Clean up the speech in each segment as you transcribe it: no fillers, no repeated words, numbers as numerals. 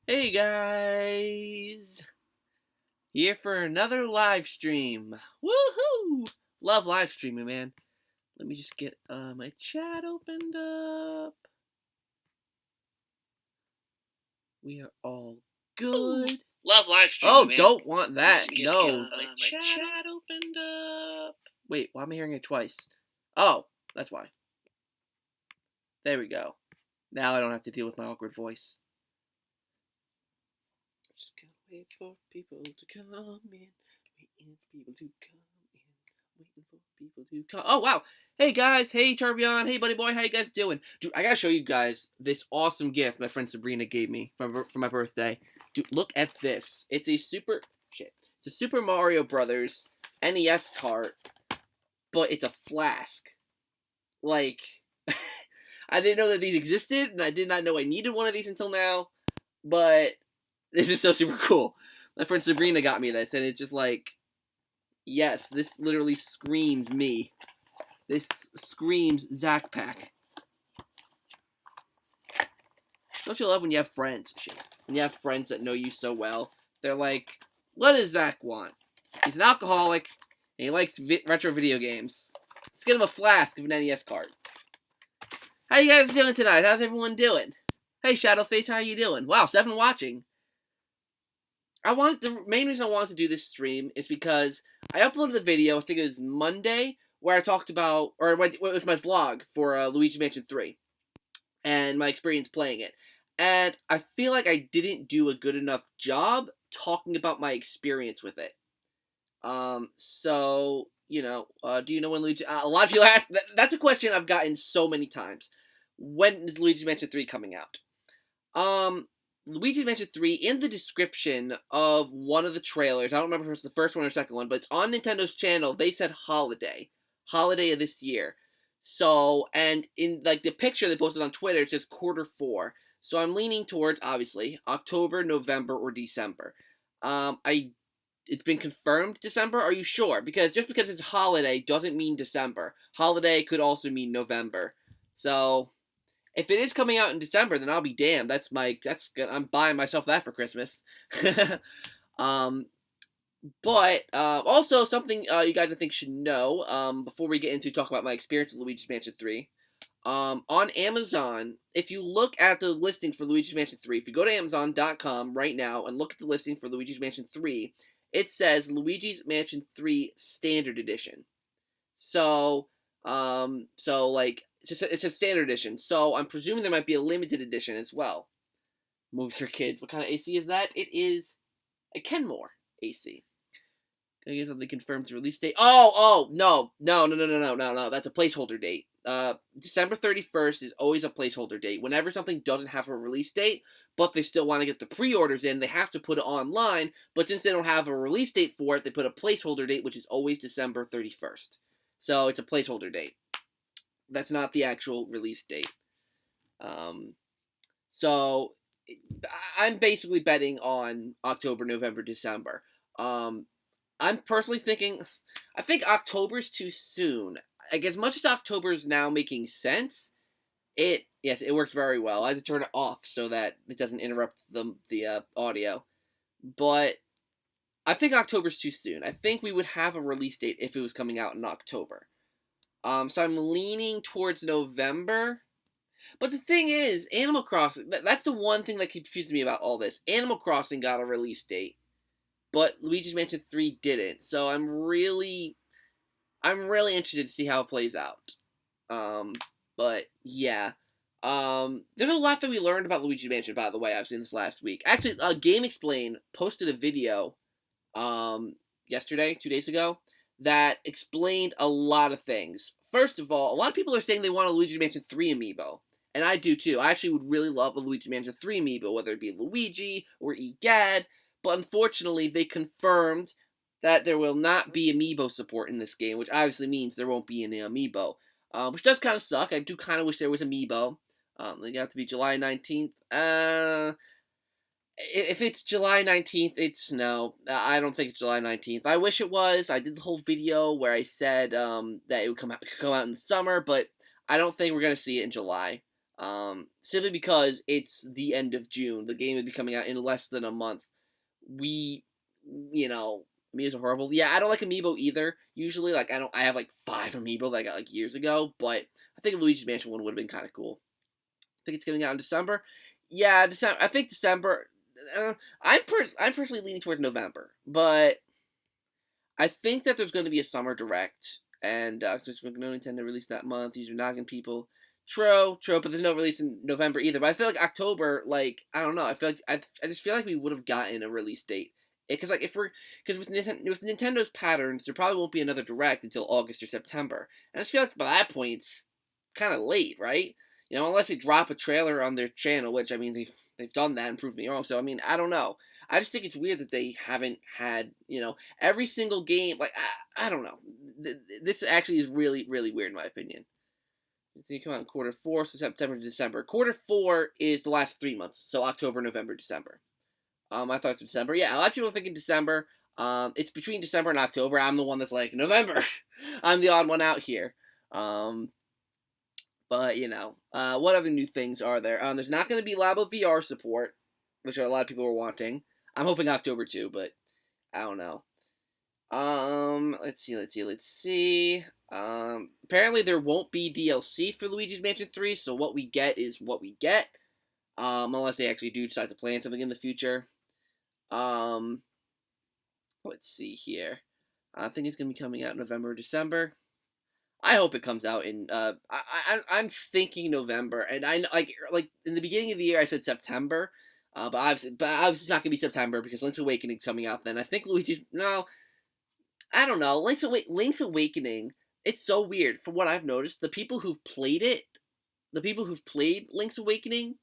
Hey guys! Here for another live stream. Woohoo! Love live streaming, man. Let me just get my chat opened up. We are all good. Ooh, love live streaming, Oh, man. don't want that. Just No. my chat opened up. Wait, why am I hearing it twice? Oh, that's why. There we go. Now I don't have to deal with my awkward voice. Just gonna wait for people to come in. Waiting for people to come in. Waiting for people to come. Oh, wow. Hey, guys. Hey, Turbion. Hey, buddy boy. How you guys doing? Dude, I gotta show you guys this awesome gift my friend Sabrina gave me for my birthday. Dude, look at this. It's a Super Mario Brothers NES cart, but it's a flask. Like, I didn't know that these existed, and I did not know I needed one of these until now, but this is so super cool. My friend Sabrina got me this, and it's just like, yes, this literally screams me. This screams ZakPak. Don't you love when you have friends? When you have friends that know you so well, they're like, what does Zach want? He's an alcoholic, and he likes retro video games. Let's get him a flask of an NES cart. How you guys doing tonight? How's everyone doing? Hey, Shadowface, how you doing? Wow, 7 watching. The main reason I wanted to do this stream is because I uploaded the video, I think it was Monday, where I talked about, or it was my vlog for Luigi Mansion 3, and my experience playing it. And I feel like I didn't do a good enough job talking about my experience with it. So, you know, do you know when Luigi... a lot of you ask, that's a question I've gotten so many times. When is Luigi Mansion 3 coming out? Luigi's Mansion 3, in the description of one of the trailers, I don't remember if it's the first one or second one, but it's on Nintendo's channel, they said holiday of this year. So, and in, like, the picture they posted on Twitter, it says Q4. So I'm leaning towards, obviously, October, November, or December. It's been confirmed December, are you sure? Because just because it's holiday doesn't mean December. Holiday could also mean November. So, if it is coming out in December, then I'll be damned. I'm buying myself that for Christmas. But also something you guys I think should know before we get into talk about my experience with Luigi's Mansion 3. On Amazon, if you look at the listing for Luigi's Mansion 3, if you go to Amazon.com right now and look at the listing for Luigi's Mansion 3, it says Luigi's Mansion 3 Standard Edition. So like, it's a standard edition, so I'm presuming there might be a limited edition as well. Moves for kids. What kind of AC is that? It is a Kenmore AC. Gonna get something confirmed release date. No. That's a placeholder date. December 31st is always a placeholder date. Whenever something doesn't have a release date, but they still want to get the pre-orders in, they have to put it online, but since they don't have a release date for it, they put a placeholder date, which is always December 31st. So it's a placeholder date. That's not the actual release date. So I'm basically betting on October, November, December. I'm personally thinking, I think October's too soon. Like, as much as October is now making sense, it works very well. I had to turn it off so that it doesn't interrupt the audio. But I think October's too soon. I think we would have a release date if it was coming out in October. So I'm leaning towards November. But the thing is, Animal Crossing, that's the one thing that confuses me about all this. Animal Crossing got a release date, but Luigi's Mansion 3 didn't. So I'm really interested to see how it plays out. But yeah. There's a lot that we learned about Luigi's Mansion, by the way, I've seen this last week. Actually, Game Explain posted a video, yesterday, 2 days ago, that explained a lot of things. First of all, a lot of people are saying they want a Luigi's Mansion 3 amiibo. And I do too. I actually would really love a Luigi's Mansion 3 amiibo, whether it be Luigi or Egad. But unfortunately, they confirmed that there will not be amiibo support in this game, which obviously means there won't be any amiibo. Which does kind of suck. I do kind of wish there was amiibo. They got to be July 19th. If it's July 19th, it's no. I don't think it's July 19th. I wish it was. I did the whole video where I said that it would come out in the summer, but I don't think we're going to see it in July. Simply because it's the end of June. The game would be coming out in less than a month. We, you know, Amiibos are horrible. Yeah, I don't like Amiibo either. Usually, like I have like 5 Amiibo that I got like years ago, but I think a Luigi's Mansion one would have been kind of cool. I think it's coming out in December. Yeah, December. I think December. I'm personally leaning towards November, but I think that there's going to be a summer direct, and since no Nintendo release that month, these are nagging people. True, but there's no release in November either. But I feel like October, like I don't know, I feel like I just feel like we would have gotten a release date. Because like if we're because with Nintendo's patterns, there probably won't be another direct until August or September, and I just feel like by that point it's kind of late, right? Unless they drop a trailer on their channel, which I mean they've done that and proved me wrong. So I mean I don't know. I just think it's weird that they haven't had, every single game. Like, I don't know. This actually is really, really weird in my opinion. You come out in quarter four, so September to December. Quarter four is the last 3 months, so October, November, December. I thought it's December. Yeah, a lot of people are thinking December. It's between December and October. I'm the one that's like November. I'm the odd one out here. But what other new things are there? There's not going to be Labo VR support, which a lot of people are wanting. I'm hoping October too, but I don't know. Let's see. Apparently there won't be DLC for Luigi's Mansion 3, so what we get is what we get. Unless they actually do decide to plan something in the future. Let's see here. I think it's gonna be coming out in November or December. I hope it comes out in. I'm thinking November, and I like in the beginning of the year I said September, but obviously it's not gonna be September because Link's Awakening's coming out then. I think Luigi's no, I don't know. Link's Awakening. It's so weird. From what I've noticed, the people who've played it, the people who've played Link's Awakening,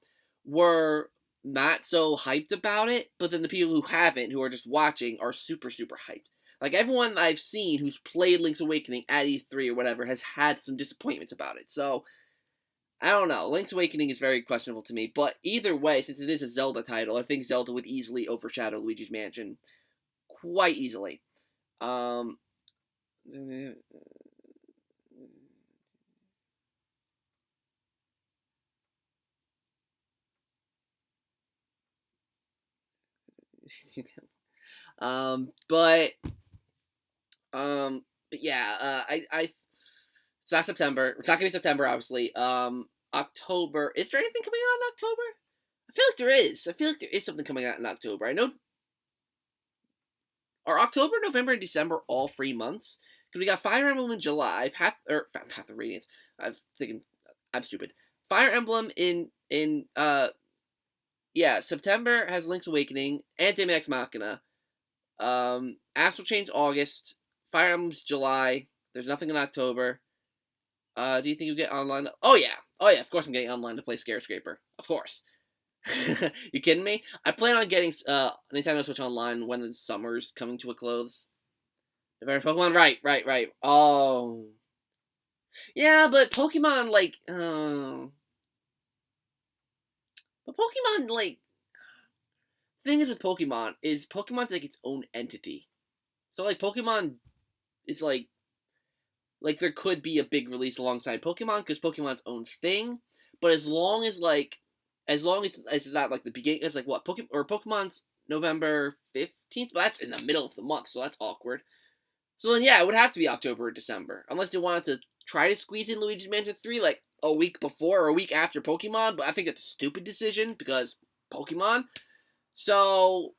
were not so hyped about it. But then the people who haven't, who are just watching, are super super hyped. Like everyone I've seen who's played Link's Awakening at E3 or whatever has had some disappointments about it. So I don't know. Link's Awakening is very questionable to me. But either way, since it is a Zelda title, I think Zelda would easily overshadow Luigi's Mansion quite easily. Um, but yeah, it's not September. It's not gonna be September, obviously. October. Is there anything coming out in October? I feel like there is. I feel like there is something coming out in October. I know. Are October, November, and December all 3 months? Because we got Fire Emblem in July, Path of Radiance. I'm thinking, I'm stupid. Fire Emblem in yeah, September has Link's Awakening, Anthem Ex Machina. Astral Chain's August, Fire Emblem's July. There's nothing in October. Do you think you get online? Oh yeah, of course I'm getting online to play Scare-Scraper. Of course. You kidding me? I plan on getting Nintendo Switch Online when the summer's coming to a close. November Pokemon, right. Oh, yeah, but Pokemon but Pokemon thing is with Pokemon is Pokemon's like its own entity. So like Pokemon is like there could be a big release alongside Pokemon because Pokemon's own thing, but as long as it's not like the beginning, it's like what Pokemon's November 15th, but that's in the middle of the month, so that's awkward. So then yeah, it would have to be October or December, unless they wanted to try to squeeze in Luigi's Mansion 3 like a week before or a week after Pokemon, but I think that's a stupid decision because Pokemon. So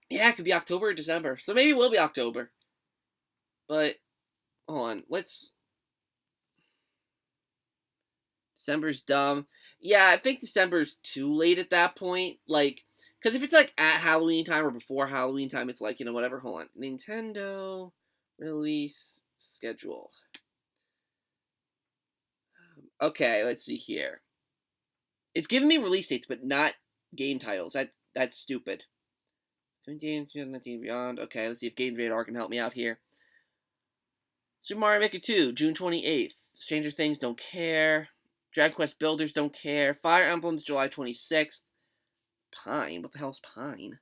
yeah, it could be October or December. So maybe it will be October. But hold on, December's dumb. Yeah, I think December's too late at that point. Like, because if it's like at Halloween time or before Halloween time, it's like, whatever. Hold on. Nintendo release schedule. Okay, let's see here. It's giving me release dates, but not game titles. That's stupid. 2019 Beyond. Okay, let's see if Games Radar can help me out here. Super Mario Maker 2, June 28th. Stranger Things, don't care. Dragon Quest Builders, don't care. Fire Emblem's July 26th. Pine, what the hell's Pine?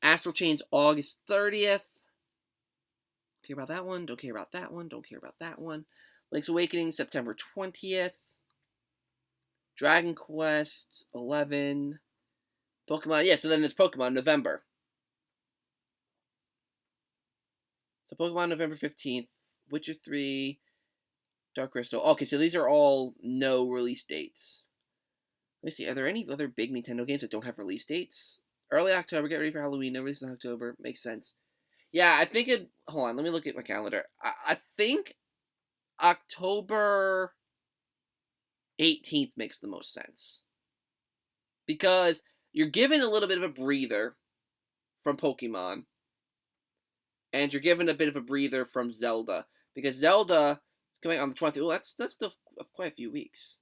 Astral Chain's August 30th. Care about that one, don't care about that one, don't care about that one. Link's Awakening, September 20th. Dragon Quest 11, Pokemon. Yeah, so then there's Pokemon November. So Pokemon November 15th, Witcher 3, Dark Crystal. Okay, so these are all no release dates. Let me see. Are there any other big Nintendo games that don't have release dates? Early October. Get ready for Halloween. No release in October. Makes sense. Yeah, I think it. Hold on. Let me look at my calendar. I think October 18th makes the most sense because you're given a little bit of a breather from Pokemon, and you're given a bit of a breather from Zelda because Zelda is coming on the 20th. Oh, that's still quite a few weeks.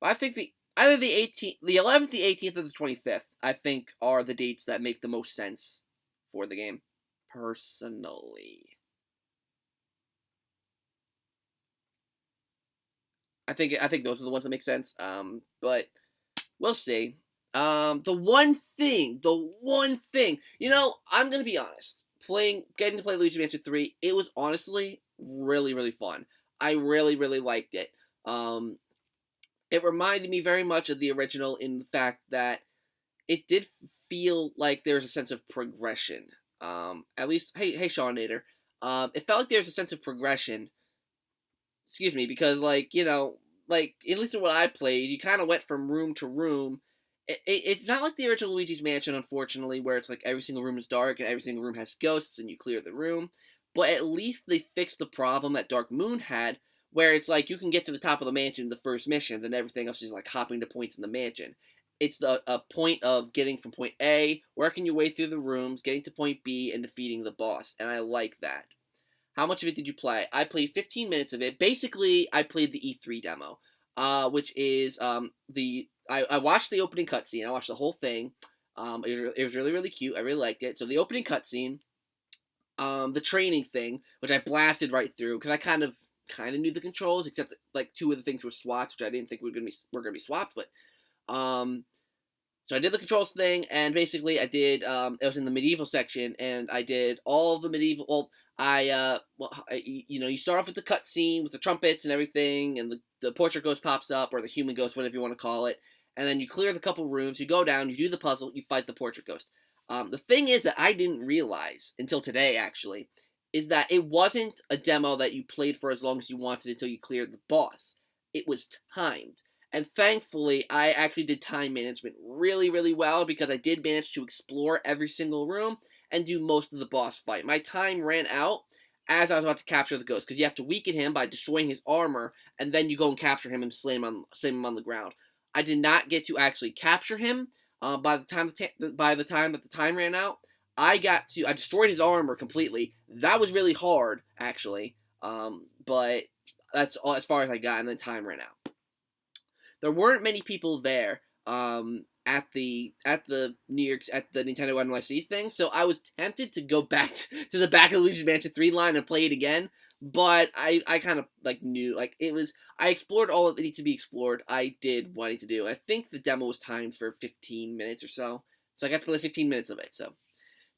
But I think either the 18th, the 11th, the 18th, or the 25th, I think are the dates that make the most sense for the game, personally. I think those are the ones that make sense. But we'll see. The one thing, I'm gonna be honest. Getting to play Luigi Mansion 3, it was honestly really, really fun. I really, really liked it. It reminded me very much of the original in the fact that it did feel like there's a sense of progression. At least, hey, Sean Nader. It felt like there's a sense of progression. Excuse me, because at least in what I played, you kind of went from room to room. It's not like the original Luigi's Mansion, unfortunately, where it's like every single room is dark and every single room has ghosts and you clear the room. But at least they fixed the problem that Dark Moon had, where it's like you can get to the top of the mansion in the first mission, then everything else is like hopping to points in the mansion. It's a point of getting from point A, working your way through the rooms, getting to point B, and defeating the boss, and I like that. How much of it did you play? I played 15 minutes of it. Basically, I played the E3 demo, which is I watched the opening cutscene. I watched the whole thing. It was really, really cute. I really liked it. So the opening cutscene, the training thing, which I blasted right through because I kind of knew the controls, except like two of the things were swaps, which I didn't think were gonna be swapped. But so I did the controls thing, and basically I did. It was in the medieval section, and I did all the medieval. You start off with the cutscene with the trumpets and everything, and the portrait ghost pops up, or the human ghost, whatever you want to call it, and then you clear the couple rooms. You go down, you do the puzzle, you fight the portrait ghost. The thing is that I didn't realize until today, actually, is that it wasn't a demo that you played for as long as you wanted until you cleared the boss. It was timed. And thankfully, I actually did time management really, really well because I did manage to explore every single room and do most of the boss fight. My time ran out as I was about to capture the ghost because you have to weaken him by destroying his armor, and then you go and capture him and slam him on the ground. I did not get to actually capture him by the time that the time ran out. I destroyed his armor completely. That was really hard, actually, but that's all as far as I got, and then time ran out. There weren't many people there at the Nintendo NYC thing, so I was tempted to go back to the back of the Luigi's Mansion 3 line and play it again, but I kind of knew I explored all that needed to be explored. I did what I need to do. I think the demo was timed for 15 minutes or so I got to play 15 minutes of it. So,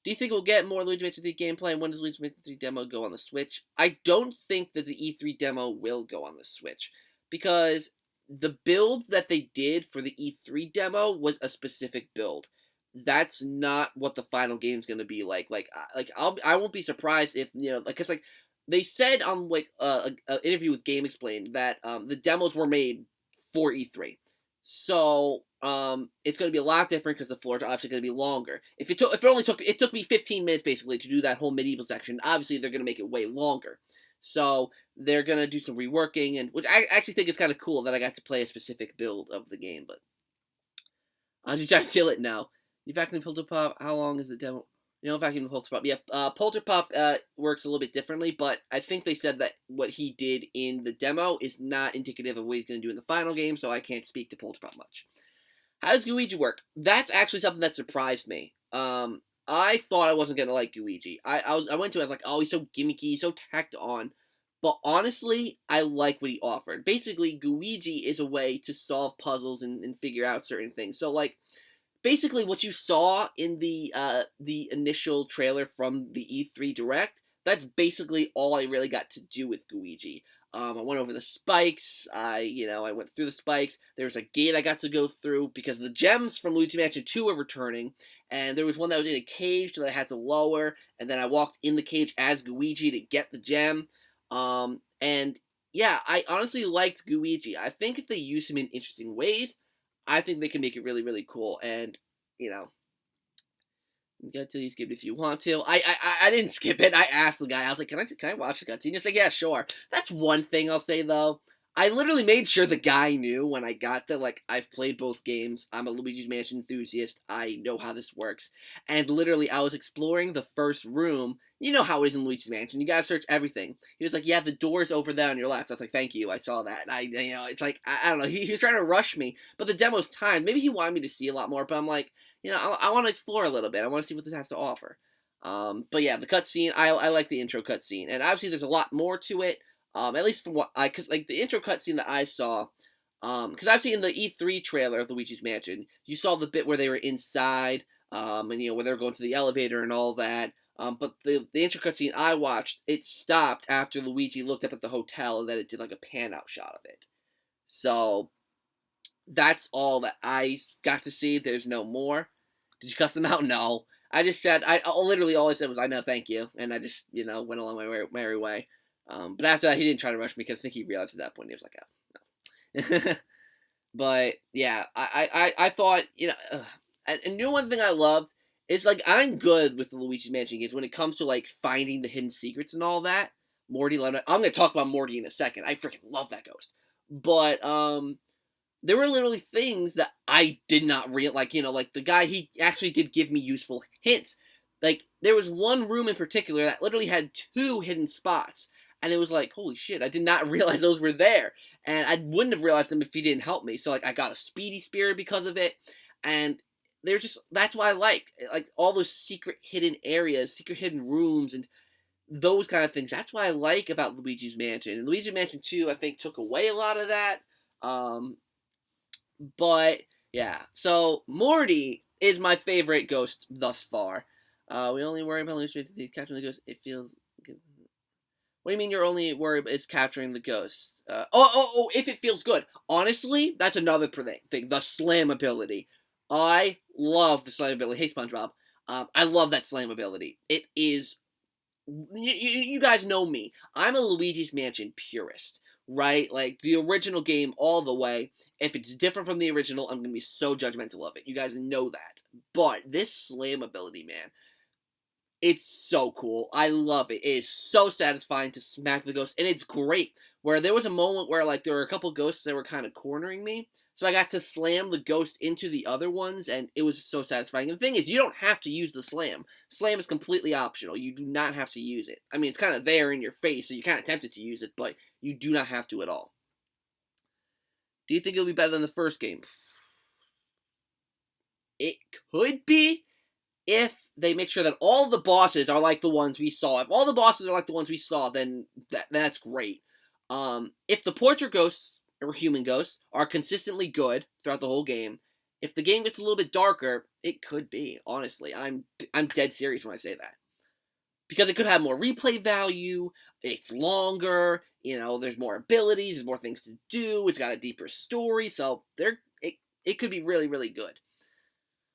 do you think we'll get more Luigi's Mansion 3 gameplay? And when does Luigi's Mansion 3 demo go on the Switch? I don't think that the E3 demo will go on the Switch because the build that they did for the E3 demo was a specific build. That's not what the final game's gonna be like. I won't be surprised if because they said on an interview with Game Explained that the demos were made for E3, so it's gonna be a lot different because the floors are obviously gonna be longer. If it took me 15 minutes basically to do that whole medieval section, obviously they're gonna make it way longer. So they're going to do some reworking, and which I actually think it's kind of cool that I got to play a specific build of the game, but I'm just trying to steal it now. You vacuum Polterpop, how long is the demo? Vacuum Polterpop. Yeah, Polterpop works a little bit differently, but I think they said that what he did in the demo is not indicative of what he's going to do in the final game, so I can't speak to Polterpop much. How does Luigi work? That's actually something that surprised me. I thought I wasn't going to like Luigi. I went to it, I was like, oh, he's so gimmicky, so tacked on. But honestly, I like what he offered. Basically, Luigi is a way to solve puzzles and figure out certain things. So, basically what you saw in the initial trailer from the E3 Direct, that's basically all I really got to do with Luigi. I went over the spikes. I went through the spikes. There was a gate I got to go through because the gems from Luigi Mansion 2 were returning, and there was one that was in a cage that I had to lower, and then I walked in the cage as Luigi to get the gem. And yeah, I honestly liked Luigi. I think if they use him in interesting ways, I think they can make it really, really cool. And you know, you got to skip it if you want to. I didn't skip it. I asked the guy. I was like, can I watch the cutscene? He's like, yeah, sure. That's one thing I'll say though. I literally made sure the guy knew when I got there. Like, I've played both games. I'm a Luigi's Mansion enthusiast. I know how this works. And literally, I was exploring the first room. You know how it is in Luigi's Mansion. You gotta search everything. He was like, yeah, the door's over there on your left. I was like, thank you. I saw that. And it's like, I don't know. He was trying to rush me. But the demo's timed. Maybe he wanted me to see a lot more. But I'm like, I want to explore a little bit. I want to see what this has to offer. But yeah, the cutscene, I like the intro cutscene, and obviously there's a lot more to it. At least from because like the intro cutscene that I saw, because I've seen the E3 trailer of Luigi's Mansion, you saw the bit where they were inside, and where they were going to the elevator and all that. But the intro cutscene I watched, it stopped after Luigi looked up at the hotel, and then it did like a pan out shot of it. So that's all that I got to see. There's no more. Did you cuss them out? No. I just said, literally all I said was, I know, thank you. And I just, went along my merry way. But after that, he didn't try to rush me because I think he realized at that point, he was like, oh, no. But, yeah, I thought, and one thing I loved is, like, I'm good with the Luigi's Mansion games when it comes to, like, finding the hidden secrets and all that. Morty, I'm going to talk about Morty in a second. I freaking love that ghost. But, there were literally things that I did not like the guy, he actually did give me useful hints. Like, there was one room in particular that literally had 2 hidden spots, and it was like, holy shit, I did not realize those were there, and I wouldn't have realized them if he didn't help me, so, like, I got a speedy spirit because of it, and that's why I liked, like, all those secret hidden areas, secret hidden rooms, and those kind of things. That's what I like about Luigi's Mansion, and Luigi's Mansion 2, I think, took away a lot of that, but, yeah. So, Morty is my favorite ghost thus far. We only worry about capturing the ghost. It feels good. What do you mean you're only worried is capturing the ghost? If it feels good. Honestly, that's another thing. The slam ability. I love the slam ability. Hey, SpongeBob. I love that slam ability. It is... You guys know me. I'm a Luigi's Mansion purist, right? Like, the original game all the way. If it's different from the original, I'm going to be so judgmental of it. You guys know that. But this slam ability, man, it's so cool. I love it. It is so satisfying to smack the ghost. And it's great. Where there was a moment where, like, there were a couple ghosts that were kind of cornering me. So I got to slam the ghost into the other ones, and it was so satisfying. And the thing is, you don't have to use the slam. Slam is completely optional. You do not have to use it. I mean, it's kind of there in your face, so you're kind of tempted to use it, but you do not have to at all. Do you think it'll be better than the first game? It could be if they make sure that all the bosses are like the ones we saw. If all the bosses are like the ones we saw, then that's great. If the portrait ghosts, or human ghosts, are consistently good throughout the whole game, if the game gets a little bit darker, it could be, honestly. I'm dead serious when I say that. Because it could have more replay value, it's longer, there's more abilities, there's more things to do, it's got a deeper story, so it could be really, really good.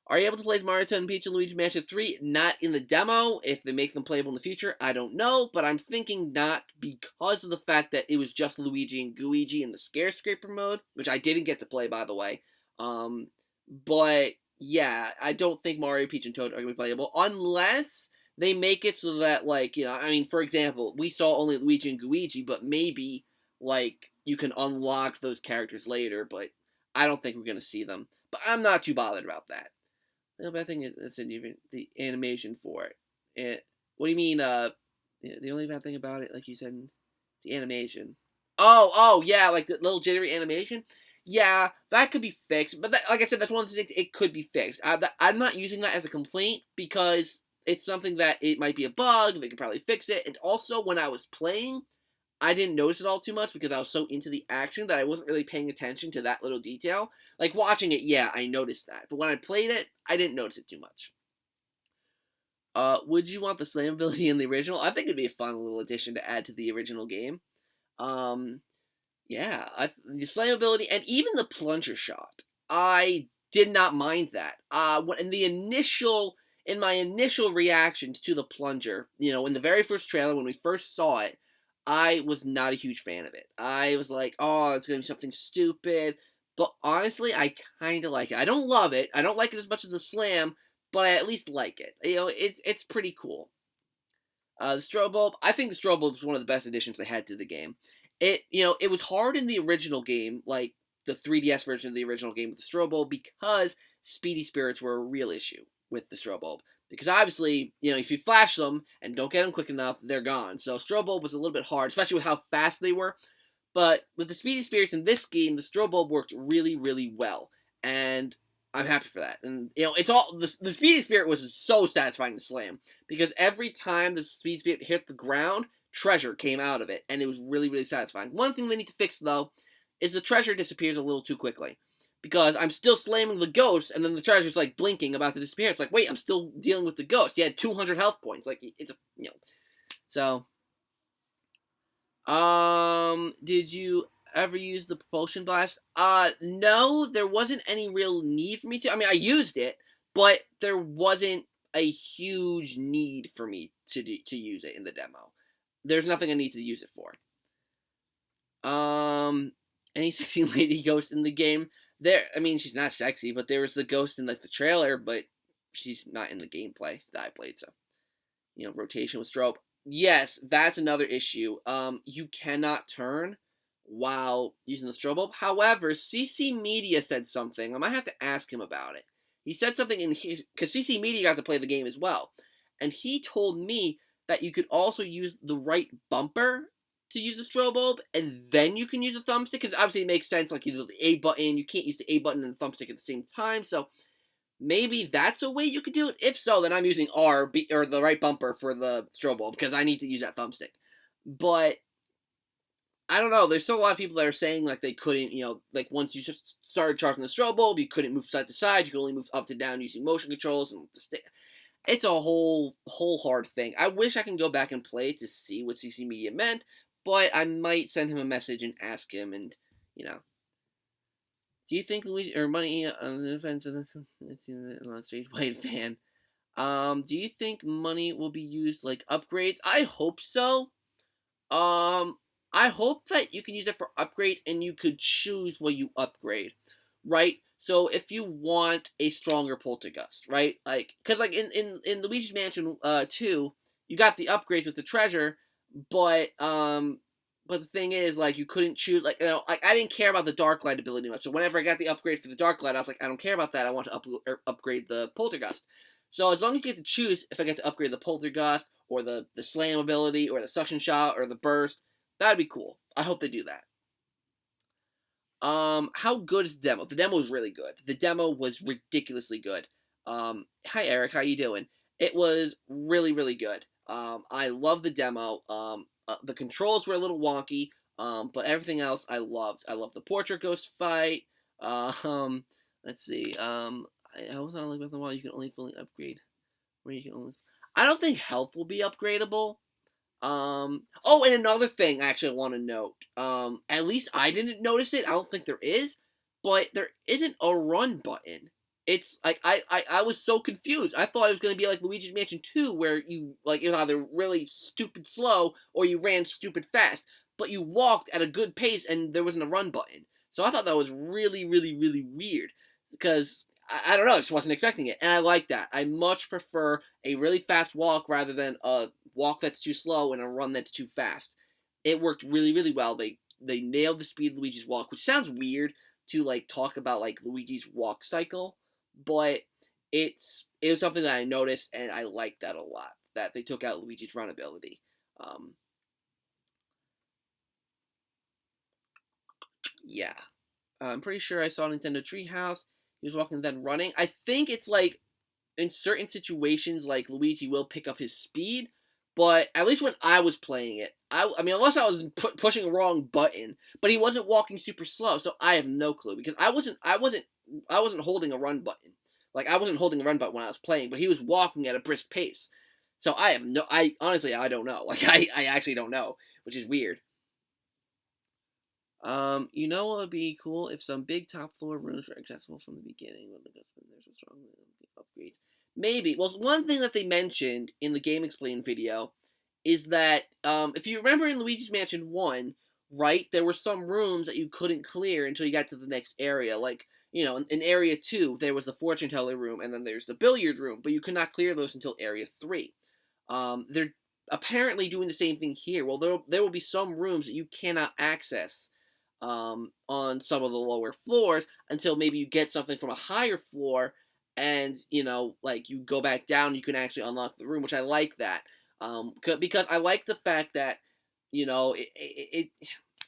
Are you able to play as Mario, Toad, and Peach in Luigi Mansion 3? Not in the demo. If they make them playable in the future, I don't know, but I'm thinking not because of the fact that it was just Luigi and Gooigi in the Scare Scraper mode, which I didn't get to play, by the way. But, yeah, I don't think Mario, Peach, and Toad are going to be playable, unless they make it so that, like, for example, we saw only Luigi and Gooigi, but maybe, like, you can unlock those characters later, but I don't think we're going to see them. But I'm not too bothered about that. The bad thing is the animation for it. And what do you mean? The only bad thing about it, like you said, the animation. Oh, yeah, like the little jittery animation. Yeah, that could be fixed. But like I said, that's one of the things. It could be fixed. I'm not using that as a complaint because it's something that it might be a bug. They could probably fix it. And also, when I was playing, I didn't notice it all too much because I was so into the action that I wasn't really paying attention to that little detail. Like, watching it, yeah, I noticed that. But when I played it, I didn't notice it too much. Would you want the slam ability in the original? I think it'd be a fun little addition to add to the original game. Um, yeah, the slam ability and even the plunger shot, I did not mind that. In my initial reactions to the plunger, in the very first trailer when we first saw it, I was not a huge fan of it. I was like, oh, it's gonna be something stupid. But honestly, I kind of like it. I don't love it. I don't like it as much as the slam, but I at least like it. It's pretty cool. The strobe bulb, I think the strobe bulb is one of the best additions they had to the game. It was hard in the original game, like the 3DS version of the original game with the strobe bulb, because speedy spirits were a real issue with the strobe bulb. Because obviously, if you flash them and don't get them quick enough, they're gone. So strobe bulb was a little bit hard, especially with how fast they were. But with the speedy spirits in this game, the strobe bulb worked really, really well, and I'm happy for that. And it's all the speedy spirit was so satisfying to slam because every time the speedy spirit hit the ground, treasure came out of it, and it was really, really satisfying. One thing they need to fix though is the treasure disappears a little too quickly. Because I'm still slamming the ghost, and then the treasure's like blinking about to disappear. It's like, wait, I'm still dealing with the ghost. He had 200 health points. Like it's so. Did you ever use the propulsion blast? No, there wasn't any real need for me to. I mean, I used it, but there wasn't a huge need for me to use it in the demo. There's nothing I need to use it for. Any sexy lady ghost in the game? I mean, she's not sexy, but there was the ghost in like the trailer, but she's not in the gameplay that I played. So, rotation with strobe. Yes, that's another issue. You cannot turn while using the strobe bulb. However, CC Media said something. I might have to ask him about it. He said something because CC Media got to play the game as well, and he told me that you could also use the right bumper to use the strobe bulb, and then you can use the thumbstick. Because obviously it makes sense. Like the A button, you can't use the A button and the thumbstick at the same time. So maybe that's a way you could do it. If so, then I'm using or the right bumper for the strobe bulb because I need to use that thumbstick. But I don't know. There's still a lot of people that are saying like they couldn't, like once you just started charging the strobe bulb, you couldn't move side to side. You could only move up to down using motion controls and the stick. It's a whole hard thing. I wish I can go back and play to see what CC Media meant, but I might send him a message and ask him, and Do you think Luigi or money on the defense of this on stage white fan? Do you think money will be used like upgrades? I hope so. I hope that you can use it for upgrades and you could choose what you upgrade, right? So if you want a stronger poltergust, right? Like, cause like in Luigi's Mansion 2, you got the upgrades with the treasure, but the thing is, like, you couldn't choose, like, like, I didn't care about the Dark Light ability much, so whenever I got the upgrade for the Dark Light, I was like, I don't care about that, I want to upgrade the Poltergust. So as long as you get to choose if I get to upgrade the Poltergust, or the Slam ability, or the Suction Shot, or the Burst, that'd be cool. I hope they do that. How good is the demo? The demo was really good. The demo was ridiculously good. Hi Eric, how you doing? It was really, really good. I love the demo. The controls were a little wonky, but everything else I loved. I love the portrait ghost fight. Let's see. I was on like with the wall. You can only fully upgrade. Where you can only. I don't think health will be upgradable. Oh, and another thing I actually want to note. At least I didn't notice it. I don't think there is, but there isn't a run button. It's like I was so confused. I thought it was gonna be like Luigi's Mansion 2, where you like it was either really stupid slow or you ran stupid fast, but you walked at a good pace and there wasn't a run button. So I thought that was really, really, really weird because I don't know, I just wasn't expecting it, and I like that. I much prefer a really fast walk rather than a walk that's too slow and a run that's too fast. It worked really, really well. They nailed the speed of Luigi's walk, which sounds weird to like talk about like Luigi's walk cycle, but it was something that I noticed and I liked that a lot. That they took out Luigi's run ability. Yeah, I'm pretty sure I saw Nintendo Treehouse. He was walking then running. I think it's like in certain situations, like Luigi will pick up his speed, but at least when I was playing it, I mean, unless I was pushing a wrong button, but he wasn't walking super slow, so I have no clue because I wasn't holding a run button. Like I wasn't holding a run button when I was playing, but he was walking at a brisk pace. So I honestly I don't know. Like I actually don't know, which is weird. You know what would be cool if some big top floor rooms were accessible from the beginning when there's a strong upgrades. Maybe. Well, one thing that they mentioned in the Game Explain video is that if you remember in Luigi's Mansion 1, right, there were some rooms that you couldn't clear until you got to the next area. Like, in Area 2, there was the fortune teller room, and then there's the billiard room, but you could not clear those until Area 3. They're apparently doing the same thing here. Well, there will be some rooms that you cannot access on some of the lower floors until maybe you get something from a higher floor, and like you go back down, you can actually unlock the room, which I like that. Because I like the fact that I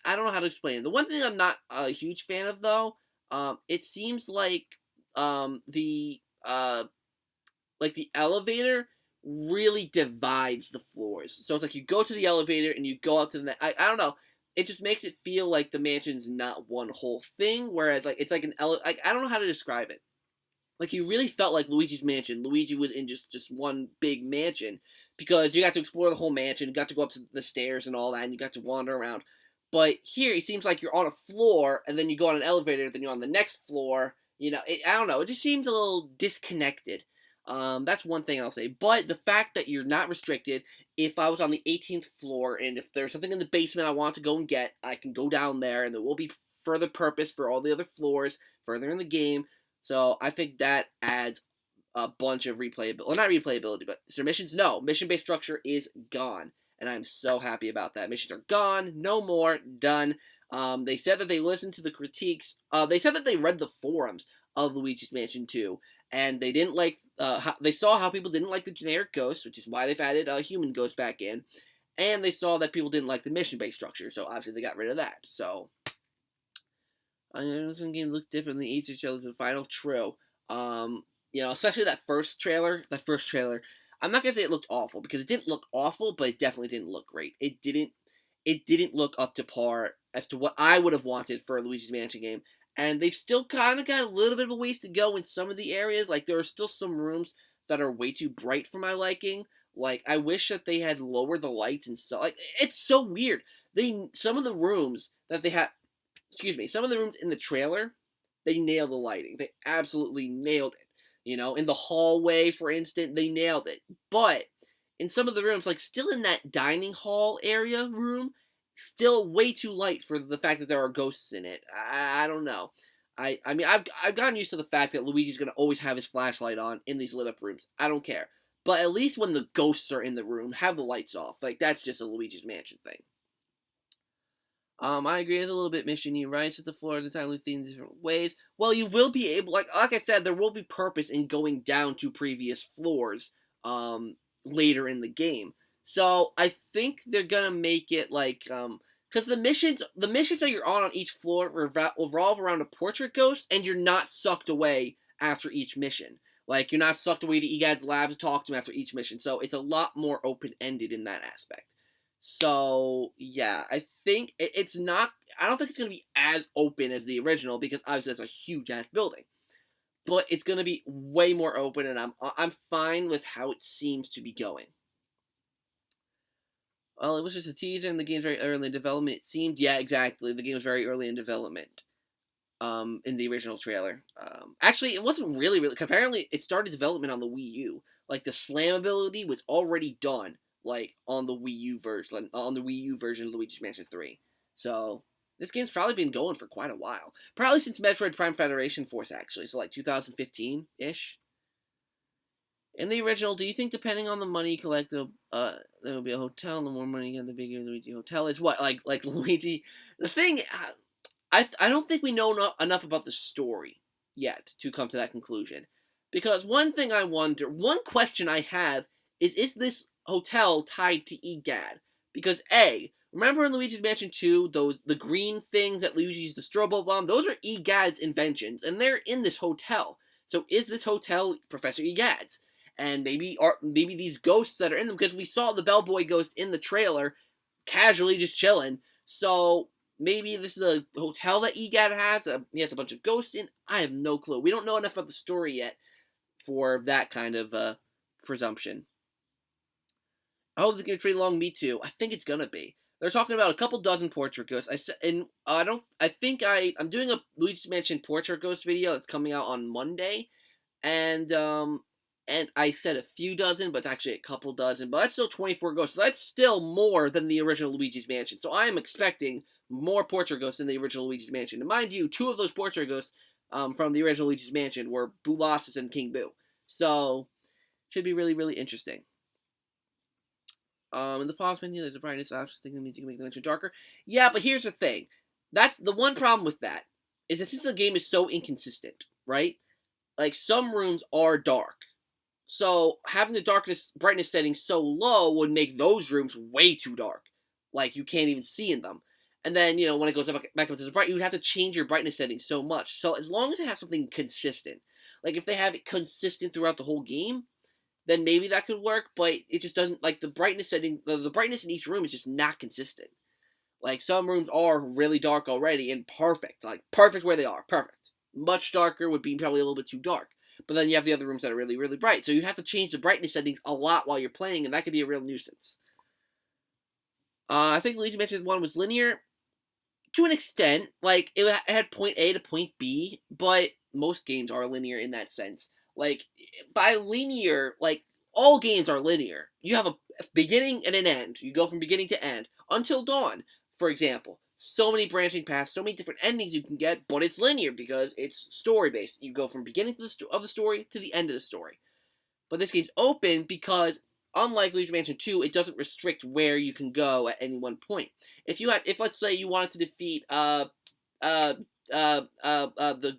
don't know how to explain it. The one thing I'm not a huge fan of though, it seems the like the elevator really divides the floors. So it's like you go to the elevator and you go up to the I don't know. It just makes it feel like the mansion's not one whole thing, whereas like it's like like I don't know how to describe it. Like you really felt like Luigi's Mansion. Luigi was in just one big mansion because you got to explore the whole mansion, you got to go up to the stairs and all that, and you got to wander around. But here it seems like you're on a floor, and then you go on an elevator, then you're on the next floor. I don't know. It just seems a little disconnected. That's one thing I'll say. But the fact that you're not restricted, if I was on the 18th floor and if there's something in the basement I want to go and get, I can go down there, and there will be further purpose for all the other floors further in the game. So I think that adds a bunch of replayability. Well, not replayability, but so missions. No, mission-based structure is gone, and I'm so happy about that. Missions are gone, no more, done. They said that they listened to the critiques. They said that they read the forums of Luigi's Mansion 2, and they didn't like. They saw how people didn't like the generic ghosts, which is why they've added a human ghost back in, and they saw that people didn't like the mission-based structure, so obviously they got rid of that. So I know some games look different than each other. The final true. Especially that first trailer. That first trailer. I'm not gonna say it looked awful because it didn't look awful, but it definitely didn't look great. It didn't. It didn't look up to par as to what I would have wanted for a Luigi's Mansion game. And they've still kind of got a little bit of a ways to go in some of the areas. Like there are still some rooms that are way too bright for my liking. Like I wish that they had lowered the lights and so like it's so weird. Some of the rooms that they have some of the rooms in the trailer, they nailed the lighting. They absolutely nailed it. In the hallway, for instance, they nailed it. But in some of the rooms, like still in that dining hall area room, still way too light for the fact that there are ghosts in it. I don't know. I mean, I've gotten used to the fact that Luigi's gonna always have his flashlight on in these lit up rooms. I don't care. But at least when the ghosts are in the room, have the lights off. Like that's just a Luigi's Mansion thing. I agree. It's a little bit mission-y, right? It's the floor of the time things different ways. Well, you will be able, like I said, there will be purpose in going down to previous floors, later in the game. So I think they're gonna make it because the missions that you're on each floor revolve around a portrait ghost, and you're not sucked away after each mission. Like you're not sucked away to Egad's lab to talk to him after each mission. So it's a lot more open-ended in that aspect. So yeah, I think it's not. I don't think it's gonna be as open as the original because obviously it's a huge ass building. But it's gonna be way more open, and I'm fine with how it seems to be going. Well, it was just a teaser, and the game's very early in development. It seemed, yeah, exactly. The game was very early in development. In the original trailer. Actually, it wasn't really. Apparently, it started development on the Wii U. Like the slam ability was already done, like on the Wii U version, of Luigi's Mansion 3. So this game's probably been going for quite a while. Probably since Metroid Prime Federation Force, actually. So like 2015 ish. In the original, do you think depending on the money you collect, there will be a hotel? The more money you get, the bigger the Luigi hotel is. What like Luigi? The thing. I don't think we know enough about the story yet to come to that conclusion. Because one question I have is this hotel tied to EGAD? Because remember in Luigi's Mansion 2, the green things that Luigi used the strobo bomb, those are EGAD's inventions, and they're in this hotel. So is this hotel Professor EGAD's? And maybe these ghosts that are in them, because we saw the bellboy ghost in the trailer, casually just chilling. So maybe this is a hotel that EGAD has. He has a bunch of ghosts in. I have no clue. We don't know enough about the story yet for that kind of presumption. I hope it's going to be pretty long. Me too. I think it's going to be. they're talking about a couple dozen portrait ghosts. I said, and I don't. I think I'm doing a Luigi's Mansion portrait ghost video that's coming out on Monday, and I said a few dozen, but it's actually a couple dozen. But that's still 24 ghosts. So that's still more than the original Luigi's Mansion. So I am expecting more portrait ghosts than the original Luigi's Mansion. And mind you, two of those portrait ghosts from the original Luigi's Mansion were Boolossus and King Boo. So should be really, really interesting. In the pause menu, there's a brightness option. Thinking that means you can make the mansion darker. Yeah, but here's the thing. That's the one problem with that is that since the game is so inconsistent, right? Like some rooms are dark, so having the brightness setting so low would make those rooms way too dark. Like you can't even see in them. And then, when it goes back up to the bright, you would have to change your brightness setting so much. So as long as they have something consistent, like if they have it consistent throughout the whole game, then maybe that could work, but it just doesn't, like the brightness setting, the brightness in each room is just not consistent. Like some rooms are really dark already and perfect, like perfect where they are, perfect. Much darker would be probably a little bit too dark. But then you have the other rooms that are really, really bright. So you have to change the brightness settings a lot while you're playing, and that could be a real nuisance. I think Luigi Mansion 1 was linear to an extent. Like, it had point A to point B, but most games are linear in that sense. Like, by linear, like, all games are linear. You have a beginning and an end. You go from beginning to end. Until Dawn, for example. So many branching paths, so many different endings you can get, but it's linear because it's story-based. You go from beginning of the story to the end of the story. But this game's open because, unlike Luigi Mansion 2, it doesn't restrict where you can go at any one point. If let's say you wanted to defeat the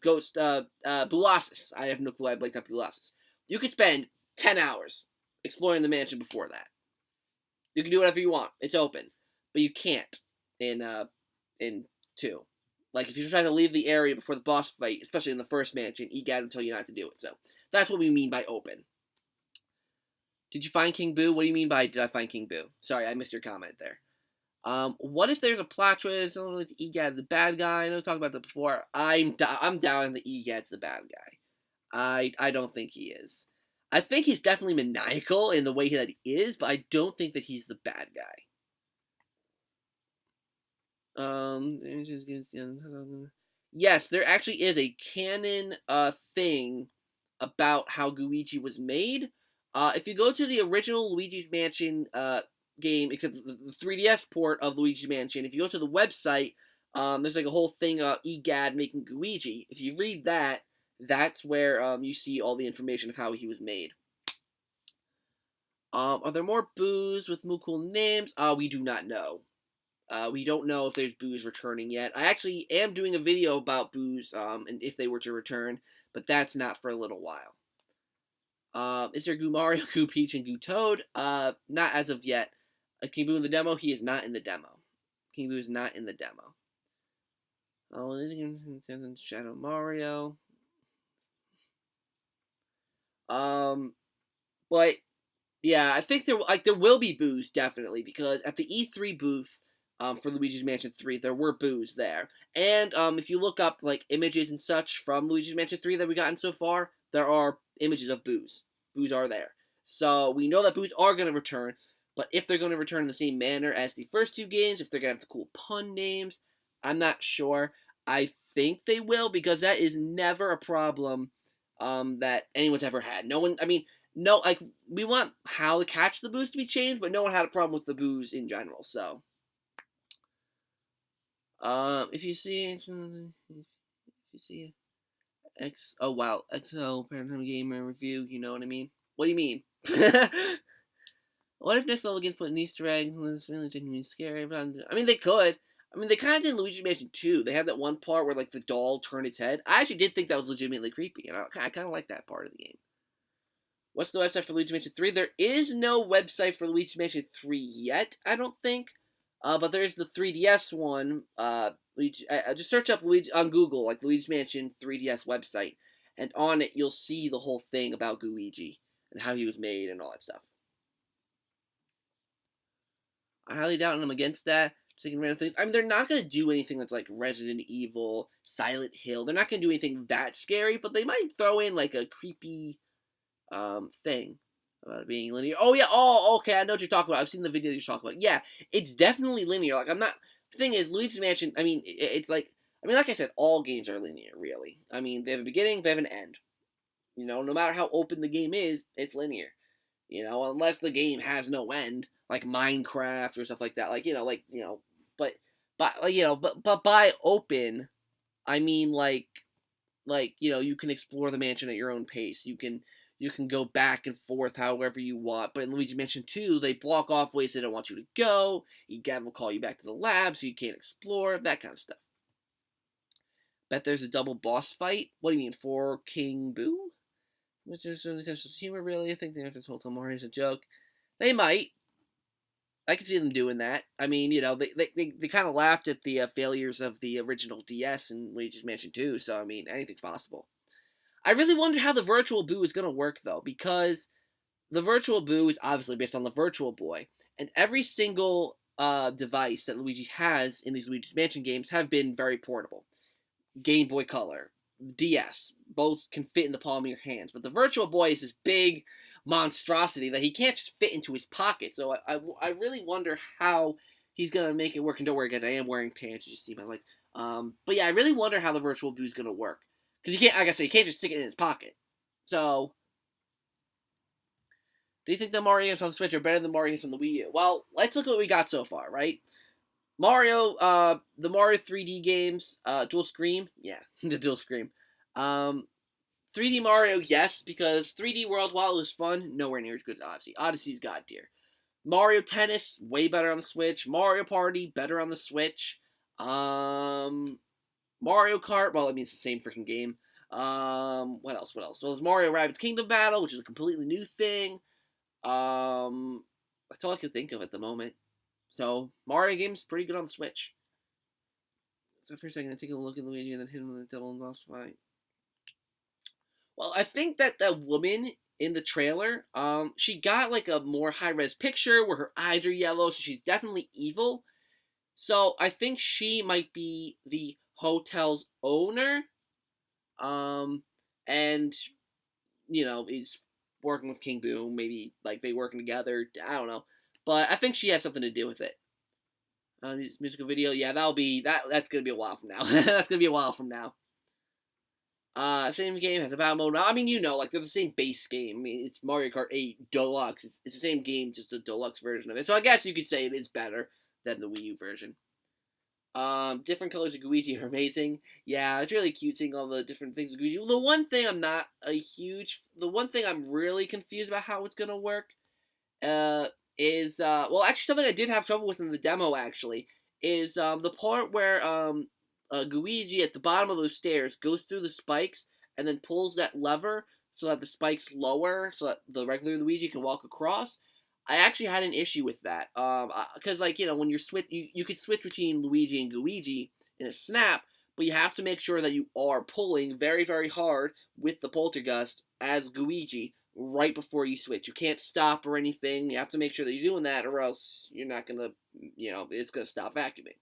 ghost Boolossus, I have no clue. I blanked out Boolossus. You could spend 10 hours exploring the mansion before that. You can do whatever you want. It's open, but you can't in 2. Like, if you're trying to leave the area before the boss fight, especially in the first mansion, EGAD will tell you not to do it. So, that's what we mean by open. Did you find King Boo? What do you mean by, did I find King Boo? Sorry, I missed your comment there. What if there's a plot twist? Oh, like EGAD's the bad guy. I know we talked about that before. I'm down that EGAD's the bad guy. I don't think he is. I think he's definitely maniacal in the way that he is, but I don't think that he's the bad guy. Yes, there actually is a canon thing about how Luigi was made. If you go to the original Luigi's Mansion game, except the 3DS port of Luigi's Mansion, if you go to the website, there's like a whole thing EGAD making Luigi. If you read that, that's where you see all the information of how he was made. Are there more Boos with Moocool names? We do not know. We don't know if there's Boos returning yet. I actually am doing a video about Boos, and if they were to return, but that's not for a little while. Is there Goo Mario, Goo Peach, and Goo Toad? Not as of yet. King Boo in the demo? He is not in the demo. King Boo is not in the demo. Oh, Shadow Mario. But yeah, I think there will be Boos definitely, because at the E3 booth for Luigi's Mansion 3, there were Boos there. And if you look up like images and such from Luigi's Mansion 3 that we've gotten so far, there are images of Boos. Boos are there. So we know that Boos are going to return, but if they're going to return in the same manner as the first two games, if they're going to have the cool pun names, I'm not sure. I think they will, because that is never a problem that anyone's ever had. We want how to catch the Boos to be changed, but no one had a problem with the Boos in general, so. If you see XO Paranormal Gamer review, you know what I mean? What do you mean? What if next level again put an Easter egg? It's really genuinely scary. I mean, they could. I mean, they kind of did in Luigi Mansion 2. They had that one part where, like, the doll turned its head. I actually did think that was legitimately creepy, and I kind of like that part of the game. What's the website for Luigi Mansion 3? There is no website for Luigi Mansion 3 yet, I don't think. But there's the 3DS one. Just search up Luigi on Google, like Luigi's Mansion 3DS website. And on it, you'll see the whole thing about Luigi and how he was made and all that stuff. I highly doubt I'm against that. Just thinking random things. I mean, they're not going to do anything that's like Resident Evil, Silent Hill. They're not going to do anything that scary, but they might throw in like a creepy thing. about it being linear. Oh yeah. Oh, okay. I know what you're talking about. I've seen the video you're talking about. Yeah, it's definitely linear. Like I'm not. The thing is, Luigi's Mansion. I mean, it's like. I mean, like I said, all games are linear, really. I mean, they have a beginning, they have an end. You know, no matter how open the game is, it's linear. You know, unless the game has no end, like Minecraft or stuff like that. But but by open, I mean you can explore the mansion at your own pace. You can go back and forth however you want. But in Luigi Mansion 2, they block off ways they don't want you to go. Egad will call you back to the lab so you can't explore, that kind of stuff. Bet there's a double boss fight. What do you mean, for King Boo? Which is an intentional humor, really? I think they have to told Mario is a joke. They might. I can see them doing that. I mean, they kind of laughed at the failures of the original DS and Luigi's Mansion 2, so, I mean, anything's possible. I really wonder how the Virtual Boo is going to work, though, because the Virtual Boo is obviously based on the Virtual Boy, and every single device that Luigi has in these Luigi's Mansion games have been very portable. Game Boy Color, DS, both can fit in the palm of your hands. But the Virtual Boy is this big monstrosity that he can't just fit into his pocket. So I really wonder how he's going to make it work. And don't worry, guys, I am wearing pants. You just see my leg. But yeah, I really wonder how the Virtual Boo is going to work. Because he can't, like I said, he can't just stick it in his pocket. So, do you think the Mario games on the Switch are better than Mario games on the Wii U? Well, let's look at what we got so far, right? The Mario 3D games, dual screen, yeah, the dual screen. 3D Mario, yes, because 3D World, while it was fun, nowhere near as good as Odyssey. Odyssey's god tier. Mario Tennis, way better on the Switch. Mario Party, better on the Switch. Mario Kart, well, I mean, it's the same freaking game. What else? Well, there's Mario Rabbids Kingdom Battle, which is a completely new thing. That's all I can think of at the moment. So, Mario game's pretty good on the Switch. So for a second, I take a look at Luigi and then hit him with a double boss fight. Well, I think that woman in the trailer, she got like a more high-res picture where her eyes are yellow, so she's definitely evil. So I think she might be the hotel's owner. And, is working with King Boo. Maybe, like, they working together. I don't know. But I think she has something to do with it. Musical video, yeah, that's gonna be a while from now. That's gonna be a while from now. Same game has a battle mode. I mean, like they're the same base game. I mean, it's Mario Kart 8 Deluxe. It's the same game, just a deluxe version of it. So I guess you could say it is better than the Wii U version. Different colors of Luigi are amazing. Yeah, it's really cute seeing all the different things with Luigi. The one thing I'm really confused about how it's gonna work, is actually something I did have trouble with in the demo actually is the part where Luigi at the bottom of those stairs goes through the spikes and then pulls that lever so that the spikes lower so that the regular Luigi can walk across. I actually had an issue with that because when you're you could switch between Luigi and Luigi in a snap, but you have to make sure that you are pulling very, very hard with the poltergust as Luigi right before you switch. You can't stop or anything. You have to make sure that you're doing that, or else you're not gonna, it's gonna stop vacuuming.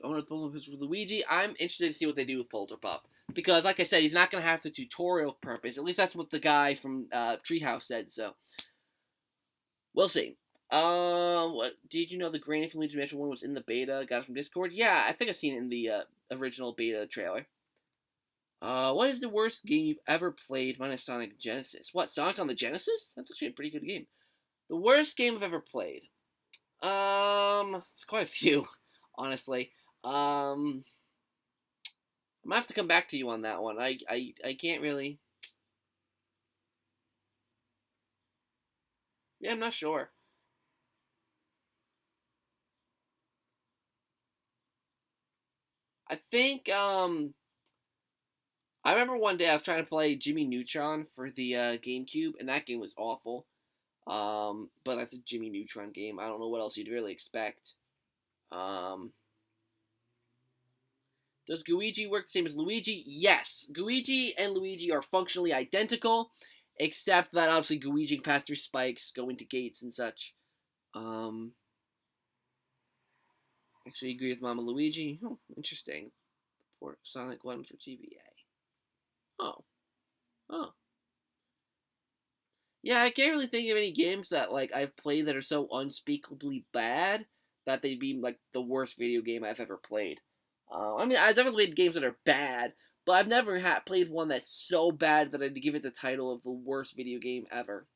I want to pull up with Luigi. I'm interested to see what they do with Polterpup. Because, like I said, he's not going to have the tutorial purpose. At least that's what the guy from Treehouse said, so. We'll see. What did you know the Granny from Luigi Mansion 1 was in the beta? Got it from Discord? Yeah, I think I've seen it in the original beta trailer. What is the worst game you've ever played minus Sonic Genesis? What, Sonic on the Genesis? That's actually a pretty good game. The worst game I've ever played. It's quite a few, honestly. I'm gonna have to come back to you on that one. I can't really. Yeah, I'm not sure. I think, I remember one day I was trying to play Jimmy Neutron for the GameCube, and that game was awful. But that's a Jimmy Neutron game. I don't know what else you'd really expect. Does Luigi work the same as Luigi? Yes. Luigi and Luigi are functionally identical, except that obviously Luigi can pass through spikes, go into gates and such. Actually agree with Mama Luigi. Oh, interesting. port of Sonic 1 for GBA. Oh. Oh. Yeah, I can't really think of any games that like I've played that are so unspeakably bad that they'd be like the worst video game I've ever played. I mean, I've never played games that are bad, but I've never played one that's so bad that I'd give it the title of the worst video game ever.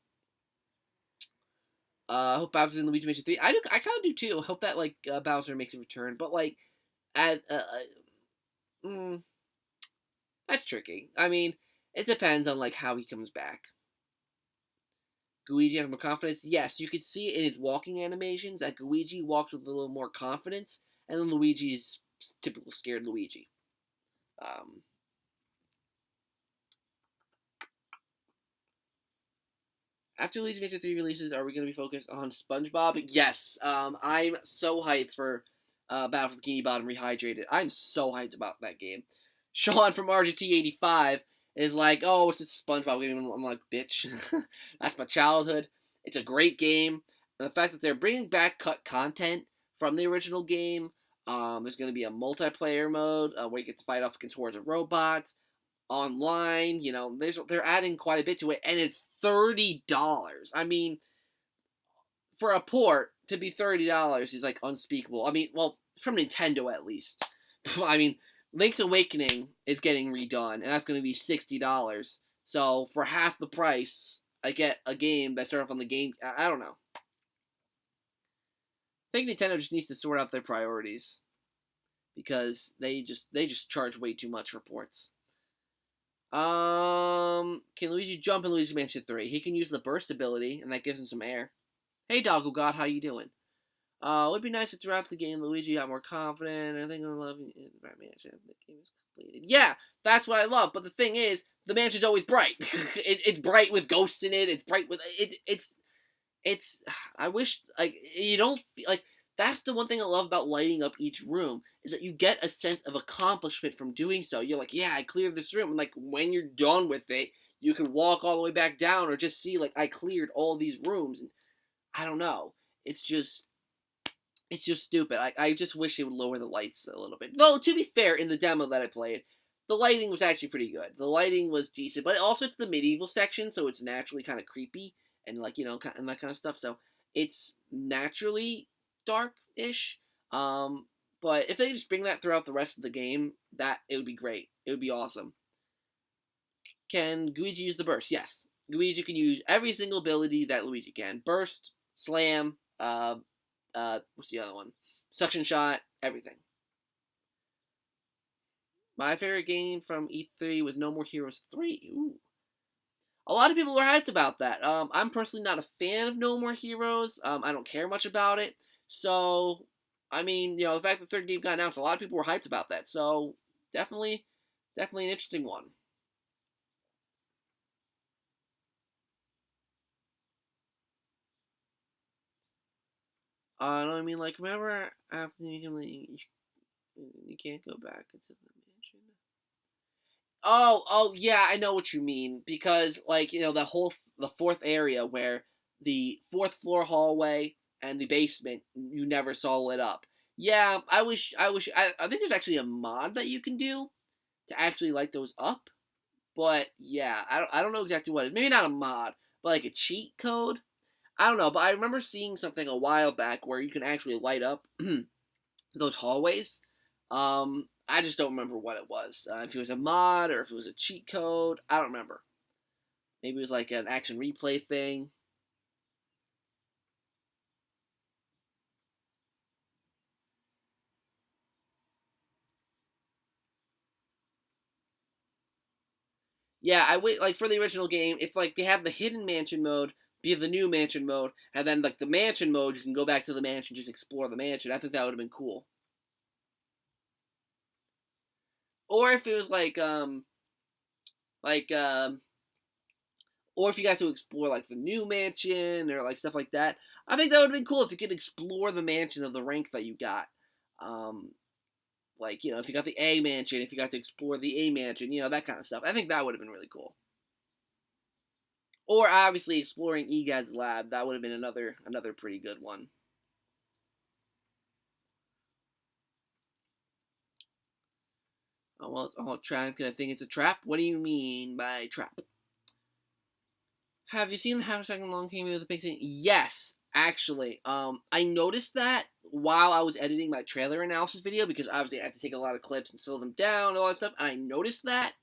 I hope Bowser's in Luigi Mansion 3. I kind of do too. I hope that like Bowser makes a return, but like as that's tricky. I mean, it depends on like how he comes back. Luigi has more confidence. Yes, you could see it in his walking animations that Luigi walks with a little more confidence, and then Luigi is typical scared Luigi. Um, After Luigi Mansion 3 releases, are we going to be focused on SpongeBob? Yes. I'm so hyped for Battle for Bikini Bottom Rehydrated. I'm so hyped about that game. Sean from RGT85 is like, oh, it's a SpongeBob game. I'm like, bitch. That's my childhood. It's a great game. And the fact that they're bringing back cut content from the original game. There's going to be a multiplayer mode where you get to fight off against hordes of robots online. You know, they're adding quite a bit to it, and it's $30. I mean, for a port to be $30 is like unspeakable. I mean, well, from Nintendo at least. I mean, Link's Awakening is getting redone, and that's going to be $60. So for half the price, I get a game that started off on the game. I don't know. I think Nintendo just needs to sort out their priorities because they just charge way too much for ports. Can Luigi jump in Luigi Mansion 3? He can use the burst ability, and that gives him some air. Hey, Doggo God, how you doing? It would be nice if throughout the game Luigi got more confident. I think I love my mansion. The game is completed. Yeah, that's what I love. But the thing is, the mansion's always bright. It's bright with ghosts in it. It's bright with it's. I wish like you don't like. That's the one thing I love about lighting up each room is that you get a sense of accomplishment from doing so. You're like, yeah, I cleared this room. And like when you're done with it, you can walk all the way back down or just see like I cleared all these rooms. And I don't know. It's just stupid. I just wish they would lower the lights a little bit. Though to be fair, in the demo that I played, the lighting was actually pretty good. The lighting was decent, but also it's the medieval section, so it's naturally kind of creepy and like and that kind of stuff. So it's naturally dark-ish. But if they just bring that throughout the rest of the game, that it would be great. It would be awesome. Can Luigi use the burst? Yes. Luigi can use every single ability that Luigi can. Burst, slam, what's the other one? Suction shot, everything. My favorite game from E3 was No More Heroes 3. Ooh. A lot of people were hyped about that. I'm personally not a fan of No More Heroes. I don't care much about it. So, I mean, the fact that the third game got announced, a lot of people were hyped about that. So, definitely an interesting one. No, I mean, like, remember after you can't go back into the mansion. Oh, yeah, I know what you mean because, like, the fourth area where the fourth floor hallway and the basement you never saw lit up. Yeah, I think there's actually a mod that you can do to actually light those up. But yeah, I don't know exactly what it is. Maybe not a mod, but like a cheat code. I don't know, but I remember seeing something a while back where you can actually light up those hallways. I just don't remember what it was. If it was a mod or if it was a cheat code, I don't remember. Maybe it was like an action replay thing. Yeah, I wait like for the original game. If like they have the hidden mansion mode be the new mansion mode, and then like the mansion mode, you can go back to the mansion, just explore the mansion. I think that would have been cool. Or if it was like or if you got to explore like the new mansion or like stuff like that. I think that would have been cool if you could explore the mansion of the rank that you got. Um, like if you got the A mansion, if you got to explore the A mansion, that kind of stuff. I think that would have been really cool. Or obviously exploring Egad's lab, that would have been another pretty good one. Oh, well, it's all a trap because I think it's a trap. What do you mean by trap? Have you seen the half-second long Qumu with the big thing? Yes, actually. I noticed that while I was editing my trailer analysis video because obviously I had to take a lot of clips and slow them down and all that stuff. And I noticed that,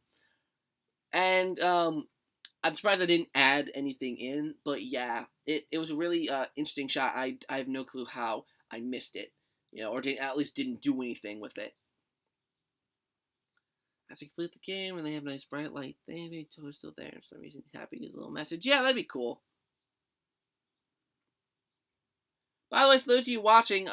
and I'm surprised I didn't add anything in. But yeah, it was a really interesting shot. I have no clue how I missed it, or at least didn't do anything with it. As you complete the game and they have a nice bright light, maybe Toad's still there. For some reason, he's happy. Gives a little message. Yeah, that'd be cool. By the way, for those of you watching,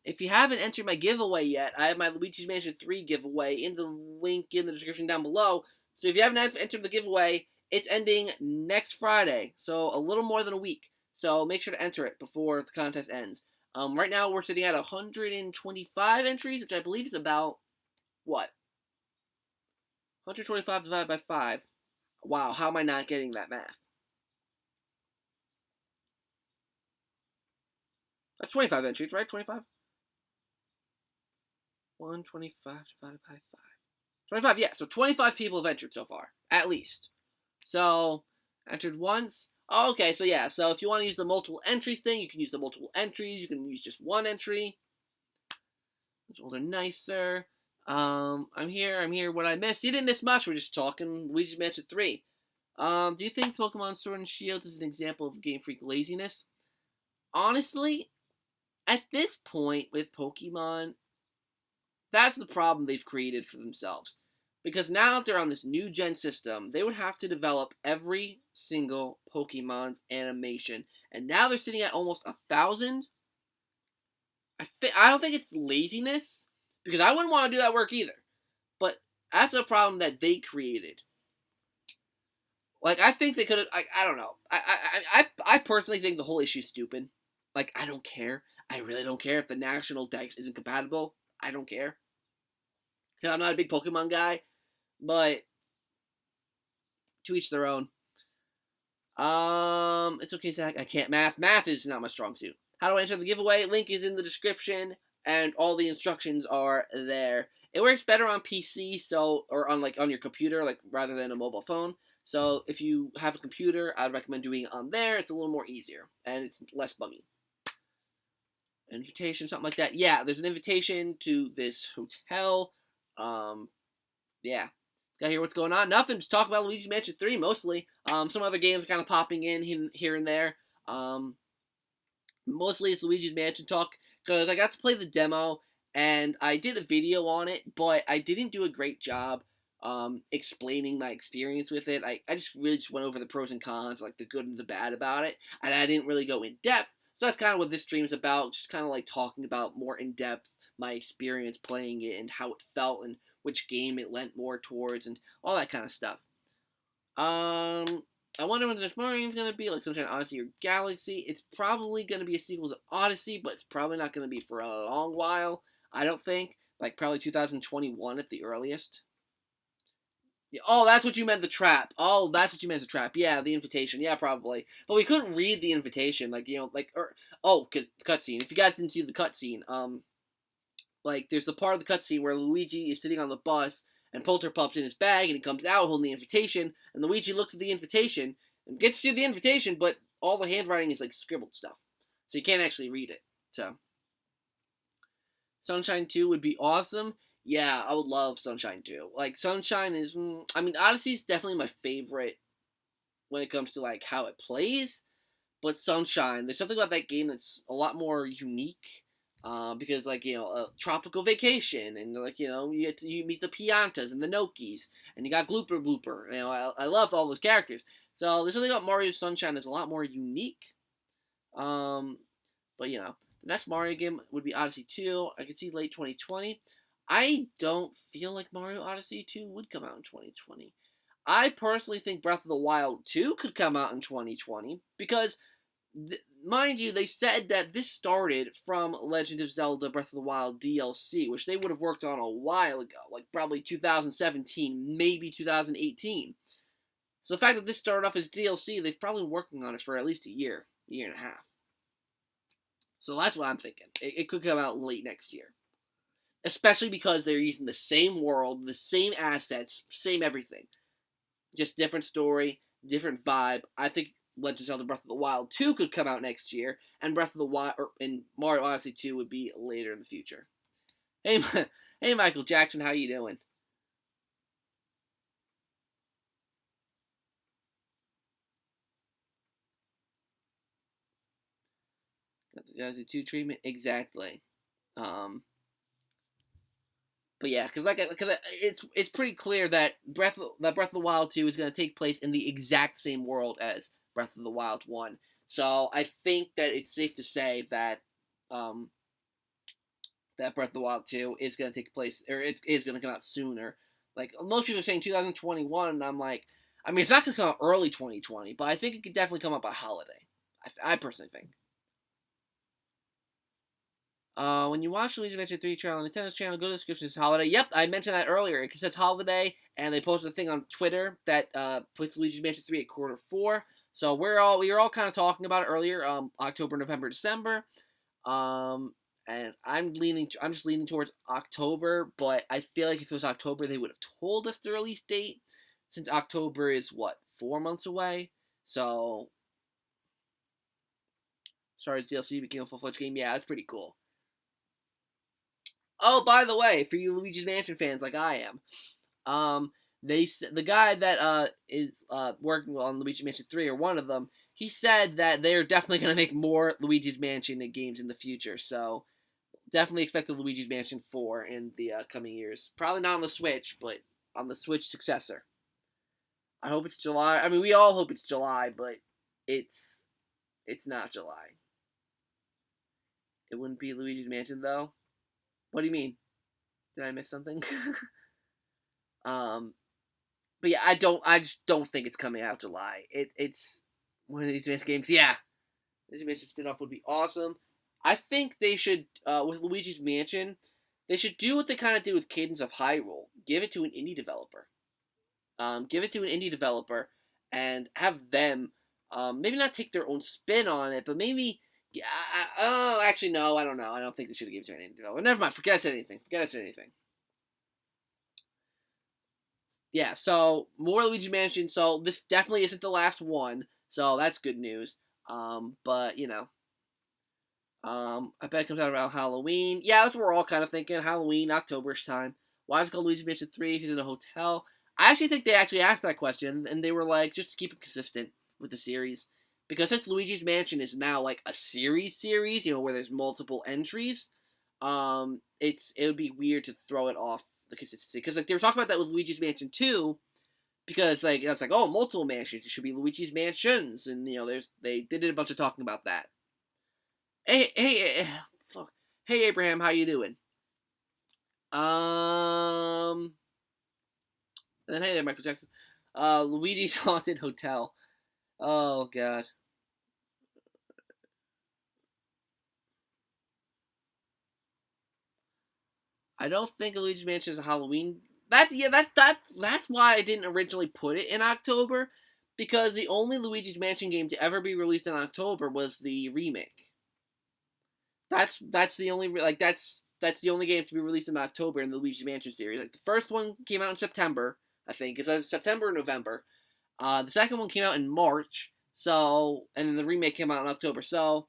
if you haven't entered my giveaway yet, I have my Luigi's Mansion 3 giveaway in the link in the description down below. So if you haven't entered the giveaway, it's ending next Friday, so a little more than a week. So make sure to enter it before the contest ends. Right now we're sitting at 125 entries, which I believe is about, what? 125 divided by 5. Wow, how am I not getting that math? That's 25 entries, right? 25? 125 divided by 5. 25, yeah. So 25 people have entered so far, at least. So, entered once. Oh, okay, so yeah. So if you want to use the multiple entries thing, you can use the multiple entries. You can use just one entry. Those ones are nicer. I'm here. What I missed? You didn't miss much. We're just talking Luigi's Mansion 3. Do you think Pokemon Sword and Shield is an example of Game Freak laziness? Honestly, at this point with Pokemon, that's the problem they've created for themselves. Because now that they're on this new gen system, they would have to develop every single Pokemon's animation. And now they're sitting at almost 1,000. I don't think it's laziness, because I wouldn't want to do that work either. But that's a problem that they created. Like, I think they could have. I don't know. I personally think the whole issue is stupid. Like, I don't care. I really don't care if the national dex isn't compatible. I don't care. Because I'm not a big Pokemon guy. But to each their own. It's okay, Zach. I can't math. Math is not my strong suit. How do I enter the giveaway? Link is in the description, and all the instructions are there. It works better on PC, or on your computer, rather than a mobile phone. So if you have a computer, I'd recommend doing it on there. It's a little more easier, and it's less buggy. Invitation, something like that. Yeah, there's an invitation to this hotel. Yeah. Gotta hear what's going on. Nothing. Just talk about Luigi's Mansion 3 mostly. Some other games kind of popping in here and there. Mostly it's Luigi's Mansion talk because I got to play the demo and I did a video on it, but I didn't do a great job explaining my experience with it. I just really just went over the pros and cons, like the good and the bad about it, and I didn't really go in depth. So that's kind of what this stream is about, just kind of like talking about more in depth my experience playing it and how it felt and which game it lent more towards and all that kind of stuff. I wonder when the next Mario game is going to be, like Sunshine Odyssey or Galaxy. It's probably going to be a sequel to Odyssey, but it's probably not going to be for a long while, I don't think. Like, probably 2021 at the earliest. Yeah, oh, that's what you meant, the trap. Oh, that's what you meant, the trap. Yeah, the invitation. Yeah, probably. But we couldn't read the invitation, cutscene. If you guys didn't see the cutscene, there's the part of the cutscene where Luigi is sitting on the bus, and Polterpup's in his bag, and he comes out holding the invitation, and Luigi looks at the invitation, and gets to the invitation, but all the handwriting is, scribbled stuff. So you can't actually read it. So, Sunshine 2 would be awesome. Yeah, I would love Sunshine 2. Sunshine is, Odyssey is definitely my favorite when it comes to, how it plays, but Sunshine, there's something about that game that's a lot more unique. Because a tropical vacation, and you meet the Piantas and the Nokis, and you got Glooper Blooper. I love all those characters. So there's something about Mario Sunshine that's a lot more unique. But the next Mario game would be Odyssey 2. I could see late 2020. I don't feel like Mario Odyssey 2 would come out in 2020. I personally think Breath of the Wild 2 could come out in 2020 because, mind you, they said that this started from Legend of Zelda Breath of the Wild DLC, which they would have worked on a while ago, probably 2017, maybe 2018. So the fact that this started off as DLC, they've probably been working on it for at least a year and a half. So that's what I'm thinking. It could come out late next year. especially because they're using the same world, the same assets, same everything. Just different story, different vibe. I think Legend of Zelda Breath of the Wild 2 could come out next year, and Breath of the Wild and Mario Odyssey 2 would be later in the future. Hey, hey, Michael Jackson, how you doing? Got the 2 treatment exactly. But yeah, because it's pretty clear that Breath of the Wild 2 is going to take place in the exact same world as Breath of the Wild 1. So I think that it's safe to say that um, that Breath of the Wild 2 is going to take place, or it is going to come out sooner. Like, most people are saying 2021, and I'm like, I mean, it's not going to come out early 2020, but I think it could definitely come out by holiday. I personally think. When you watch Luigi Mansion 3 trial on Nintendo's channel, go to the description. It says holiday. Yep, I mentioned that earlier. It says holiday, and they posted a thing on Twitter that puts Luigi Mansion 3 at Q4. So we were all kind of talking about it earlier. October, November, December. And I'm just leaning towards October, but I feel like if it was October, they would have told us the release date, since October is what, 4 months away. So, sorry, DLC became a full-fledged game. Yeah, that's pretty cool. Oh, by the way, for you Luigi's Mansion fans like I am, the guy that is working on Luigi's Mansion 3, or one of them, he said that they're definitely going to make more Luigi's Mansion games in the future. So definitely expect a Luigi's Mansion 4 in the coming years. Probably not on the Switch, but on the Switch successor. I hope it's July. I mean, we all hope it's July, but it's not July. It wouldn't be Luigi's Mansion though. What do you mean? Did I miss something? um, but yeah, I just don't think it's coming out July. It's one of these games. Yeah, Luigi's Mansion spinoff would be awesome. I think they should, with Luigi's Mansion, they should do what they kind of did with Cadence of Hyrule. Give it to an indie developer. Give it to an indie developer and have them, maybe not take their own spin on it, but maybe. Yeah, oh, actually, no, I don't know. I don't think they should have given it to an indie developer. Never mind. Forget I said anything. Yeah, so more Luigi Mansion. So this definitely isn't the last one. So that's good news. But I bet it comes out around Halloween. Yeah, that's what we're all kind of thinking. Halloween, Octoberish time. Why is it called Luigi Mansion 3 if he's in a hotel? I actually think they actually asked that question, and they were like, just to keep it consistent with the series. Because since Luigi's Mansion is now like a series, where there's multiple entries, it would be weird to throw it off the consistency. Because like they were talking about that with Luigi's Mansion 2, because like it's like, oh, multiple mansions, it should be Luigi's Mansions, and they did a bunch of talking about that. Fuck. Hey, Abraham, how you doing? And then hey there, Michael Jackson. Luigi's Haunted Hotel. Oh God. I don't think Luigi's Mansion is a Halloween. That's why I didn't originally put it in October, because the only Luigi's Mansion game to ever be released in October was the remake. That's the only that's the only game to be released in October in the Luigi's Mansion series. Like the first one came out in September, I think. It's September or November. The second one came out in March. So, and then the remake came out in October. So,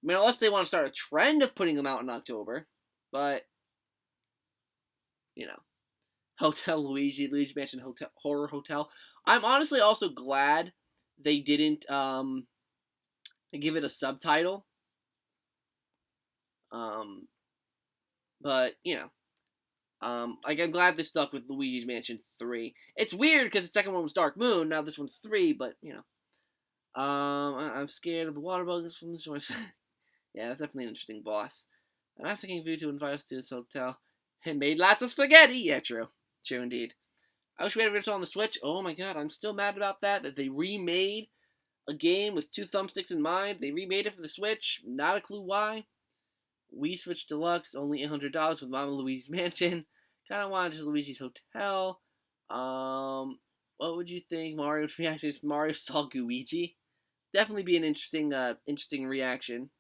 I mean, unless they want to start a trend of putting them out in October, but you know, Hotel Luigi Mansion Hotel Horror Hotel. I'm honestly also glad they didn't give it a subtitle. Um, but like I'm glad they stuck with Luigi's Mansion 3. It's weird because the second one was Dark Moon, now this one's 3, but I'm scared of the water bugs from this one. Yeah, that's definitely an interesting boss. I'm asking Vu to invite us to this hotel. It made lots of spaghetti. Yeah, true. True indeed. I wish we had original on the Switch. Oh my god, I'm still mad about that they remade a game with 2 thumbsticks in mind. They remade it for the Switch. Not a clue why. Wii Switch Deluxe, only $800 with Mama Luigi's Mansion. Kind of wanted just Luigi's Hotel. What would you think Mario's reaction if Mario saw Luigi? Definitely be an interesting reaction.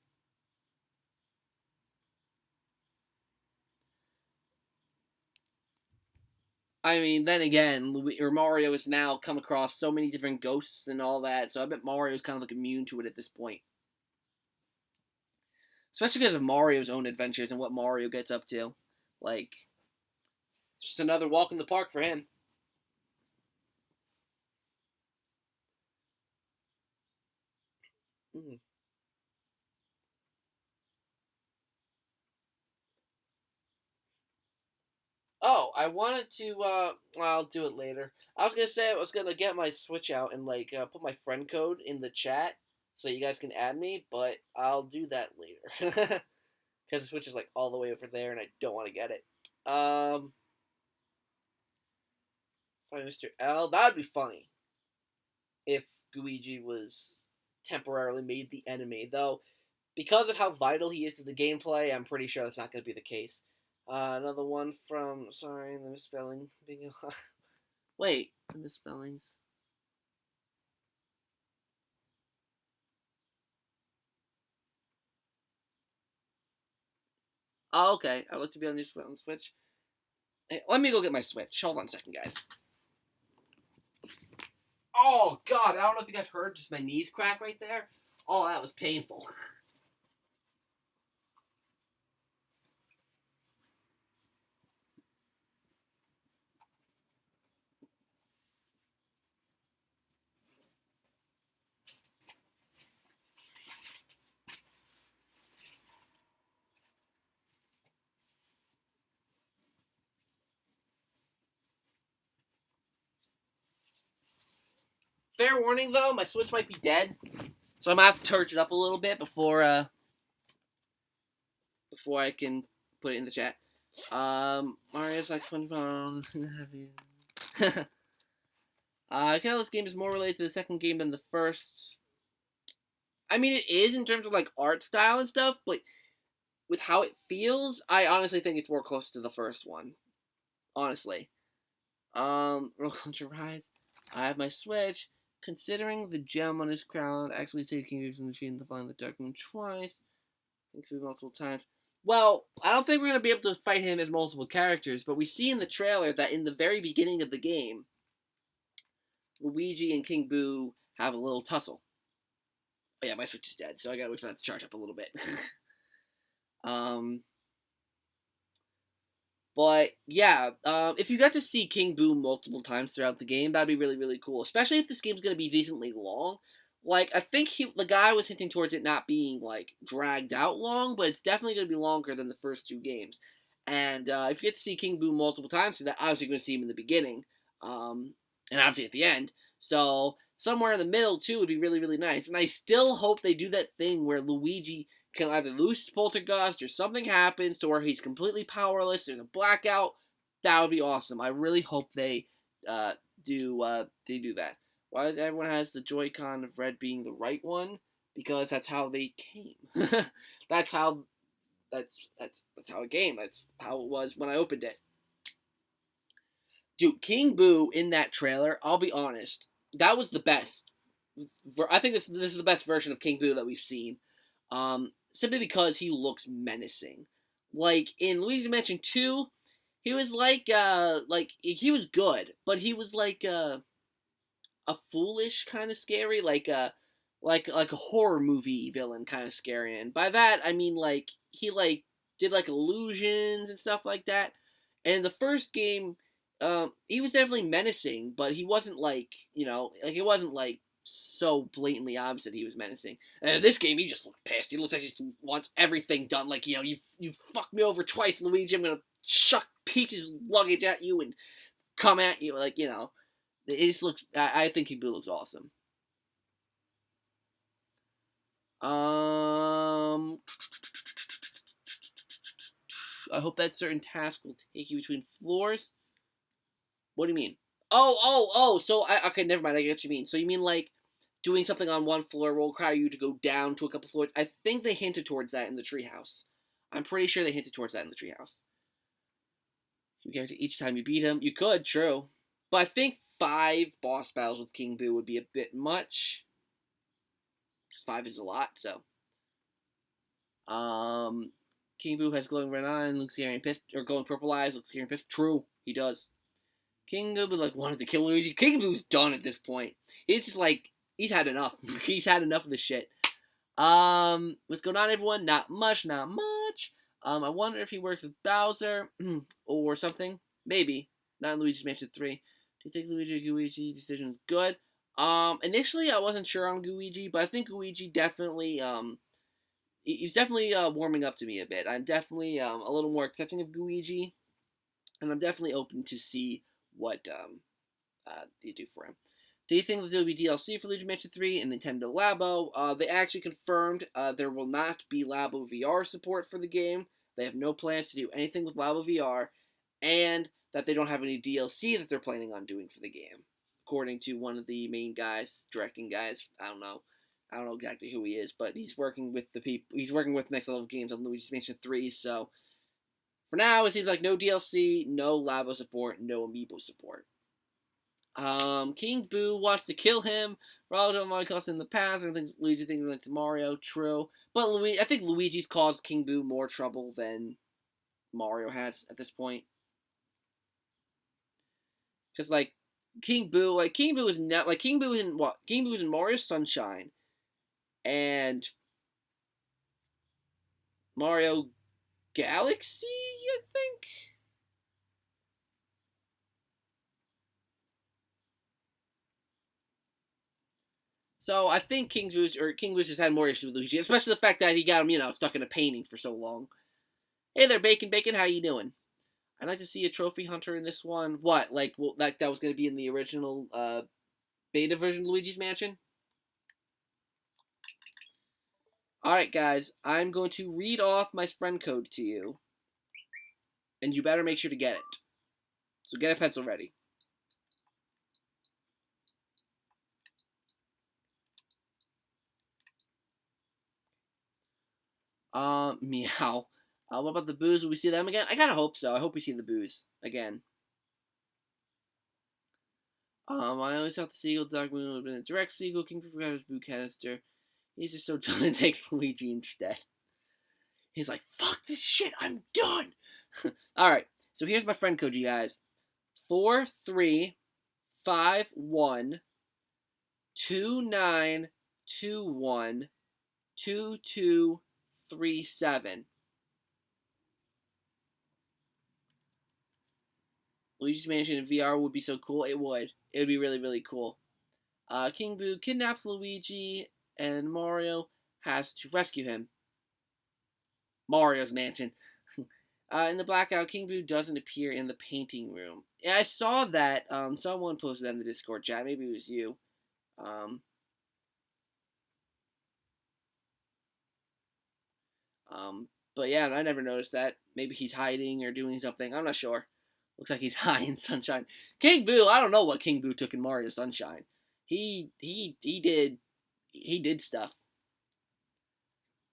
I mean, then again, Mario has now come across so many different ghosts and all that, so I bet Mario's kind of like immune to it at this point. Especially because of Mario's own adventures and what Mario gets up to. Like, just another walk in the park for him. Mm. Oh, I wanted to, I'll do it later. I was gonna say I was gonna get my Switch out and, like, put my friend code in the chat so you guys can add me, but I'll do that later. Because the Switch is, like, all the way over there and I don't want to get it. Find Mr. L. That would be funny if Luigi was temporarily made the enemy, though. Because of how vital he is to the gameplay, I'm pretty sure that's not going to be the case. Another one from, sorry, the misspelling. Wait, the misspellings. Oh, okay. I look to be on the Switch. Hey, let me go get my Switch. Hold on a second, guys. Oh, God. I don't know if you guys heard just my knees crack right there. Oh, that was painful. Fair warning, though, my Switch might be dead. So I'm going to have to charge it up a little bit before I can put it in the chat. Mario's like 20 pounds. This game is more related to the second game than the first. I mean, it is in terms of like art style and stuff, but with how it feels, I honestly think it's more close to the first one. Honestly. Roller coaster rides. I have my Switch. Considering the gem on his crown, actually taking you from the machine to find the dark room twice. Multiple times. Well, I don't think we're going to be able to fight him as multiple characters, but we see in the trailer that in the very beginning of the game, Luigi and King Boo have a little tussle. Oh yeah, my Switch is dead, so I gotta wait for that to charge up a little bit. um, but yeah, if you got to see King Boo multiple times throughout the game, that'd be really, really cool. Especially if this game's gonna be decently long. Like, I think the guy was hinting towards it not being, like, dragged out long, but it's definitely going to be longer than the first two games. And if you get to see King Boo multiple times, so that obviously you're going to see him in the beginning, and obviously at the end. So, somewhere in the middle, too, would be really, really nice. And I still hope they do that thing where Luigi can either lose poltergust or something happens to where he's completely powerless, there's a blackout. That would be awesome. I really hope they do that. Why does everyone has the Joy-Con of red being the right one? Because that's how they came. that's how it came. That's how it was when I opened it. Dude, King Boo in that trailer, I'll be honest, that was the best. I think this is the best version of King Boo that we've seen. Simply because he looks menacing. Like in Luigi's Mansion 2, he was like he was good, but he was like a foolish kind of scary, like a horror movie villain kind of scary. And by that I mean like he like did like illusions and stuff like that. And in the first game, he was definitely menacing, but he wasn't like like it wasn't like so blatantly obvious that he was menacing. And in this game, he just looks pissed. He looks like he just wants everything done. Like you fucked me over twice, Luigi. I'm gonna chuck Peach's luggage at you and come at you like It just looks. I think King Boo looks awesome. I hope that certain task will take you between floors. What do you mean? Oh. So okay, never mind. I get what you mean. So you mean like doing something on one floor will require you to go down to a couple floors? I think they hinted towards that in the treehouse. I'm pretty sure they hinted towards that in the treehouse. You get each time you beat him. You could, true, but I think 5 boss battles with King Boo would be a bit much. 5 is a lot, so. King Boo has glowing red eyes, looks scary and pissed, or glowing purple eyes, looks scary and pissed. True, he does. King Boo like wanted to kill Luigi. King Boo's done at this point. He's just like he's had enough. He's had enough of this shit. What's going on, everyone? Not much, not much. I wonder if he works with Bowser or something. Maybe. Not in Luigi's Mansion 3. Do you think Luigi decision is good? Initially I wasn't sure on Luigi, but I think Luigi definitely he's definitely warming up to me a bit. I'm definitely a little more accepting of Luigi, and I'm definitely open to see what they do for him. Do you think that there will be DLC for Luigi Mansion 3 and Nintendo Labo? They actually confirmed there will not be Labo VR support for the game. They have no plans to do anything with Labo VR, and that they don't have any DLC that they're planning on doing for the game, according to one of the main guys, directing guys. I don't know exactly who he is, but he's working with the people. He's working with Next Level Games on Luigi's Mansion 3. So for now, it seems like no DLC, no Labo support, no Amiibo support. King Boo wants to kill him. Ronaldo might caused in the past. I think Luigi thinks like to Mario. True, but I think Luigi's caused King Boo more trouble than Mario has at this point. Because King Boo is not King Boo is in what? King Boo is in Mario Sunshine, and Mario Galaxy, I think. So I think King Boo's just had more issues with Luigi, especially the fact that he got him, stuck in a painting for so long. Hey there, Bacon, how you doing? I'd like to see a trophy hunter in this one. What, that was going to be in the original beta version of Luigi's Mansion? Alright, guys, I'm going to read off my friend code to you, and you better make sure to get it. So get a pencil ready. Meow. What about the boos? Will we see them again? I kind of hope so. I hope we see the boos again. I always thought the seagull dog moon would have been a direct seagull. King forgot his boo canister. He's just so done and takes Luigi instead. He's like, fuck this shit, I'm done! Alright, so here's my friend code, you guys. 4351 2921 2237. Luigi's Mansion in VR would be so cool. It would. It would be really, really cool. King Boo kidnaps Luigi, and Mario has to rescue him. Mario's Mansion. In the blackout, King Boo doesn't appear in the painting room. Yeah, I saw that. Someone posted that in the Discord chat. Maybe it was you. But yeah, I never noticed that. Maybe he's hiding or doing something. I'm not sure. Looks like he's high in Sunshine. King Boo, I don't know what King Boo took in Mario Sunshine. He did stuff.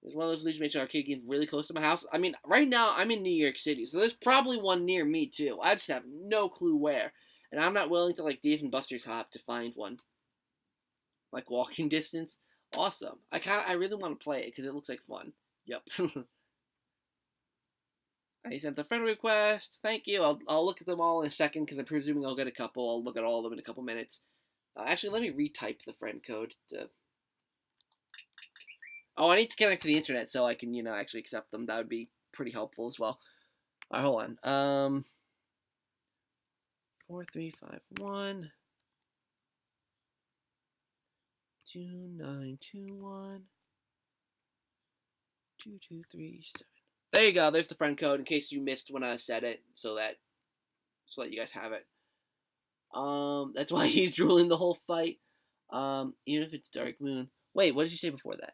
There's one of those Luigi Mansion arcade games really close to my house. I mean, right now I'm in New York City, so there's probably one near me too. I just have no clue where, and I'm not willing to Dave and Buster's hop to find one. Walking distance. Awesome. I really want to play it because it looks like fun. Yep. I sent the friend request. Thank you. I'll look at them all in a second because I'm presuming I'll get a couple. I'll look at all of them in a couple minutes. Actually, let me retype the friend code to. Oh, I need to connect to the internet so I can, actually accept them. That would be pretty helpful as well. All right, hold on. 4351 2921 2237. There you go. There's the friend code in case you missed when I said it, so that you guys have it. That's why he's drooling the whole fight. Even if it's Dark Moon. Wait, what did you say before that?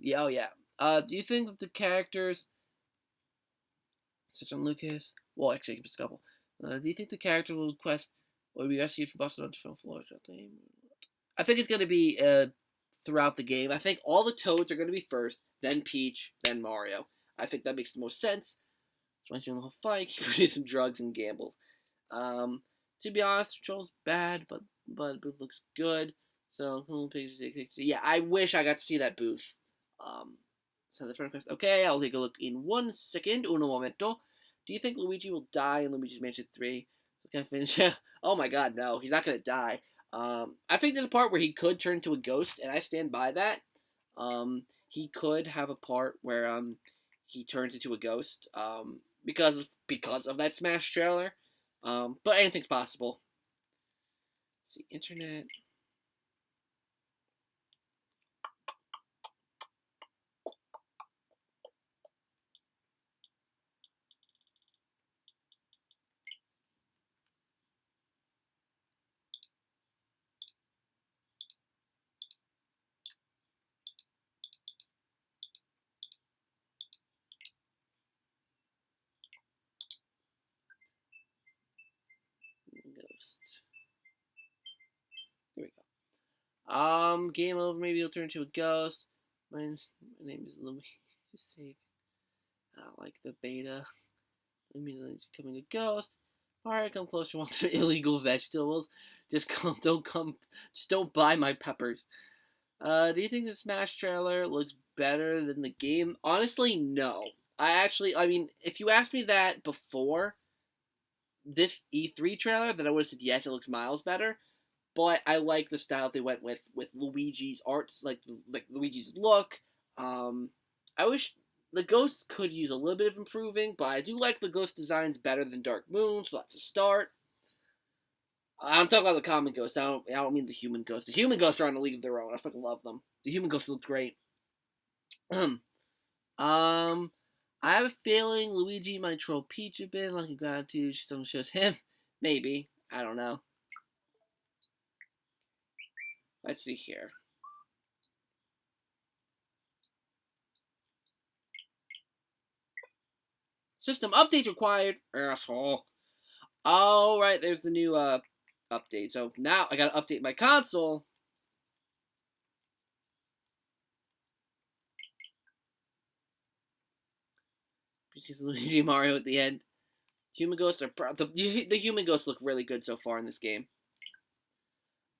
Yeah, oh yeah. Do you think that the characters, such on Lucas? Well, actually, just a couple. Do you think the character will request or be rescued from busted on different floors? I think it's gonna be throughout the game. I think all the Toads are gonna be first, then Peach, then Mario. I think that makes the most sense. So once you're in the whole fight, you do some drugs and gamble. To be honest, Control's bad, but it looks good. So yeah, I wish I got to see that booth. So the friend request. Okay, I'll take a look in 1 second. Uno momento. Do you think Luigi will die in Luigi's Mansion 3? So can I finish? Yeah. Oh my god, no. He's not going to die. I think there's a part where he could turn into a ghost, and I stand by that. He could have a part where he turns into a ghost because of that Smash trailer. But anything's possible. Let's see, internet. Ghost. Here we go. Game over. Maybe he'll turn into a ghost. My name is Luigi. Save. I like the beta. Immediately becoming a ghost. Alright, come closer. Want some illegal vegetables? Just don't buy my peppers. Do you think the Smash trailer looks better than the game? Honestly, no. I mean, if you asked me that before this E3 trailer, then I would have said yes, it looks miles better. But I like the style they went with Luigi's arts, like Luigi's look. I wish the ghosts could use a little bit of improving, but I do like the ghost designs better than Dark Moon, so that's a start. I'm talking about the common ghosts. I don't mean the human ghosts. The human ghosts are on a league of their own. I fucking love them. The human ghosts look great. I have a feeling Luigi might troll Peach a bit, like gratitude. Someone shows him. Maybe. I don't know. Let's see here. System updates required. Asshole. Alright, there's the new update. So now I gotta update my console. Because Luigi and Mario at the end. Human ghosts are the human ghosts look really good so far in this game.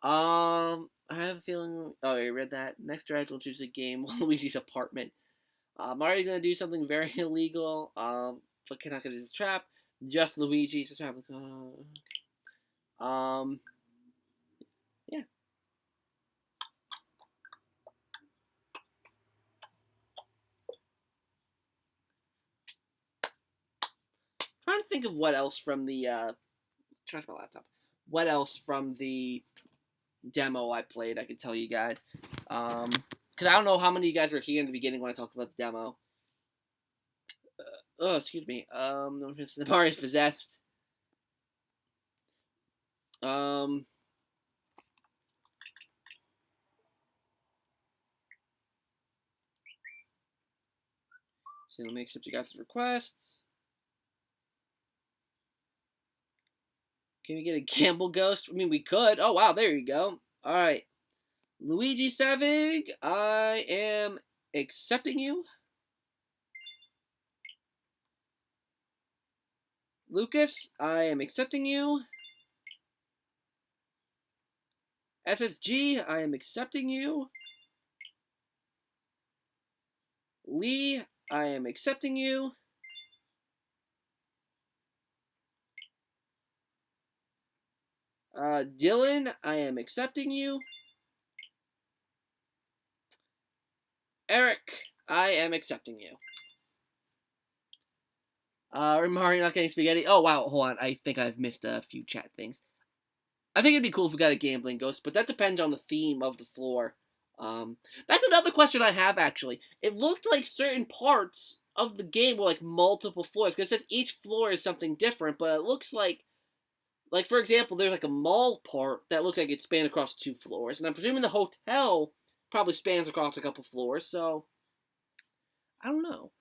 I have a feeling. Oh, you read that. Next direct will choose a game. Luigi's apartment. Mario's gonna do something very illegal. But cannot get his trap. Just Luigi's a trap. Yeah. Trying to think of what else from the charge my laptop. What else from the demo I played I could tell you guys. Because I don't know how many of you guys were here in the beginning when I talked about the demo. Oh, excuse me. Mario's possessed. So let me accept you guys' requests. Can we get a gamble ghost? I mean, we could. Oh, wow, there you go. Alright. Luigi Savig, I am accepting you. Lucas, I am accepting you. SSG, I am accepting you. Lee, I am accepting you. Dylan, I am accepting you. Eric, I am accepting you. Mario not getting spaghetti. Oh, wow, hold on. I think I've missed a few chat things. I think it'd be cool if we got a gambling ghost, but that depends on the theme of the floor. That's another question I have, actually. It looked like certain parts of the game were like multiple floors, because it says each floor is something different, but it looks like, for example, there's like a mall part that looks like it spanned across 2 floors, and I'm presuming the hotel probably spans across a couple floors, so I don't know.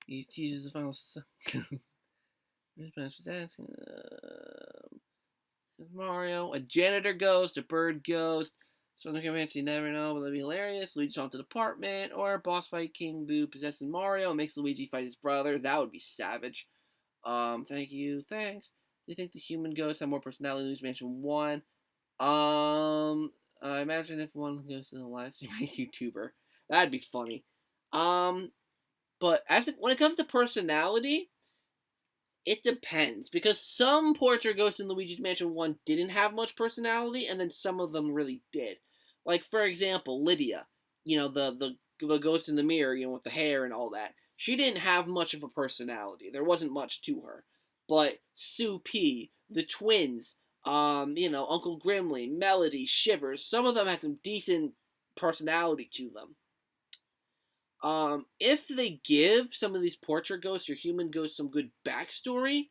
These teachers the final. Mario, a janitor ghost, a bird ghost. Something you never know, but that'd be hilarious. Luigi's haunted apartment, or boss fight King Boo possessing Mario and makes Luigi fight his brother. That would be savage. Thank you, thanks. Do you think the human ghosts have more personality than Luigi's Mansion 1? I imagine if one goes to the live stream YouTuber, that'd be funny. But when it comes to personality, It depends, because some portrait ghosts in Luigi's Mansion 1 didn't have much personality, and then some of them really did. Like, for example, Lydia, the ghost in the mirror, with the hair and all that. She didn't have much of a personality. There wasn't much to her. But Sue P, the twins, Uncle Grimly, Melody, Shivers, some of them had some decent personality to them. If they give some of these portrait ghosts or human ghosts some good backstory,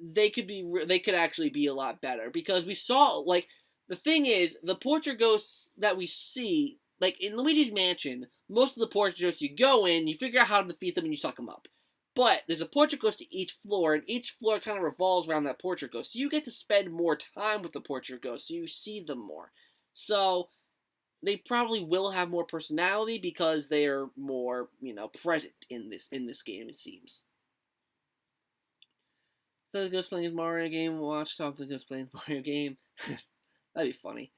they could actually be a lot better, because we saw, like, the thing is, the portrait ghosts that we see, like in Luigi's Mansion, most of the portrait ghosts, you go in, you figure out how to defeat them, and you suck them up. But there's a portrait ghost to each floor, and each floor kind of revolves around that portrait ghost. So you get to spend more time with the portrait ghost, so you see them more. So they probably will have more personality because they are more, present in this game. It seems. So the ghost playing his Mario game. Talk to the ghost playing Mario game. That'd be funny.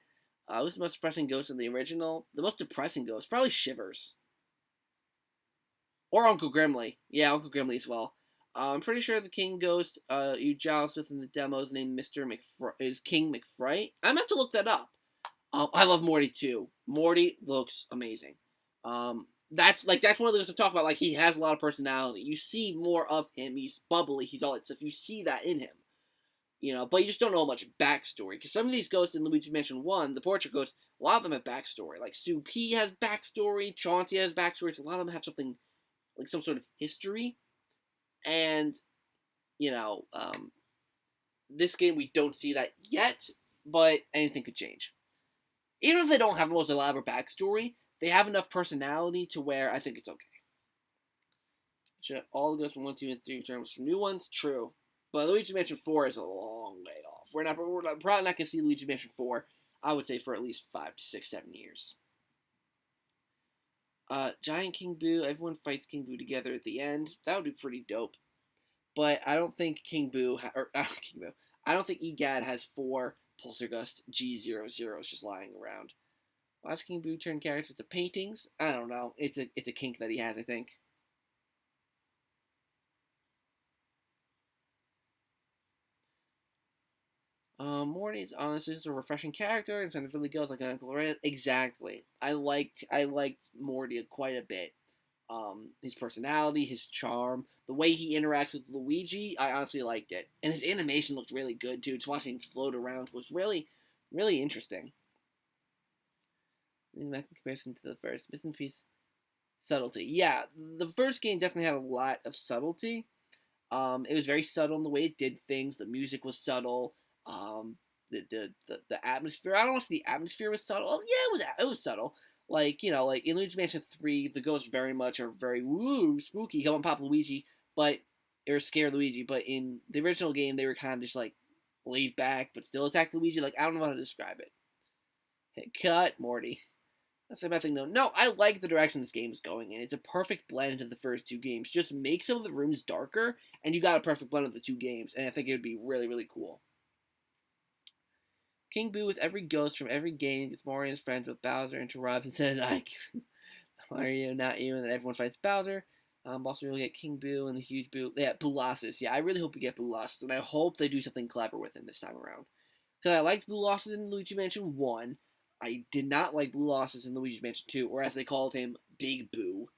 Who's the most depressing ghost in the original? The most depressing ghost, probably Shivers. Or Uncle Grimly. Yeah, Uncle Grimly as well. I'm pretty sure the King Ghost you joust with in the demo is named is King McFright. I'm gonna have to look that up. I love Morty too. Morty looks amazing. That's one of the things I'm talking about. Like, he has a lot of personality. You see more of him. He's bubbly. He's all that stuff. You see that in him. But you just don't know much backstory. Because some of these ghosts in Luigi Mansion 1, the portrait ghosts, a lot of them have backstory. Like, Sue P has backstory, Chauncey has backstory, so a lot of them have something, like some sort of history. And, this game we don't see that yet, but anything could change. Even if they don't have the most elaborate backstory, they have enough personality to where I think it's okay. Should all the ghosts from 1, 2, and 3 return with some new ones? True. But Luigi Mansion 4 is a long way off. We're probably not going to see Luigi Mansion 4, I would say, for at least 5 to 6, 7 years. Giant King Boo. Everyone fights King Boo together at the end. That would be pretty dope. But I don't think King Boo, I don't think EGAD has 4 Poltergust G00s just lying around. Why's King Boo turn characters to paintings? I don't know. It's a kink that he has, I think. Morty's honestly just a refreshing character and kind of really goes like an Uncle Red. Exactly. I liked Morty quite a bit. His personality, his charm, the way he interacts with Luigi, I honestly liked it. And his animation looked really good too. Just watching him float around was really, really interesting. In comparison to the first, missing piece, subtlety. Yeah, the first game definitely had a lot of subtlety. It was very subtle in the way it did things. The music was subtle. The atmosphere. I don't want to say the atmosphere was subtle. Oh, yeah, it was subtle. Like like in Luigi Mansion 3, the ghosts very much are very woo spooky. Come on, pop Luigi, but or scare Luigi. But in the original game, they were kind of just like laid back, but still attack Luigi. Like, I don't know how to describe it. Hey, cut, Morty. That's the bad thing, though. No, I like the direction this game is going in. It's a perfect blend of the first 2 games. Just make some of the rooms darker, and you got a perfect blend of the 2 games. And I think it would be really, really cool. King Boo, with every ghost from every game, gets Mario and his friends, but Bowser interrupts and says, Mario, not you, and then everyone fights Bowser. Also, we'll get King Boo and the huge Boo. Yeah, Boolossus. Yeah, I really hope we get Boolossus, and I hope they do something clever with him this time around. Because I liked Boolossus in Luigi Mansion 1. I did not like Boolossus in Luigi's Mansion 2, or as they called him, Big Boo.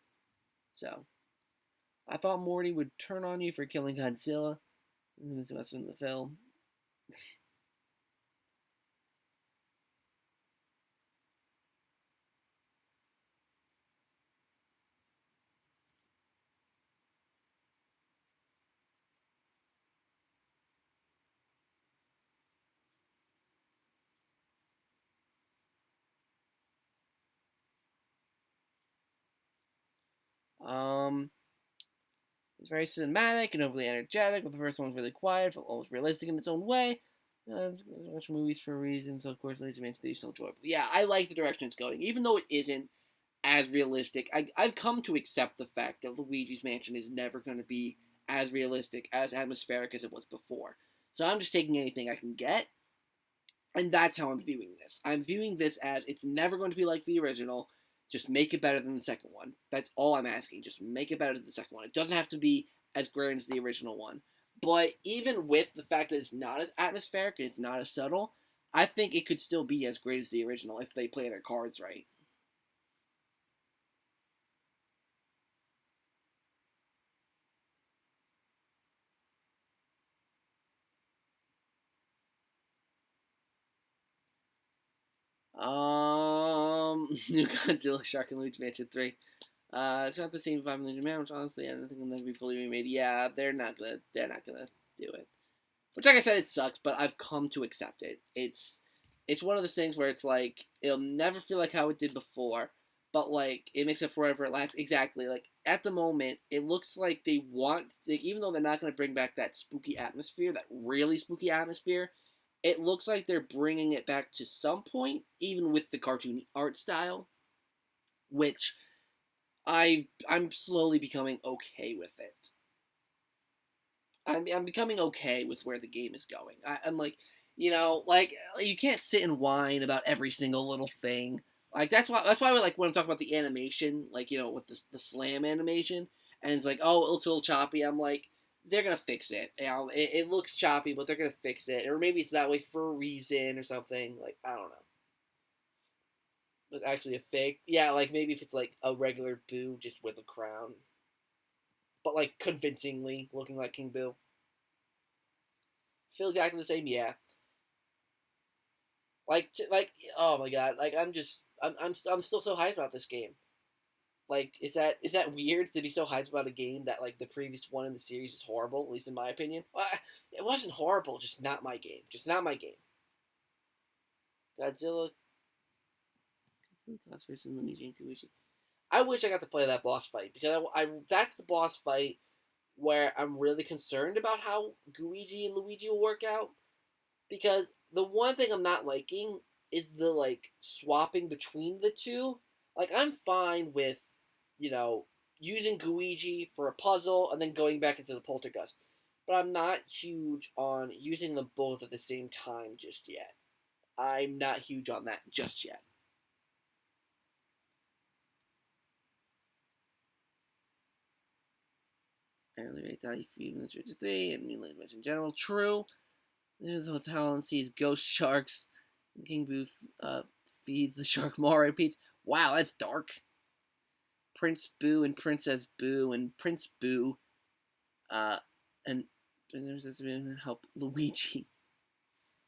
So, I thought Morty would turn on you for killing Godzilla. That's in the film. It's very cinematic and overly energetic, but the first one was really quiet, felt almost realistic in its own way. Watch movies for a reason, so of course Luigi Mansion 3 is still enjoyable. Yeah, I like the direction it's going, even though it isn't as realistic. I've come to accept the fact that Luigi's Mansion is never going to be as realistic, as atmospheric as it was before. So I'm just taking anything I can get, and that's how I'm viewing this. I'm viewing this as it's never going to be like the original. Just make it better than the second one. That's all I'm asking. Just make it better than the second one. It doesn't have to be as grand as the original one, But even with the fact that it's not as atmospheric and it's not as subtle, I think it could still be as great as the original if they play their cards right. New Godzilla Shark and Luigi Mansion 3. It's not the same 5 million man, which honestly I don't think it'll never be fully remade. Yeah, they're not gonna do it. Which, like I said, it sucks, but I've come to accept it. It's one of those things where it's like it'll never feel like how it did before, but like it makes it forever it lasts. Exactly. Like at the moment, it looks like they want, like, even though they're not going to bring back that spooky atmosphere, that really spooky atmosphere, it looks like they're bringing it back to some point, even with the cartoon art style, which I'm slowly becoming okay with it. I'm becoming okay with where the game is going. I'm like, like you can't sit and whine about every single little thing. Like that's why like when I'm talking about the animation, like with the slam animation, and it's like, oh, it looks a little choppy. I'm like, they're gonna fix it. It looks choppy, but they're gonna fix it, or maybe it's that way for a reason or something. Like I don't know. It's actually a fake. Yeah, like maybe if it's like a regular Boo just with a crown, but like convincingly looking like King Boo. Feel exactly the same. Yeah. Like oh my god, like I'm still so hyped about this game. Like is that weird to be so hyped about a game that like the previous one in the series is horrible, at least in my opinion? Well, it wasn't horrible, just not my game. Just not my game. Godzilla versus Luigi and Luigi. I wish I got to play that boss fight because I that's the boss fight where I'm really concerned about how Luigi and Luigi will work out because the one thing I'm not liking is the like swapping between the two. Like I'm fine with, you know, using Luigi for a puzzle and then going back into the poltergust. But I'm not huge on using them both at the same time just yet. I'm not huge on that just yet. I really rate Value Feed in Richard 3 and Moonlight Adventure in general. True. There's a hotel and sees ghost sharks. King Boo feeds the shark Mario Peach. Wow, that's dark. Prince Boo and Princess Boo and Prince Boo, uh, and help Luigi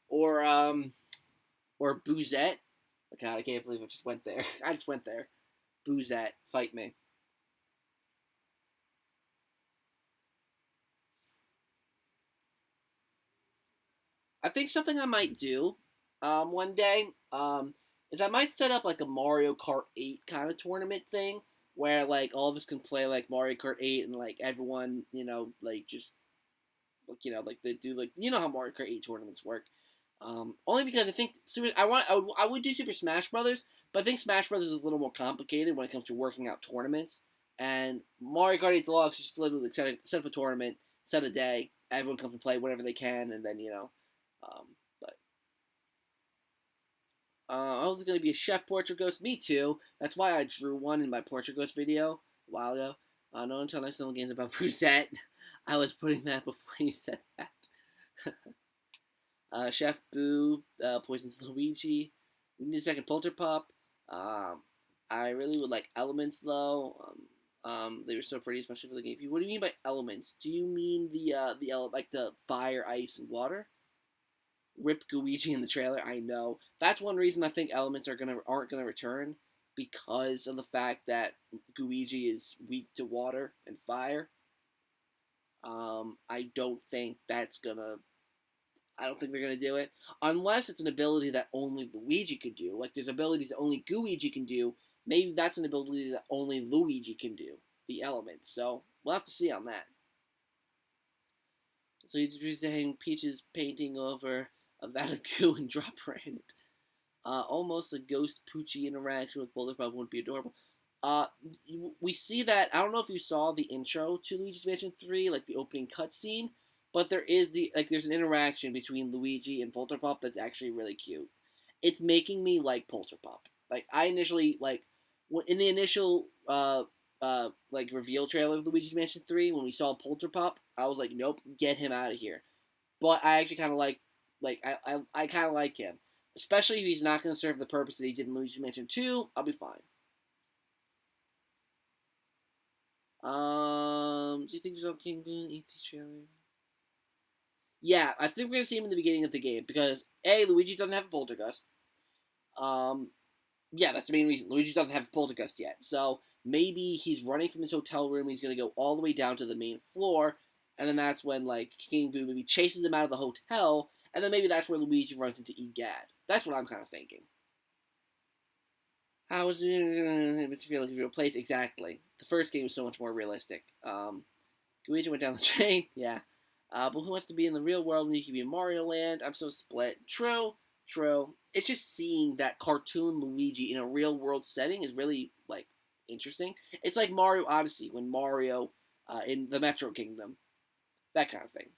or Boozette. Oh, God, I can't believe I just went there. I just went there. Boozette, fight me. I think something I might do one day is I might set up like a Mario Kart 8 kind of tournament thing where like all of us can play like Mario Kart 8 and like everyone, like just like they do like how Mario Kart 8 tournaments work. Only because I think I would do Super Smash Brothers, but I think Smash Brothers is a little more complicated when it comes to working out tournaments. And Mario Kart 8 Deluxe is just literally like set up a tournament, set a day, everyone comes and play whenever they can, and then but oh, there's gonna be a chef portrait ghost. Me too. That's why I drew one in my portrait ghost video a while ago. No one tell next level games about Brusette. I was putting that before you said that. Chef Boo poisons Luigi. We need a second Polterpup. I really would like elements though. They were so pretty, especially for the game. What do you mean by elements? Do you mean like the fire, ice, and water? Rip Luigi in the trailer. I know that's one reason I think elements aren't gonna return because of the fact that Luigi is weak to water and fire. I don't think that's gonna. I don't think they're gonna do it unless it's an ability that only Luigi could do. Like there's abilities that only Luigi can do. Maybe that's an ability that only Luigi can do. The elements. So we'll have to see on that. So you just hang Peach's painting over a vat of goo and drop her in it. Almost a ghost Poochie interaction with Boulder Pub would be adorable. Uh, we see that. I don't know if you saw the intro to Luigi's Mansion 3, like the opening cutscene, but there's an interaction between Luigi and Polterpup that's actually really cute. It's making me like Polterpup. Like I initially in the initial like reveal trailer of Luigi's Mansion 3 when we saw Polterpup, I was like, nope, get him out of here. But I actually kind of I kind of like him, especially if he's not going to serve the purpose that he did in Luigi's Mansion 2. I'll be fine. Do you think there's King Boon E3 trailer? Yeah, I think we're gonna see him in the beginning of the game because Luigi doesn't have a poltergust. Um, yeah, that's the main reason. Luigi doesn't have a poltergust yet, so maybe he's running from his hotel room. He's gonna go all the way down to the main floor, and then that's when like King Boo maybe chases him out of the hotel, and then maybe that's where Luigi runs into Egad. That's what I'm kind of thinking. How was it feel like a real place? Exactly. The first game was so much more realistic. Luigi went down the train. Yeah. But who wants to be in the real world when you can be in Mario Land? I'm so split. True, true. It's just seeing that cartoon Luigi in a real world setting is really like interesting. It's like Mario Odyssey when Mario in the Metro Kingdom, that kind of thing.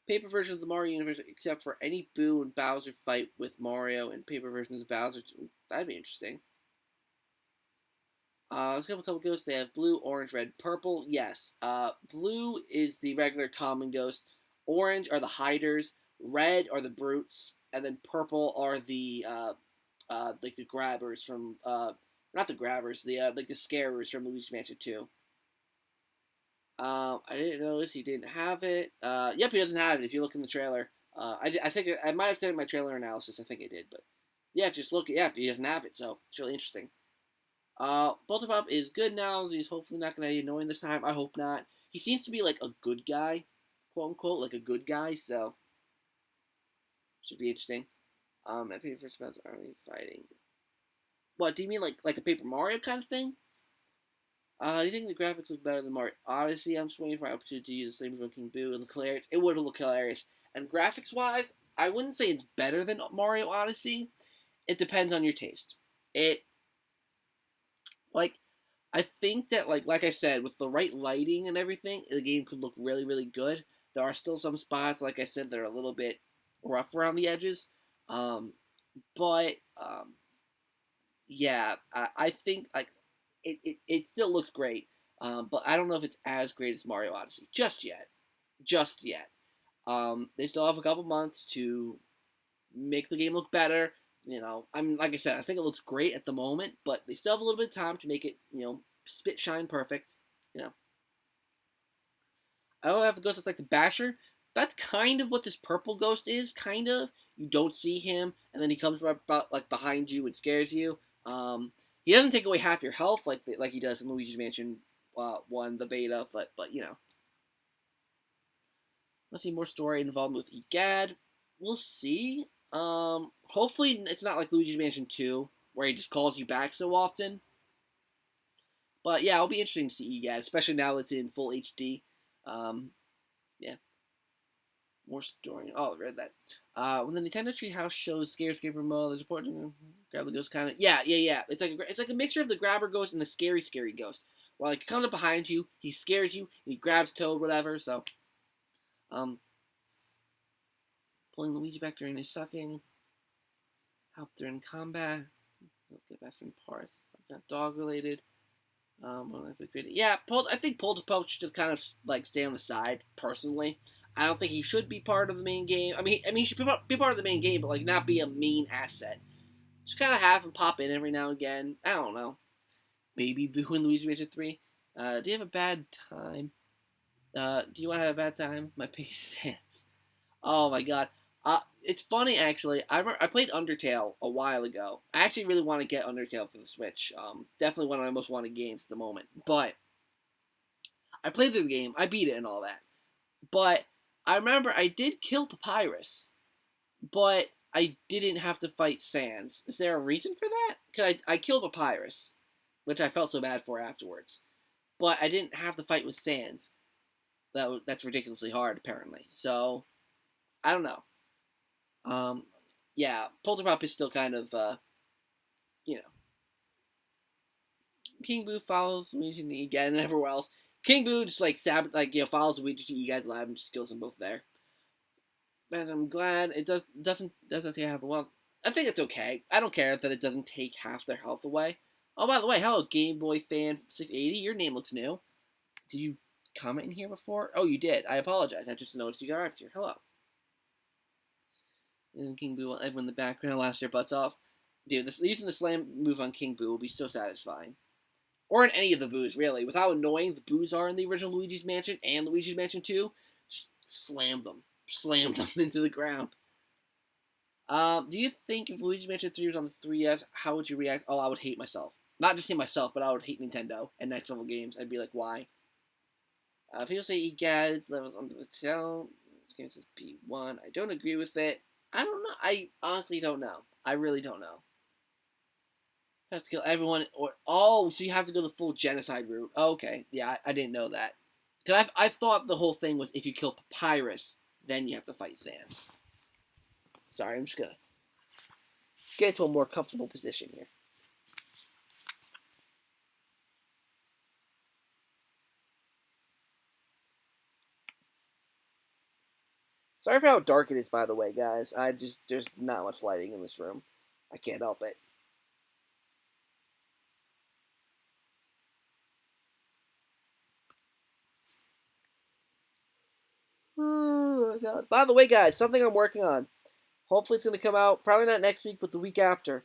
Paper version of the Mario universe, except for any Boo and Bowser fight with Mario, and paper versions of Bowser. That'd be interesting. Let's go with a couple ghosts. They have blue, orange, red, purple. Yes. Blue is the regular common ghost. Orange are the hiders. Red are the brutes, and then purple are the like the grabbers from not the grabbers, the like the scarers from Luigi's Mansion 2. I didn't notice he didn't have it. Yep, he doesn't have it. If you look in the trailer, I think I might have said it in my trailer analysis. I think I did, but yeah, just look. Yeah, he doesn't have it, so it's really interesting. Polterpup is good now. He's hopefully not going to be annoying this time. I hope not. He seems to be like a good guy, quote unquote, like a good guy. So should be interesting. My favorite spells are we fighting? What do you mean, like a Paper Mario kind of thing? Do you think the graphics look better than Mario Odyssey? I'm just waiting for an opportunity to use the same as King Boo. It look hilarious. It would look hilarious. And graphics wise, I wouldn't say it's better than Mario Odyssey. It depends on your taste. It like I think that like I said, with the right lighting and everything, the game could look really, really good. There are still some spots, like I said, that are a little bit rough around the edges. Um, but yeah, I think like it still looks great. But I don't know if it's as great as Mario Odyssey just yet. Just yet. They still have a couple months to make the game look better. You know, like I said, I think it looks great at the moment, but they still have a little bit of time to make it, spit shine perfect. You know, I don't have a ghost that's like the Basher. That's kind of what this purple ghost is. Kind of. You don't see him, and then he comes right about like behind you and scares you. He doesn't take away half your health like he does in Luigi's Mansion 1, the beta, but you know. Let's see more story involvement with Egad. We'll see. Hopefully it's not like Luigi's Mansion 2, where he just calls you back so often. But yeah, it'll be interesting to see Egad, especially now that it's in full HD. Yeah. More story. Oh, I read that. When the Nintendo Treehouse shows Scarescaper mode, there's a port to grab the ghost kind of. Yeah. It's like a mixture of the grabber ghost and the scary ghost. While like, he comes up behind you, he scares you, he grabs Toad, whatever. So, pulling Luigi back during his sucking, help during combat, get back in parts. Not dog related. Yeah, I think Polterpup should just kind of like stay on the side. Personally, I don't think he should be part of the main game. I mean, he should be part of the main game, but like not be a main asset. Just kind of have him pop in every now and again. I don't know. Maybe Boo and Luigi Mansion 3. Do you have a bad time? Do you want to have a bad time? My pig stands. Oh my god. It's funny actually. I played Undertale a while ago. I actually really want to get Undertale for the Switch. Definitely one of my most wanted games at the moment. But I played the game. I beat it and all that. But I remember I did kill Papyrus, but I didn't have to fight Sans. Is there a reason for that? Because I killed Papyrus, which I felt so bad for afterwards. But I didn't have to fight with Sans. That's ridiculously hard, apparently. So, I don't know. Yeah, Polterpup is still kind of, you know. King Boo follows Luigi again and everywhere else. King Boo just follows Luigi to you guys lab and just kills them both there. But I'm glad it doesn't take half the well. I think it's okay. I don't care that it doesn't take half their health away. Oh, by the way, hello, Game Boy Fan 680. Your name looks new. Did you comment in here before? Oh, you did. I apologize. I just noticed you got arrived here. Hello. And King Boo, everyone in the background, laugh their butts off. Dude, using the slam move on King Boo will be so satisfying. Or in any of the Boos, really. With how annoying the Boos are in the original Luigi's Mansion and Luigi's Mansion 2, just slam them. Slam them into the ground. Do you think if Luigi's Mansion 3 was on the 3DS, how would you react? Oh, I would hate myself. Not just hate myself, but I would hate Nintendo and Next Level Games. I'd be like, why? People say EGAD's levels under the tail. This game says P1. I don't agree with it. I don't know. I honestly don't know. I really don't know. Have to kill everyone, or oh, so you have to go the full genocide route. Oh, okay, yeah, I didn't know that. Cause I thought the whole thing was if you kill Papyrus, then you have to fight Sans. Sorry, I'm just gonna get to a more comfortable position here. Sorry for how dark it is, by the way, guys. There's not much lighting in this room. I can't help it. Oh, God. By the way, guys, something I'm working on. Hopefully it's going to come out, probably not next week, but the week after.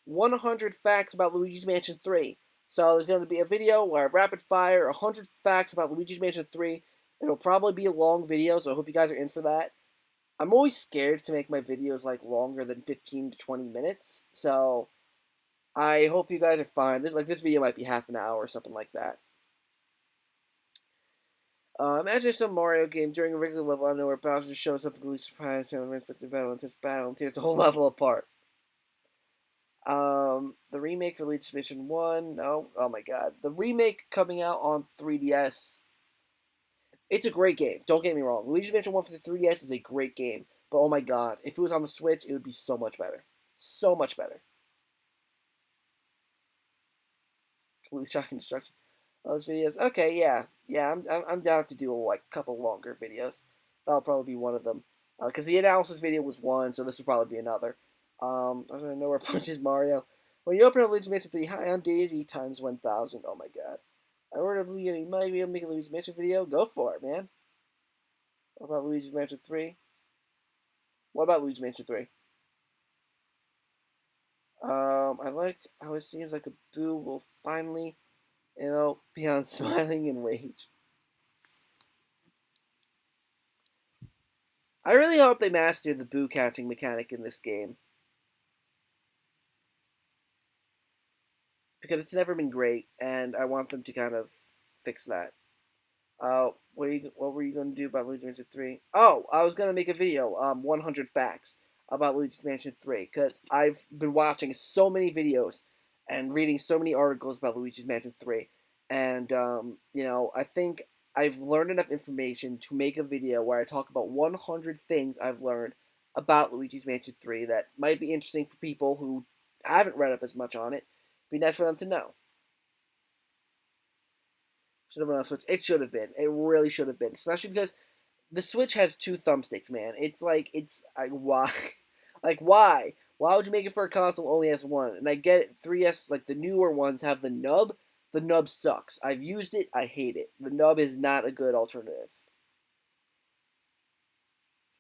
100 facts about Luigi's Mansion 3. So there's going to be a video where I rapid fire 100 facts about Luigi's Mansion 3. It'll probably be a long video, so I hope you guys are in for that. I'm always scared to make my videos like longer than 15 to 20 minutes. So I hope you guys are fine. This video might be half an hour or something like that. Imagine some Mario game during a regular level. I don't know where Bowser shows up and releases surprise and but the battle and tears the whole level apart. The remake for Luigi's Mansion 1, no. Oh my god. The remake coming out on 3DS. It's a great game. Don't get me wrong. Luigi's Mansion 1 for the 3DS is a great game. But oh my god, if it was on the Switch, it would be so much better. So much better. Completely shocking destruction. Those videos. Okay, yeah. Yeah, I'm down to do a couple longer videos. That'll probably be one of them. Because the analysis video was one, so this will probably be another. I don't know where punches Mario. When you open up Luigi's Mansion 3, hi, I'm Daisy times 1,000. Oh my god. I ordered a you might be able to make a Luigi's Mansion video. Go for it, man. What about Luigi's Mansion 3? What about Luigi's Mansion 3? I like how it seems like a Boo will finally, beyond smiling in rage. I really hope they master the Boo catching mechanic in this game. Because it's never been great, and I want them to kind of fix that. What were you going to do about Luigi's Mansion 3? Oh, I was going to make a video, 100 facts about Luigi's Mansion 3, because I've been watching so many videos and reading so many articles about Luigi's Mansion 3, and, I think I've learned enough information to make a video where I talk about 100 things I've learned about Luigi's Mansion 3 that might be interesting for people who haven't read up as much on it. Be nice for them to know. Should have been on a Switch. It should have been. It really should have been. Especially because the Switch has two thumbsticks, man. It's like why? Like why? Why would you make it for a console only has one? And I get it. 3DS, like the newer ones, have the nub. The nub sucks. I've used it. I hate it. The nub is not a good alternative.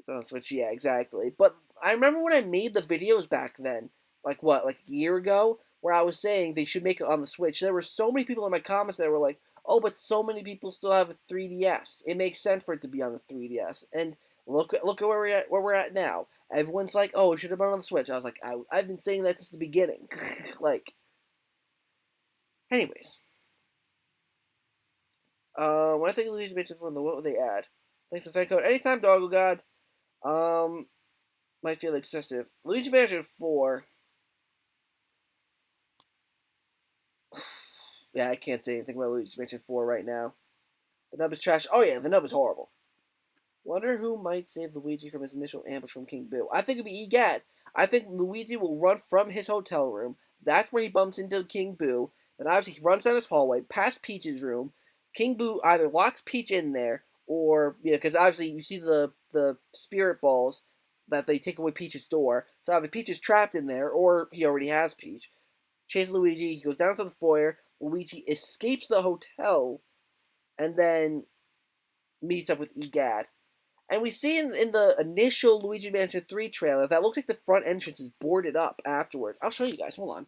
On Switch, yeah, exactly. But I remember when I made the videos back then, like a year ago, where I was saying they should make it on the Switch. There were so many people in my comments that were like, "Oh, but so many people still have a 3DS. It makes sense for it to be on the 3DS." And look at where we're at now. Everyone's like, "Oh, it should have been on the Switch." I was like, I've been saying that since the beginning. Anyways, when I think Luigi mentioned from what would they add? Thanks for the fan code. Anytime, Doggo God. Um, might feel excessive. Luigi Mansion 4. Yeah, I can't say anything about Luigi Mansion 4 right now. The nub is trash. Oh yeah, the nub is horrible. Wonder who might save Luigi from his initial ambush from King Boo. I think it'd be Egad. I think Luigi will run from his hotel room. That's where he bumps into King Boo. Then obviously he runs down his hallway, past Peach's room. King Boo either locks Peach in there, or, because obviously you see the spirit balls that they take away Peach's door. So either Peach is trapped in there, or he already has Peach. chases Luigi. He goes down to the foyer. Luigi escapes the hotel, and then meets up with Egad. And we see in the initial Luigi Mansion 3 trailer that looks like the front entrance is boarded up afterwards. I'll show you guys. Hold on.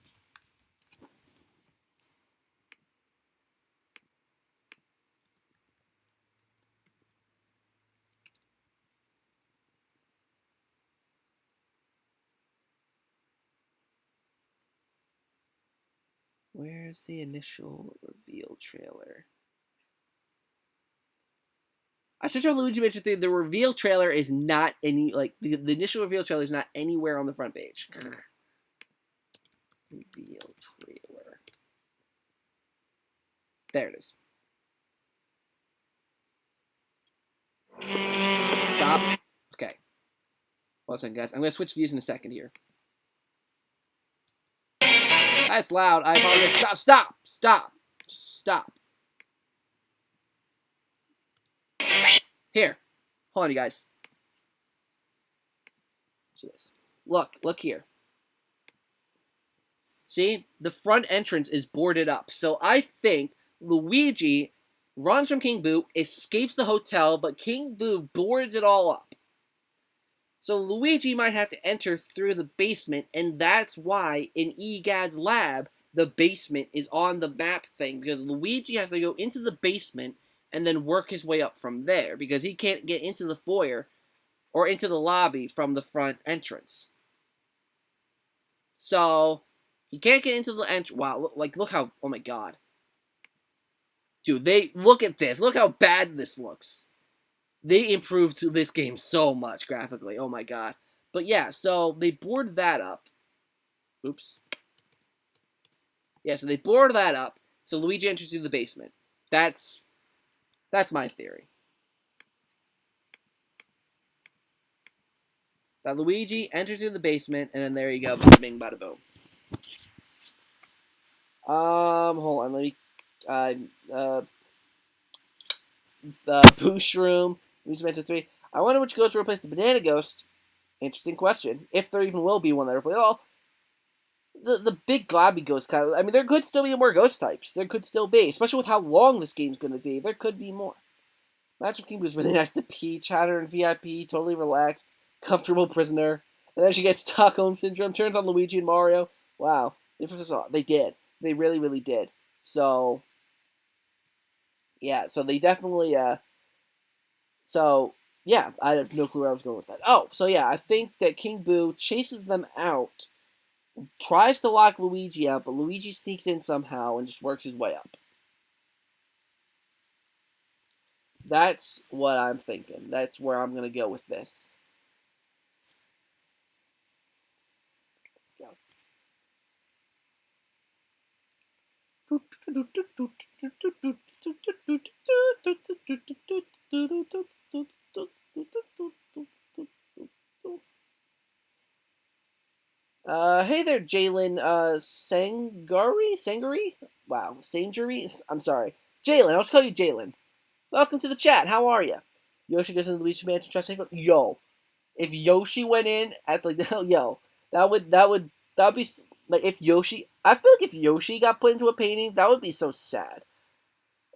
Where's the initial reveal trailer? I searched on Luigi Mansion 3. The reveal trailer is not any, like, the initial reveal trailer is not anywhere on the front page. Reveal trailer. There it is. Stop. Okay. Hold on a second, guys. I'm going to switch views in a second here. That's loud. I apologize. Stop. Stop. Stop. Stop. Here. Hold on, you guys. Watch this. Look here. See? The front entrance is boarded up. So I think Luigi runs from King Boo, escapes the hotel, but King Boo boards it all up. So Luigi might have to enter through the basement, and that's why in Egad's lab, the basement is on the map thing, because Luigi has to go into the basement and then work his way up from there, because he can't get into the foyer or into the lobby from the front entrance. So he can't get into the entrance. Wow, look how, oh my god. Dude, look at this. Look how bad this looks. They improved to this game so much graphically. Oh my god. But yeah, so they board that up. Oops. Yeah, so they board that up. So Luigi enters through the basement. That's my theory. That Luigi enters through the basement, and then there you go. Bada bing, bada boom. Hold on. Let me. The Boosh Room. Luigi Mansion 3. I wonder which ghost will replace the Banana Ghost. Interesting question. If there even will be one that replaces all. The big globby ghost kind of. I mean, there could still be more ghost types. There could still be. Especially with how long this game's going to be. There could be more. Magic King was really nice to Peach. Had her in VIP. Totally relaxed. Comfortable prisoner. And then she gets Stockholm Syndrome. Turns on Luigi and Mario. Wow. They did. They really, really did. So. Yeah, so they definitely. So, yeah, I have no clue where I was going with that. Oh, so yeah, I think that King Boo chases them out, tries to lock Luigi out, but Luigi sneaks in somehow and just works his way up. That's what I'm thinking. That's where I'm going to go with this. Hey there, Jalen, Sangari? Wow, Sangari? I'm sorry. Jalen, I'll just call you Jalen. Welcome to the chat, how are you? Yoshi goes into the Luigi Mansion, tries to yo, if Yoshi went in at yo, that would be, like, if Yoshi, I feel like if Yoshi got put into a painting, that would be so sad.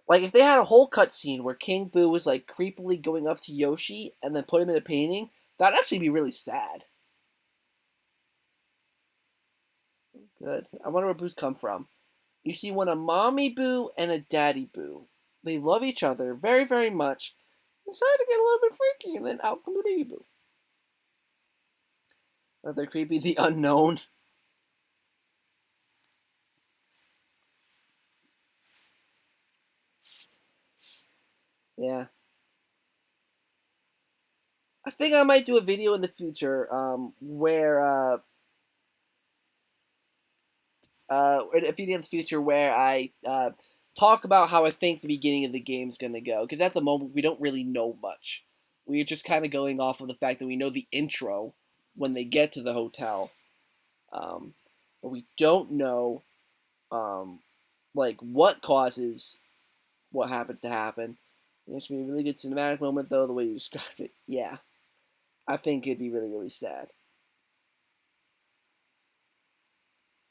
Like, if they had a whole cutscene where King Boo was, like, creepily going up to Yoshi and then put him in a painting, that'd actually be really sad. Good. I wonder where Boos come from. You see one a mommy Boo and a daddy Boo. They love each other very, very much. Decided to get a little bit freaky, and then out comes the baby Boo. Another creepy, the unknown. Yeah. I think I might do a video in the future, where, a video in the future where I, talk about how I think the beginning of the game's gonna go. Because at the moment, we don't really know much. We're just kind of going off of the fact that we know the intro when they get to the hotel. But we don't know, like, what causes what happens to happen. It's going to be a really good cinematic moment, though, the way you described it. Yeah. I think it'd be really, really sad.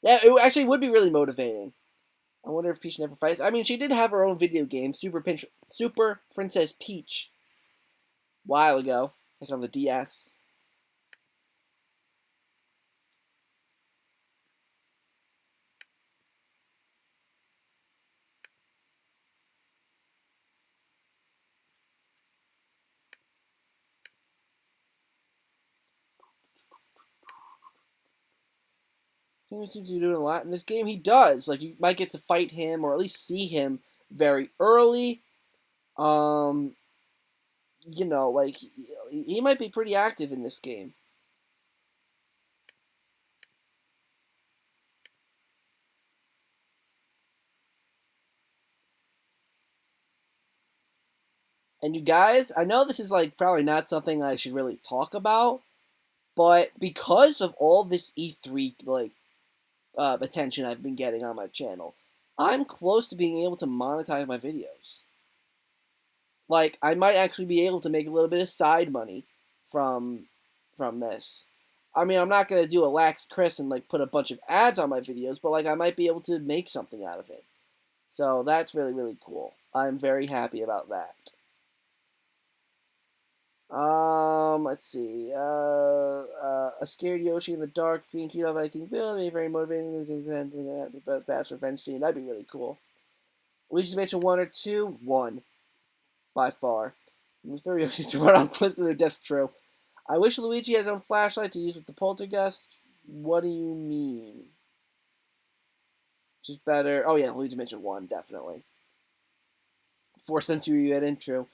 Yeah, it actually would be really motivating. I wonder if Peach never fights. I mean, she did have her own video game, Super Princess Peach, a while ago, like on the DS. He seems to be doing a lot in this game. He does. Like, you might get to fight him, or at least see him very early. Um, like, he might be pretty active in this game. And you guys, I know this is, like, probably not something I should really talk about, but because of all this E3, like, attention I've been getting on my channel, I'm close to being able to monetize my videos. Like, I might actually be able to make a little bit of side money from this. I mean, I'm not gonna do a lax Chris and like put a bunch of ads on my videos, but like I might be able to make something out of it. So that's really really cool. I'm very happy about that. Let's see. A scared Yoshi in the dark, being cute on Viking Bill, be very motivating. But that's revenge scene. That'd be really cool. Luigi's Mansion 1 or 2? 1. By far. Throw Yoshi to run on cliffs to their death's true. I wish Luigi had his own flashlight to use with the poltergeist. What do you mean? Just better. Oh yeah, Luigi mentioned 1, definitely. Force them to read intro.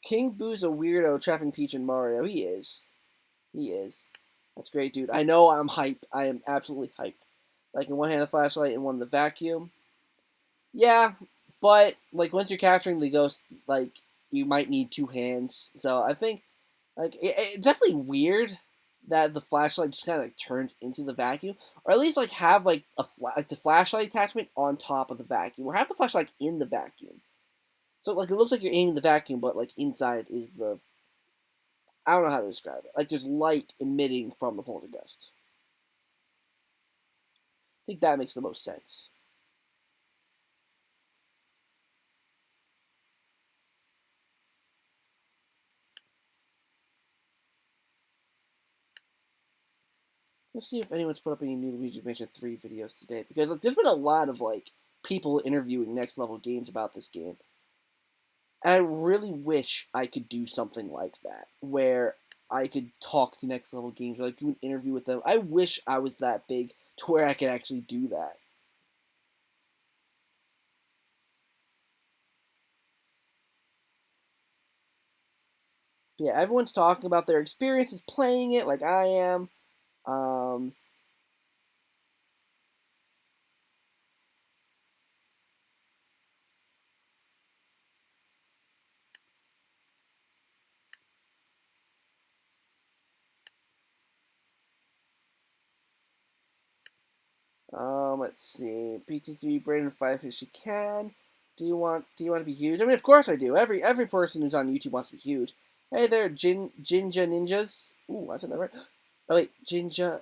King Boo's a weirdo trapping Peach and Mario. He is. He is. That's great, dude. I know I'm hype. I am absolutely hype. Like in one hand the flashlight and one the vacuum. Yeah, but like once you're capturing the ghost, like you might need 2 hands. So I think like it's definitely weird that the flashlight just kind of like turns into the vacuum, or at least like have like like the flashlight attachment on top of the vacuum, or have the flashlight like, in the vacuum. So like it looks like you're aiming the vacuum, but like inside is the I don't know how to describe it. Like there's light emitting from the poltergeist. I think that makes the most sense. Let's see if anyone's put up any new Luigi Mansion 3 videos today, because like, there's been a lot of like people interviewing Next Level Games about this game. And I really wish I could do something like that, where I could talk to Next Level Games, or like do an interview with them. I wish I was that big to where I could actually do that. But yeah, everyone's talking about their experiences playing it, like I am. Um, let's see. PT3 Brandon 5 if she can. Do you want to be huge? I mean, of course I do. Every person who's on YouTube wants to be huge. Hey there, Jinja Ninjas. Ooh, I said that right. Oh wait, Jinja.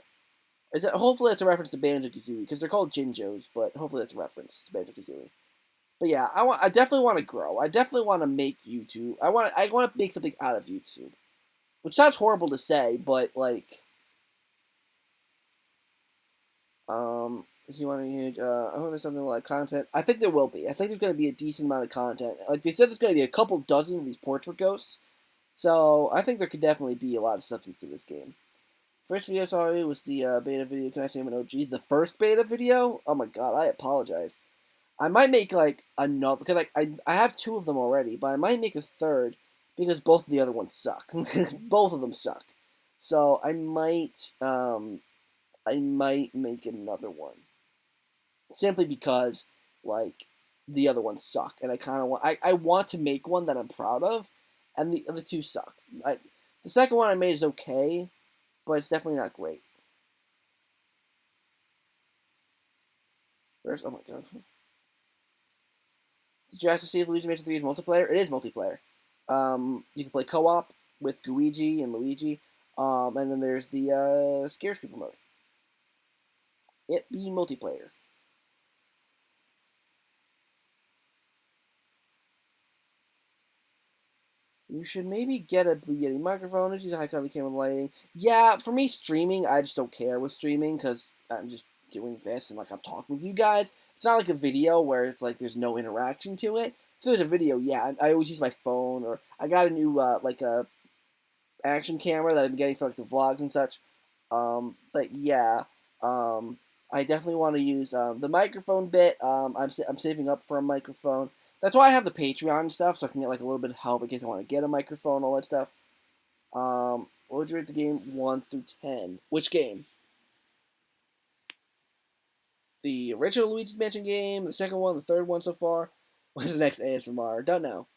Is that hopefully that's a reference to Banjo Kazooie because they're called Jinjos, but hopefully that's a reference to Banjo Kazooie. But yeah, I definitely want to grow. I definitely want to make YouTube. I want to make something out of YouTube, which sounds horrible to say, but like if you want to, I hope there's something like content. I think there will be. I think there's going to be a decent amount of content. Like they said, there's going to be a couple dozen of these portrait ghosts. So I think there could definitely be a lot of substance to this game. First video I saw was the beta video. Can I say I'm an OG? The first beta video? Oh my god, I apologize. I might make like another because like I have 2 of them already, but I might make a third because both of the other ones suck. Both of them suck. So I might make another one simply because like the other ones suck, and I kind of want I want to make one that I'm proud of, and the other 2 suck. The second one I made is okay, but it's definitely not great. First, oh my god. Did you actually see if Luigi Mansion 3 is multiplayer? It is multiplayer. You can play co-op with Luigi and Luigi. And then there's the Scares People mode. it be multiplayer. You should maybe get a Blue Yeti microphone if you use a high quality camera lighting. Yeah, for me, streaming, I just don't care with streaming because I'm just doing this and like I'm talking with you guys. It's not like a video where it's like there's no interaction to it. If there's a video, yeah, I always use my phone, or I got a new like a action camera that I'm getting for like the vlogs and such. But yeah, I definitely want to use the microphone bit. I'm saving up for a microphone. That's why I have the Patreon and stuff, so I can get like a little bit of help in case I want to get a microphone, all that stuff. What would you rate the game 1 through 10? Which game? The original Luigi's Mansion game, the second one, the third one so far? What's the next ASMR? Don't know.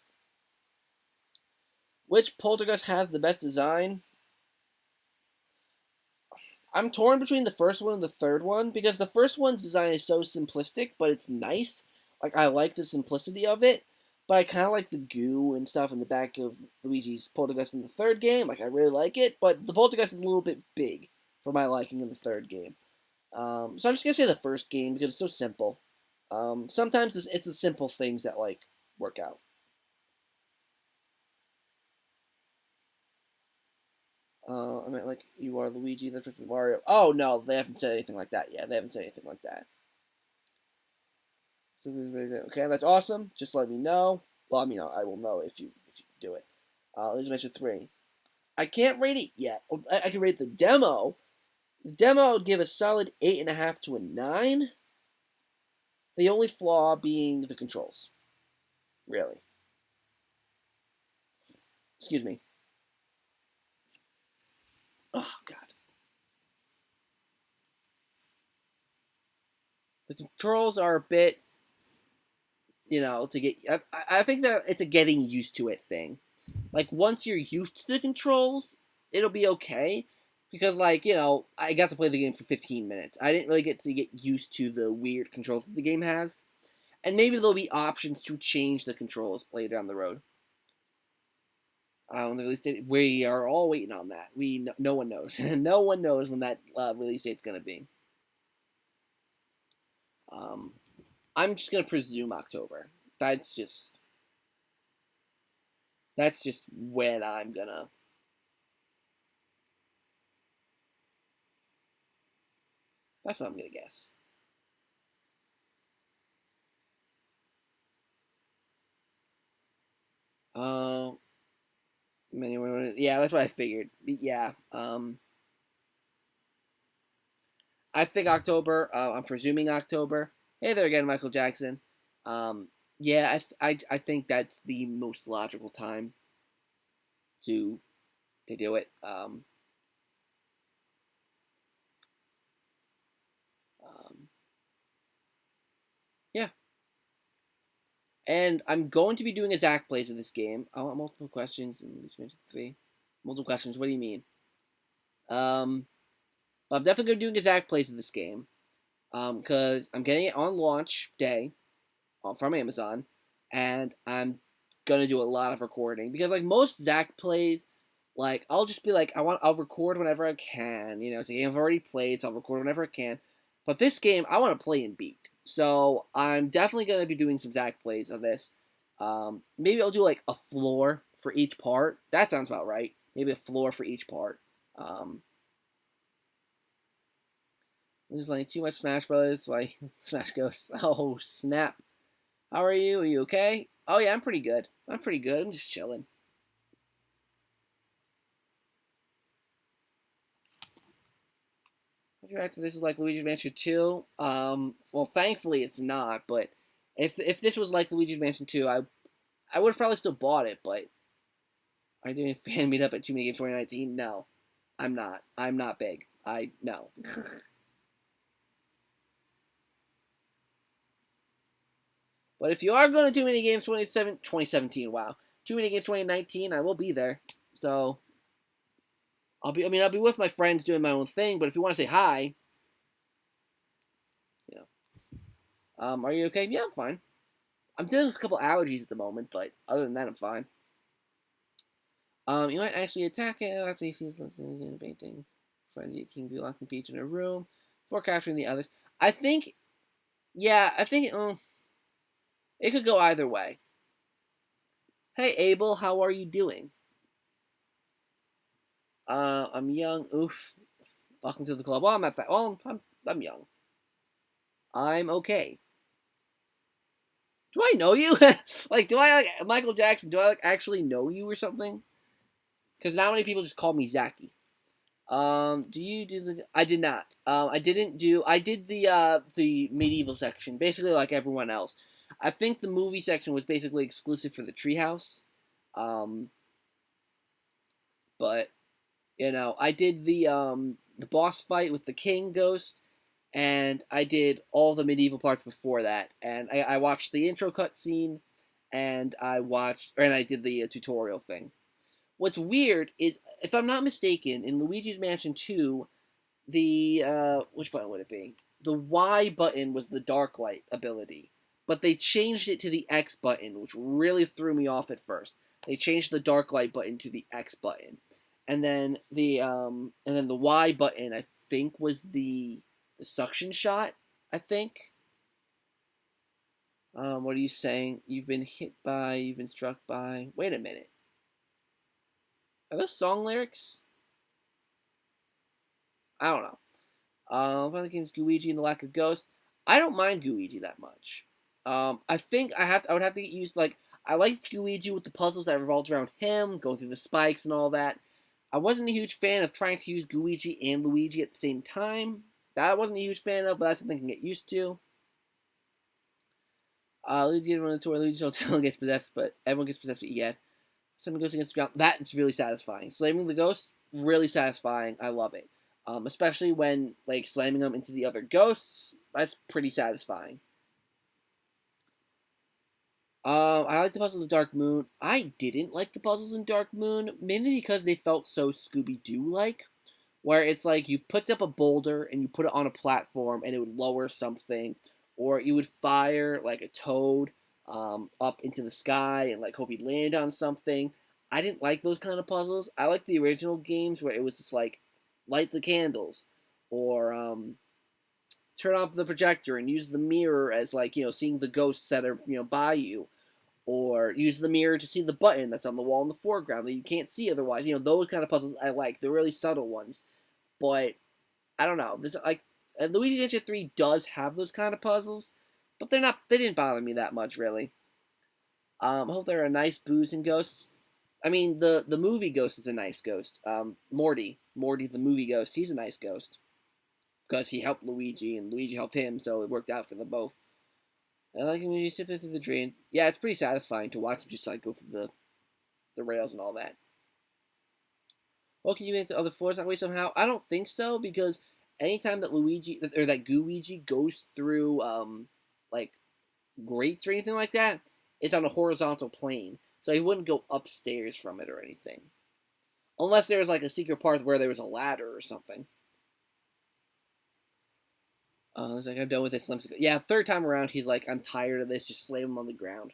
Which Poltergeist has the best design? I'm torn between the first one and the third one, because the first one's design is so simplistic, but it's nice. Like, I like the simplicity of it, but I kind of like the goo and stuff in the back of Luigi's Poltergeist in the third game. Like, I really like it, but the Poltergeist is a little bit big for my liking in the third game. So I'm just going to say the first game, because it's so simple. Sometimes it's the simple things that, like, work out. I meant like you are Luigi, that's with Mario. Oh no, they haven't said anything like that yet. They haven't said anything like that. So okay, that's awesome. Just let me know. Well, I mean, I will know if you do it. Let's mention 3. I can't rate it yet. I can rate the demo. The demo I would give a solid 8.5 to a 9. The only flaw being the controls. Really. Excuse me. Oh God. The controls are a bit, to get. I think that it's a getting used to it thing. Like, once you're used to the controls, it'll be okay. Because, like, I got to play the game for 15 minutes. I didn't really get to get used to the weird controls that the game has. And maybe there'll be options to change the controls later down the road. On the release date, we are all waiting on that. No one knows. No one knows when that release date's going to be. I'm just going to presume October. That's just when I'm going to. That's what I'm going to guess. Yeah, that's what I figured. Yeah. I think October. I'm presuming October. Hey there again, Michael Jackson. Yeah, I think that's the most logical time to do it. Yeah. And I'm going to be doing a Zach plays of this game. I want multiple questions and 3. Multiple questions. What do you mean? But I'm definitely going to be doing a Zach plays of this game. Because I'm getting it on launch day from Amazon, and I'm gonna do a lot of recording because like most Zach plays, like I'll just be like I'll record whenever I can. It's a game I've already played, so I'll record whenever I can. But this game I want to play and beat, so I'm definitely gonna be doing some Zach plays of this. Maybe I'll do like a floor for each part. That sounds about right. Maybe a floor for each part. I'm just playing too much Smash Brothers. Like Smash Ghosts. Oh snap! How are you? Are you okay? Oh yeah, I'm pretty good. I'm just chilling. Would you react to this is like Luigi's Mansion 2? Well, thankfully it's not. But if this was like Luigi's Mansion 2, I would have probably still bought it. But are you doing fan meetup at Too Many Games 2019? No, I'm not. I'm not big. No. But if you are going to Too Many Games 2017, wow, Too Many Games 2019, I will be there. So I'll be with my friends doing my own thing. But if you want to say hi, are you okay? Yeah, I'm fine. I'm dealing with a couple allergies at the moment, but other than that, I'm fine. You might actually attack it. That's what he sees listening to painting. Friend King be locking Peach in a room. before capturing the others. I think, yeah, I think it could go either way. Hey, Abel, how are you doing? I'm young. Oof. Welcome to the club. Well, I'm not that. Well, I'm young. I'm okay. Do I know you? Like, do I like Michael Jackson? Do I like actually know you or something? Because not many people just call me Zachy. Do you do the? I did not. I didn't do. I did the medieval section, basically like everyone else. I think the movie section was basically exclusive for the treehouse. Um, but I did the boss fight with the king ghost, and I did all the medieval parts before that. And I watched the intro cutscene, and I did the tutorial thing. What's weird is, if I'm not mistaken, in Luigi's Mansion 2, the which button would it be? The Y button was the dark light ability, but they changed it to the X button, which really threw me off at first. They changed the dark light button to the X button, and then the Y button I think was the suction shot. I think. What are you saying? You've been hit by. You've been struck by. Wait a minute. Are those song lyrics? I don't know. Final games Luigi and the Lack of Ghost. I don't mind Luigi that much. I think I would have to get used. Like, I liked Luigi with the puzzles that revolved around him, going through the spikes and all that. I wasn't a huge fan of trying to use Luigi and Luigi at the same time. That I wasn't a huge fan of, but that's something I can get used to. Luigi didn't run into where Luigi's hotel gets possessed, but everyone gets possessed but yet. Someone goes against the ground. That is really satisfying. Slamming the ghosts, really satisfying. I love it. Especially when like slamming them into the other ghosts. That's pretty satisfying. I like the puzzles of Dark Moon. I didn't like the puzzles in Dark Moon, mainly because they felt so Scooby-Doo like, where it's like you picked up a boulder and you put it on a platform and it would lower something, or you would fire like a toad up into the sky and like hope he'd land on something. I didn't like those kind of puzzles. I like the original games where it was just like light the candles, or turn off the projector and use the mirror as like seeing the ghosts that are by you, or use the mirror to see the button that's on the wall in the foreground that you can't see otherwise. Those kind of puzzles I like. They're really subtle ones, but I don't know. This like Luigi's Mansion 3 does have those kind of puzzles, but they're not. They didn't bother me that much really. I hope they're a nice booze and ghosts. I mean, the movie ghost is a nice ghost. Morty the movie ghost. He's a nice ghost because he helped Luigi and Luigi helped him, so it worked out for them both. I like when you sit through the drain. Yeah, it's pretty satisfying to watch him just like go through the rails and all that. Well, can you make the other floors that way somehow? I don't think so, because anytime that Gooigi goes through like grates or anything like that, it's on a horizontal plane, so he wouldn't go upstairs from it or anything, unless there was like a secret part where there was a ladder or something. It's like I'm done with this. Yeah, third time around, he's like, I'm tired of this. Just slam him on the ground.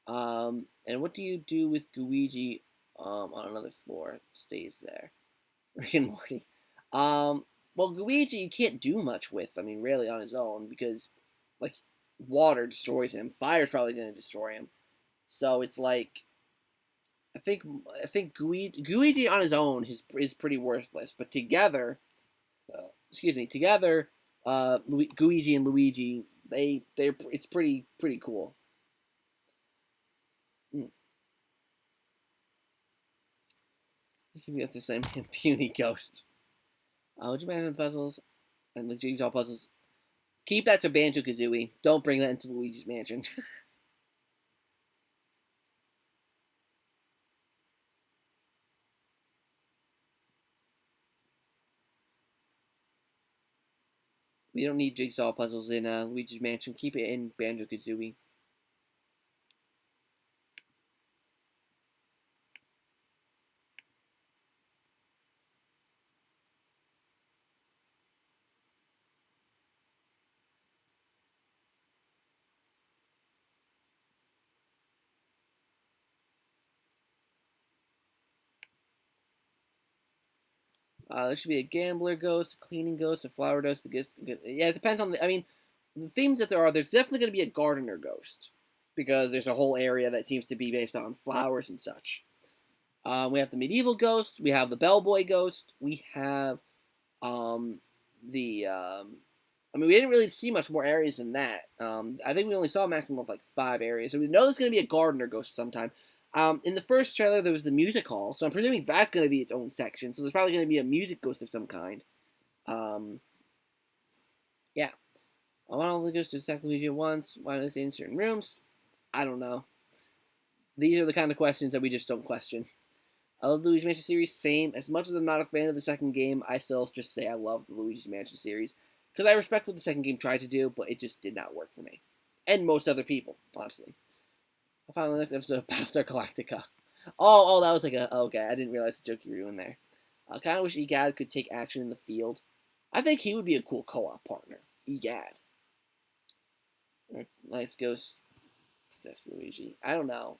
And what do you do with Luigi on another floor? Stays there. Rick and Morty. Well, Luigi you can't do much with. I mean, really on his own, because like water destroys him. Fire's probably going to destroy him. So it's like I think Luigi on his own is pretty worthless. But together, together, Luigi and Luigi they it's pretty cool. Mm. You can get the same puny ghost. Would you imagine the puzzles and the jigsaw puzzles? Keep that to Banjo Kazooie. Don't bring that into Luigi's Mansion. We don't need jigsaw puzzles in Luigi's Mansion. Keep it in Banjo Kazooie. There should be a gambler ghost, a cleaning ghost, a flower ghost, a ghost. Yeah, it depends on the. I mean, the themes that there are. There's definitely going to be a gardener ghost because there's a whole area that seems to be based on flowers and such. We have the medieval ghost. We have the bellboy ghost. We have um, the. I mean, we didn't really see much more areas than that. I think we only saw a maximum of like 5 areas. So we know there's going to be a gardener ghost sometime. In the first trailer, there was the music hall, so I'm presuming that's going to be its own section. So there's probably going to be a music ghost of some kind. Yeah. I want all the ghosts to attack Luigi at once. Why do they stay in certain rooms? I don't know. These are the kind of questions that we just don't question. I love the Luigi's Mansion series. Same. As much as I'm not a fan of the second game, I still just say I love the Luigi's Mansion series because I respect what the second game tried to do, but it just did not work for me and most other people, honestly. I found the next episode of Battlestar Galactica. Oh, that was like a okay. I didn't realize the joke you were doing there. I kind of wish Egad could take action in the field. I think he would be a cool co-op partner. Egad. Nice ghost. Possess Luigi. I don't know.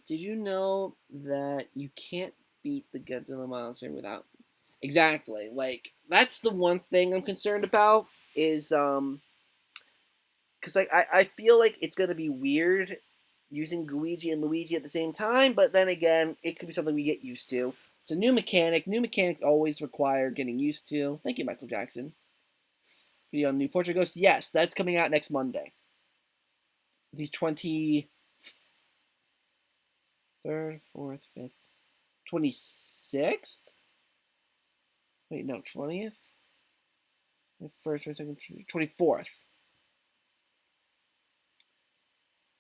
Did you know that you can't beat the Godzilla monster without exactly like that's the one thing I'm concerned about is because like I feel like it's gonna be weird using Luigi and Luigi at the same time, but then again, it could be something we get used to. It's a new mechanic. New mechanics always require getting used to. Thank you, Michael Jackson. Video on New Portrait Ghost. Yes, that's coming out next Monday. The 23rd, 4th, 5th, 26th? Wait, no, 20th? 1st, 2nd, 24th.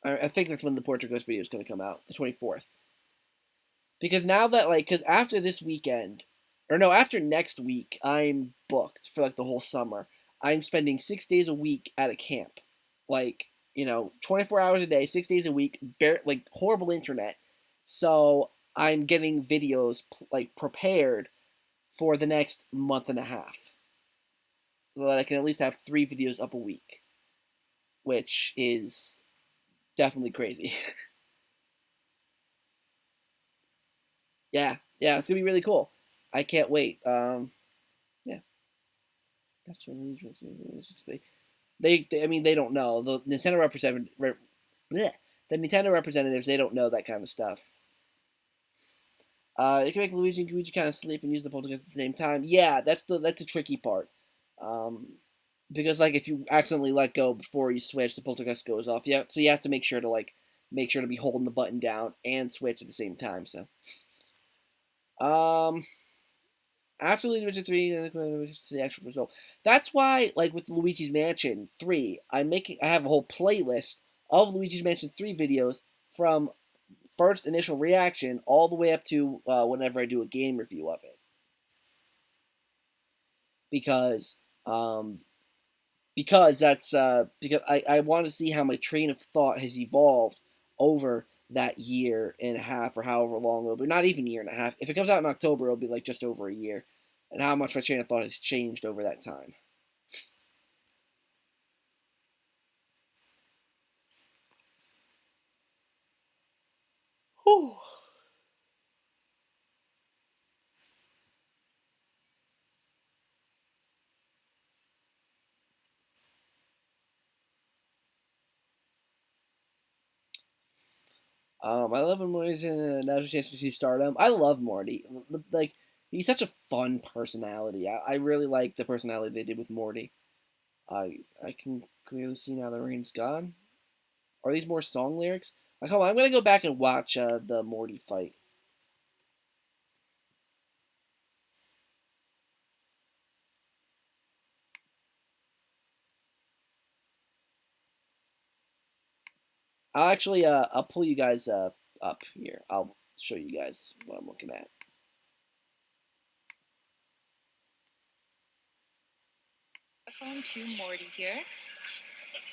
I think that's when the Portrait Ghost video is going to come out, the 24th. Because now that, like, because after this weekend, or no, after next week, I'm booked for, like, the whole summer. I'm spending 6 days a week at a camp. Like, 24 hours a day, 6 days a week, like, horrible internet. So I'm getting videos, like, prepared for the next month and a half. So that I can at least have 3 videos up a week. Which is definitely crazy. Yeah, it's gonna be really cool. I can't wait. Yeah, that's really I mean, they don't know the Nintendo the Nintendo representatives. They don't know that kind of stuff. You can make Luigi and Luigi kind of sleep and use the poltergeist at the same time. Yeah, that's the tricky part. Um, because like if you accidentally let go before you switch, the poltergeist goes off. Yeah, so you have to make sure to be holding the button down and switch at the same time. So, um, after Luigi's Mansion 3, to the actual result. That's why, like with Luigi's Mansion 3, I have a whole playlist of Luigi's Mansion 3 videos from first initial reaction all the way up to whenever I do a game review of it. Because um, that's because I want to see how my train of thought has evolved over that year and a half or however long it'll be. Not even a year and a half. If it comes out in October, it'll be like just over a year. And how much my train of thought has changed over that time. Whew. I love when Morty's in a National Chance to see Stardom. I love Morty. Like, he's such a fun personality. I really like the personality they did with Morty. I can clearly see now the rain's gone. Are these more song lyrics? Like, hold on, I'm gonna go back and watch the Morty fight. I'll actually I'll pull you guys up here. I'll show you guys what I'm looking at. Phone to Morty here.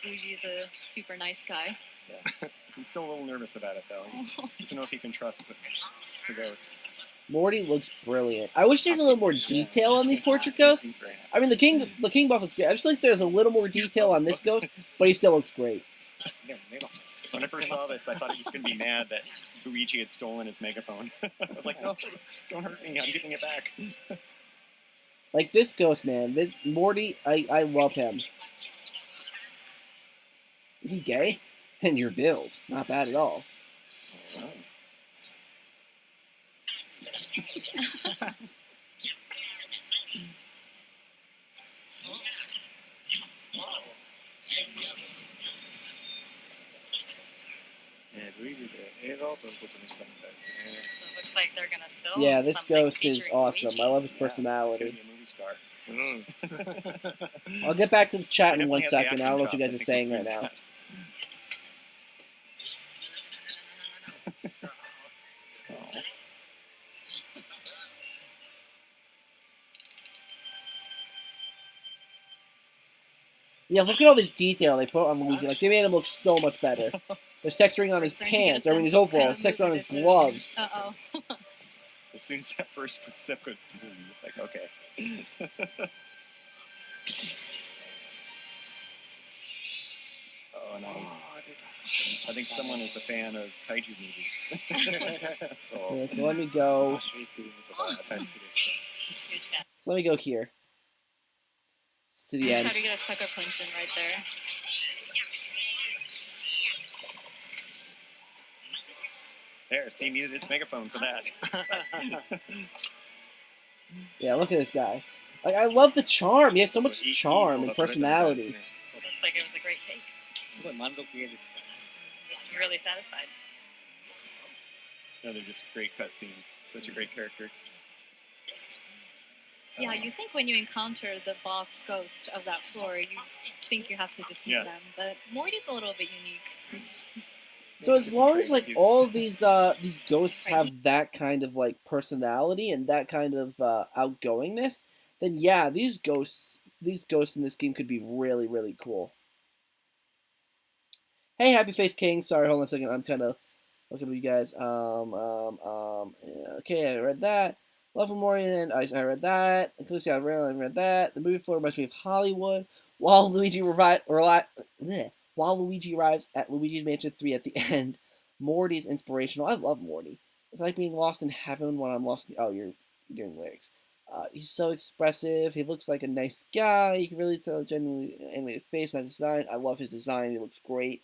Luigi's a super nice guy. Yeah. He's still a little nervous about it, though. He doesn't know if he can trust the ghost. Morty looks brilliant. I wish there's a little more detail on these portrait ghosts. I mean, the king boss looks great. I just think there's a little more detail on this ghost, but he still looks great. When I first saw this, I thought he was going to be mad that Luigi had stolen his megaphone. I was like, no, don't hurt me. I'm giving it back. Like this ghost, man. This Morty, I love him. Is he gay? And your build, not bad at all. Oh. So it looks like they're gonna film. Yeah, this something ghost is featuring awesome. Luigi. I love his He's personality. going to be a movie star. I'll get back to the chat in He 1 definitely has second. the I don't know what acting you guys are chops. saying right now. Oh. Yeah, look at all this detail they put on Luigi. Like, they made him look so much better. There's texturing on his Starting to get a pants, or in his sense of what overalls, kind of texturing on movie his this is. gloves. Uh-oh. As soon as that first step goes, like, okay. Oh, nice. I think someone is a fan of kaiju movies. Yeah, so let me go. Huge fan. So let me go here. To the end. Try to get a sucker punch in right there. There, see, needed this megaphone for that. Yeah, look at this guy. Like, I love the charm. He has so much charm and personality. Looks like it was a great take. Makes me really satisfied. Another just great cutscene. Such a great character. Yeah, you think when you encounter the boss ghost of that floor, you think you have to defeat Yeah. them, but Morty's a little bit unique. So as long as like all these ghosts have that kind of like personality and that kind of outgoingness, then yeah, these ghosts in this game could be really, really cool. Hey, Happy Face King. Sorry, hold on a second. I'm kind of looking at you guys. Okay, I read that. Love for Morty, and I read that. Inclusive, I read that. The movie floor reminds me of Hollywood. While Luigi arrives at Luigi's Mansion 3 at the end, Morty is inspirational. I love Morty. It's like being lost in heaven when I'm lost in... Oh, you're doing lyrics. He's so expressive. He looks like a nice guy. You can really tell genuinely animated face, not design. I love his design. He looks great.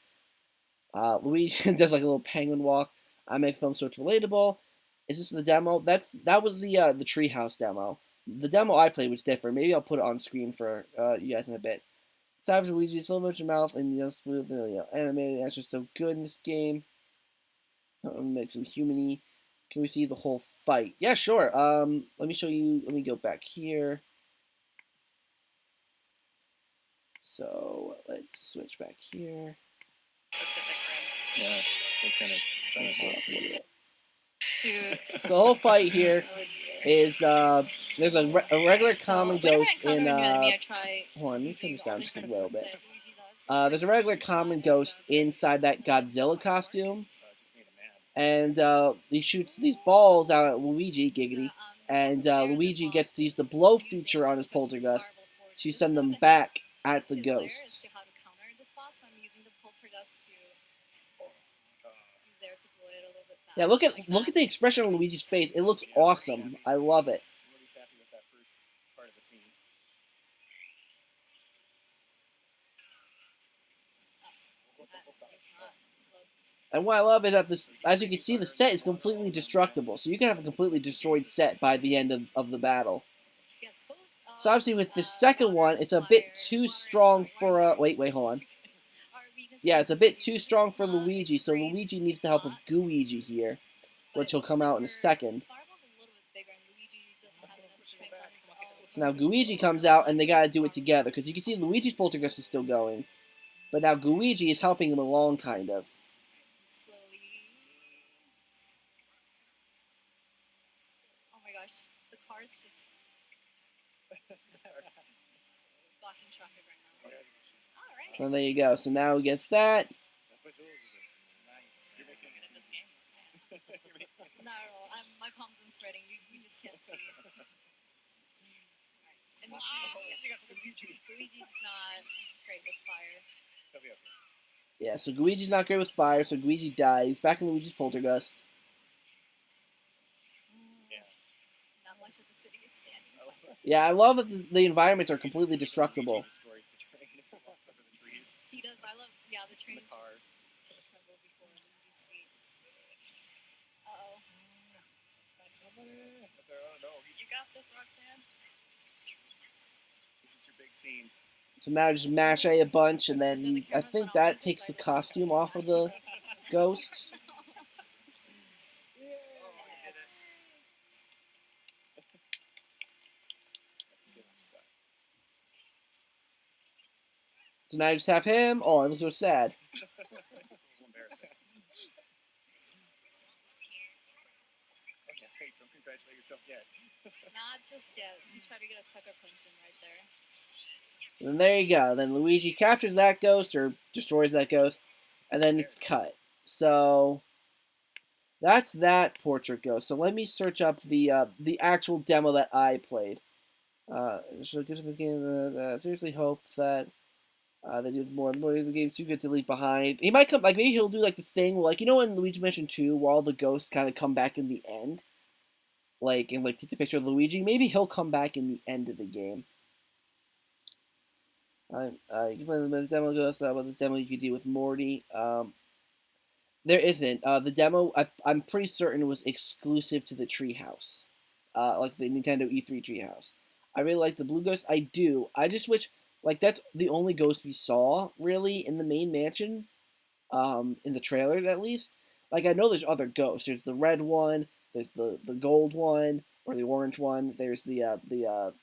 Luigi does like a little penguin walk. I make film so it's relatable. Is this the demo? That was the Treehouse demo. The demo I played was different. Maybe I'll put it on screen for you guys in a bit. Savage Luigi, so much mouth and smooth, animated. That's just so good in this game. Make some humany. Can we see the whole fight? Yeah, sure. Let me show you. Let me go back here. So let's switch back here. Yeah, it's kind of Suit. So the whole fight here is there's a regular common ghost in hold on, let me turn this down just a little bit. There's a regular common ghost inside that Godzilla costume, and he shoots these balls out at Luigi, giggity, and Luigi gets to use the blow feature on his poltergust to send them back at the ghost. Yeah, look at the expression on Luigi's face. It looks awesome. I love it. Everybody's happy with that first part of the scene. And what I love is that this, as you can see, the set is completely destructible. So you can have a completely destroyed set by the end of the battle. So obviously with the second one, it's a bit too strong for wait, hold on. Yeah, it's a bit too strong for Luigi, so Luigi needs the help of Gooigi here, which will come out in a second. So now Gooigi comes out, and they gotta do it together, because you can see Luigi's poltergust is still going, but now Gooigi is helping him along, kind of. Oh my gosh, the car's just blocking traffic right now. Alright. So there you go. So now we get that. No, my palms are sweating. You just can't see. And Luigi's not great with fire. Yeah, so Luigi's not great with fire, so Luigi dies. Back in Luigi's Poltergust. Not much of the city is standing. Yeah, I love that the environments are completely destructible. He does. I love, the trains. The cars. Tremble before Luigi's feet. Uh-oh. You got this, Roxanne. This is your big scene. So now just mash A a bunch, and then I think that takes the costume off of the ghost. So now I just have him. Oh, I look so sad. Don't congratulate yourself yet. Not just yet. You try to get a sucker punch in right there. And there you go. Then Luigi captures that ghost, or destroys that ghost, and then it's cut. So that's that portrait ghost. So let me search up the actual demo that I played. So give this game. Seriously hope that they do more of the game's too good to leave behind. He might come, like, maybe he'll do like the thing where, like, you know, in Luigi Mansion 2, where all the ghosts kind of come back in the end, like, and like take the picture of Luigi. Maybe he'll come back in the end of the game. You can play the demo ghost. About this demo you could do with Morty. There isn't. The demo, I'm pretty certain, was exclusive to the Treehouse, like the Nintendo E3 Treehouse. I really like the blue ghost. I do. I just wish, like, that's the only ghost we saw, really, in the main mansion, in the trailer, at least. Like, I know there's other ghosts. There's the red one, there's the gold one, or the orange one, there's the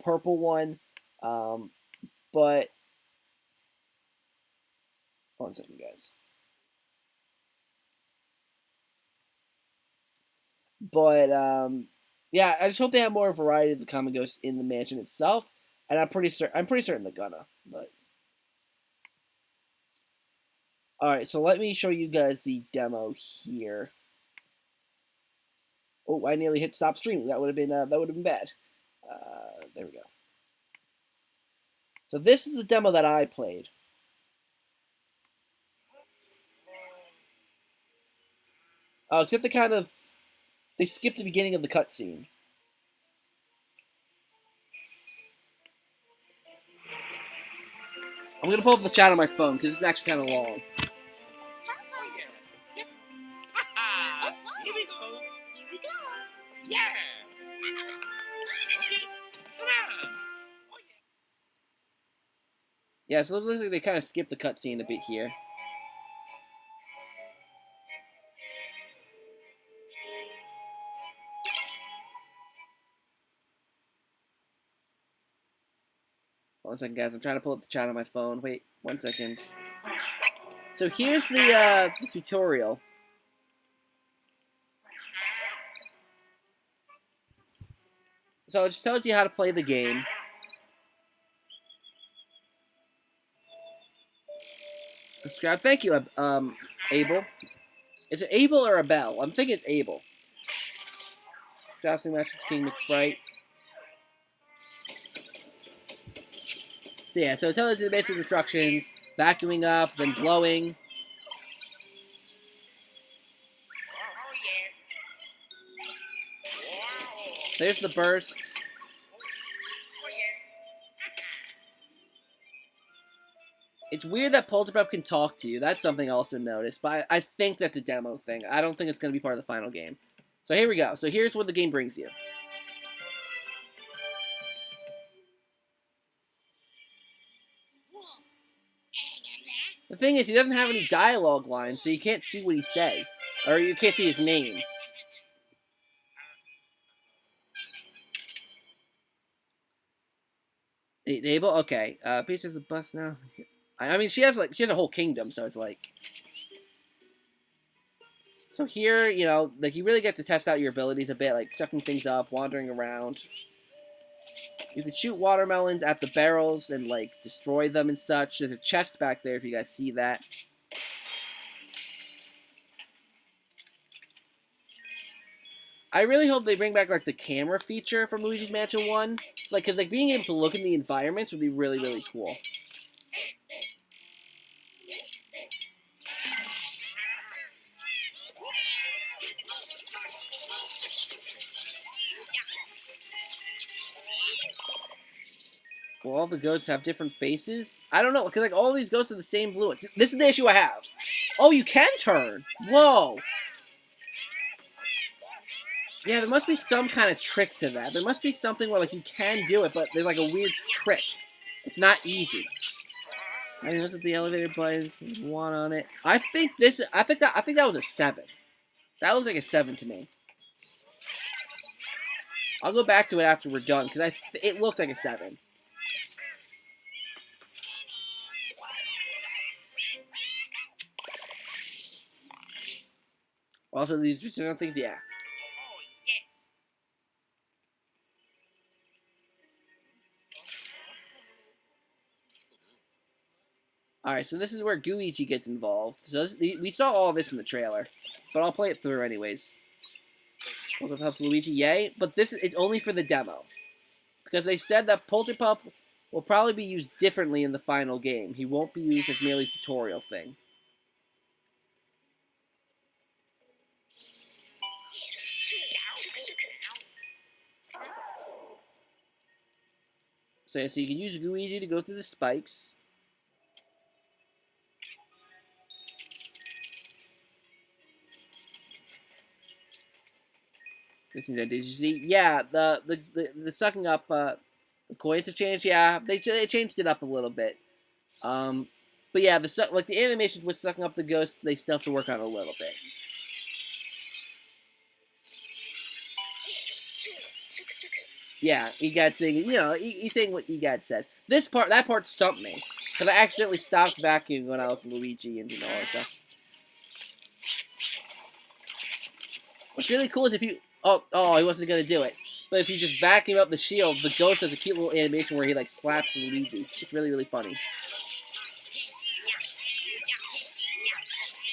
purple one, but, one second, guys. But, yeah, I just hope they have more variety of the common ghosts in the mansion itself, and I'm pretty certain they're gonna, but. Alright, so let me show you guys the demo here. Oh, I nearly hit stop streaming. That would have been bad. There we go. So this is the demo that I played. Oh, except they skipped the beginning of the cutscene. I'm gonna pull up the chat on my phone because it's actually kind of long. Here we go. Here we go. Yeah. Okay. Come on. Oh, Yeah, so it looks like they kind of skipped the cutscene a bit here. One second, guys. I'm trying to pull up the chat on my phone. Wait, 1 second. So here's the tutorial. So it just tells you how to play the game. Subscribe. Thank you, Abel. Is it Abel or Abel? I'm thinking it's Abel. Jousting match with King McFright. So yeah, so it tells you the basic instructions. Vacuuming up, then blowing. There's the burst. It's weird that Polterpup can talk to you. That's something I also noticed. But I think that's a demo thing. I don't think it's going to be part of the final game. So here we go. So here's what the game brings you. The thing is, he doesn't have any dialogue lines, so you can't see what he says. Or you can't see his name. Abel? Okay. Peach has a bus now. I mean, she has a whole kingdom, so it's like. So here, you know, like, you really get to test out your abilities a bit, like sucking things up, wandering around. You can shoot watermelons at the barrels and, like, destroy them and such. There's a chest back there if you guys see that. I really hope they bring back, like, the camera feature from Luigi's Mansion 1. Like, because, like, being able to look in the environments would be really, really cool. Well, all the ghosts have different faces? I don't know, because, like, all these ghosts are the same blue. This is the issue I have. Oh, you can turn! Whoa! Yeah, there must be some kind of trick to that. There must be something where, like, you can do it, but there's, like, a weird trick. It's not easy. I noticed that the elevator buttons, one on it. I think that was a 7. That looks like a 7 to me. I'll go back to it after we're done, because it looked like a 7. Also, these particular things, yeah. Oh, yes. Alright, so this is where Luigi gets involved. So we saw all this in the trailer, but I'll play it through anyways. Polterpup helps Luigi, yay. But it's only for the demo. Because they said that Polterpup will probably be used differently in the final game. He won't be used as merely a tutorial thing. So you can use Luigi to go through the spikes. Did you see? Yeah, the sucking up the coins have changed. Yeah, they changed it up a little bit. But yeah, the animations with sucking up the ghosts, they still have to work on a little bit. Yeah, EGAD saying, you know, he's saying what EGAD says. That part stumped me. Because I accidentally stopped vacuuming when I was Luigi and, you know, all that stuff. What's really cool is if you... Oh, he wasn't going to do it. But if you just vacuum up the shield, the ghost has a cute little animation where he, like, slaps Luigi. It's really, really funny.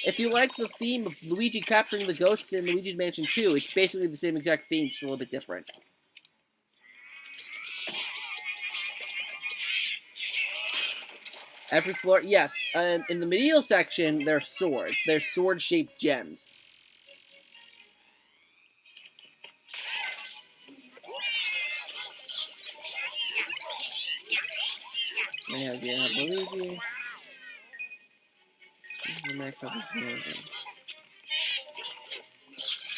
If you like the theme of Luigi capturing the ghosts in Luigi's Mansion 2, it's basically the same exact theme, just a little bit different. Every floor, yes. And in the medieval section, there are swords. They're sword-shaped gems. Luigi.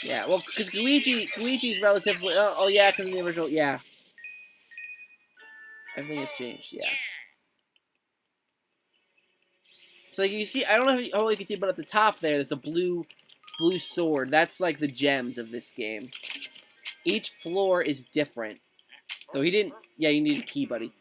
Yeah, well, because Luigi's relatively... Oh, yeah, because in the original... Yeah. Everything has changed, yeah. So like, you see, I don't know how well you can see, but at the top there's a blue sword. That's like the gems of this game. Each floor is different. Though he didn't... Yeah, you need a key, buddy.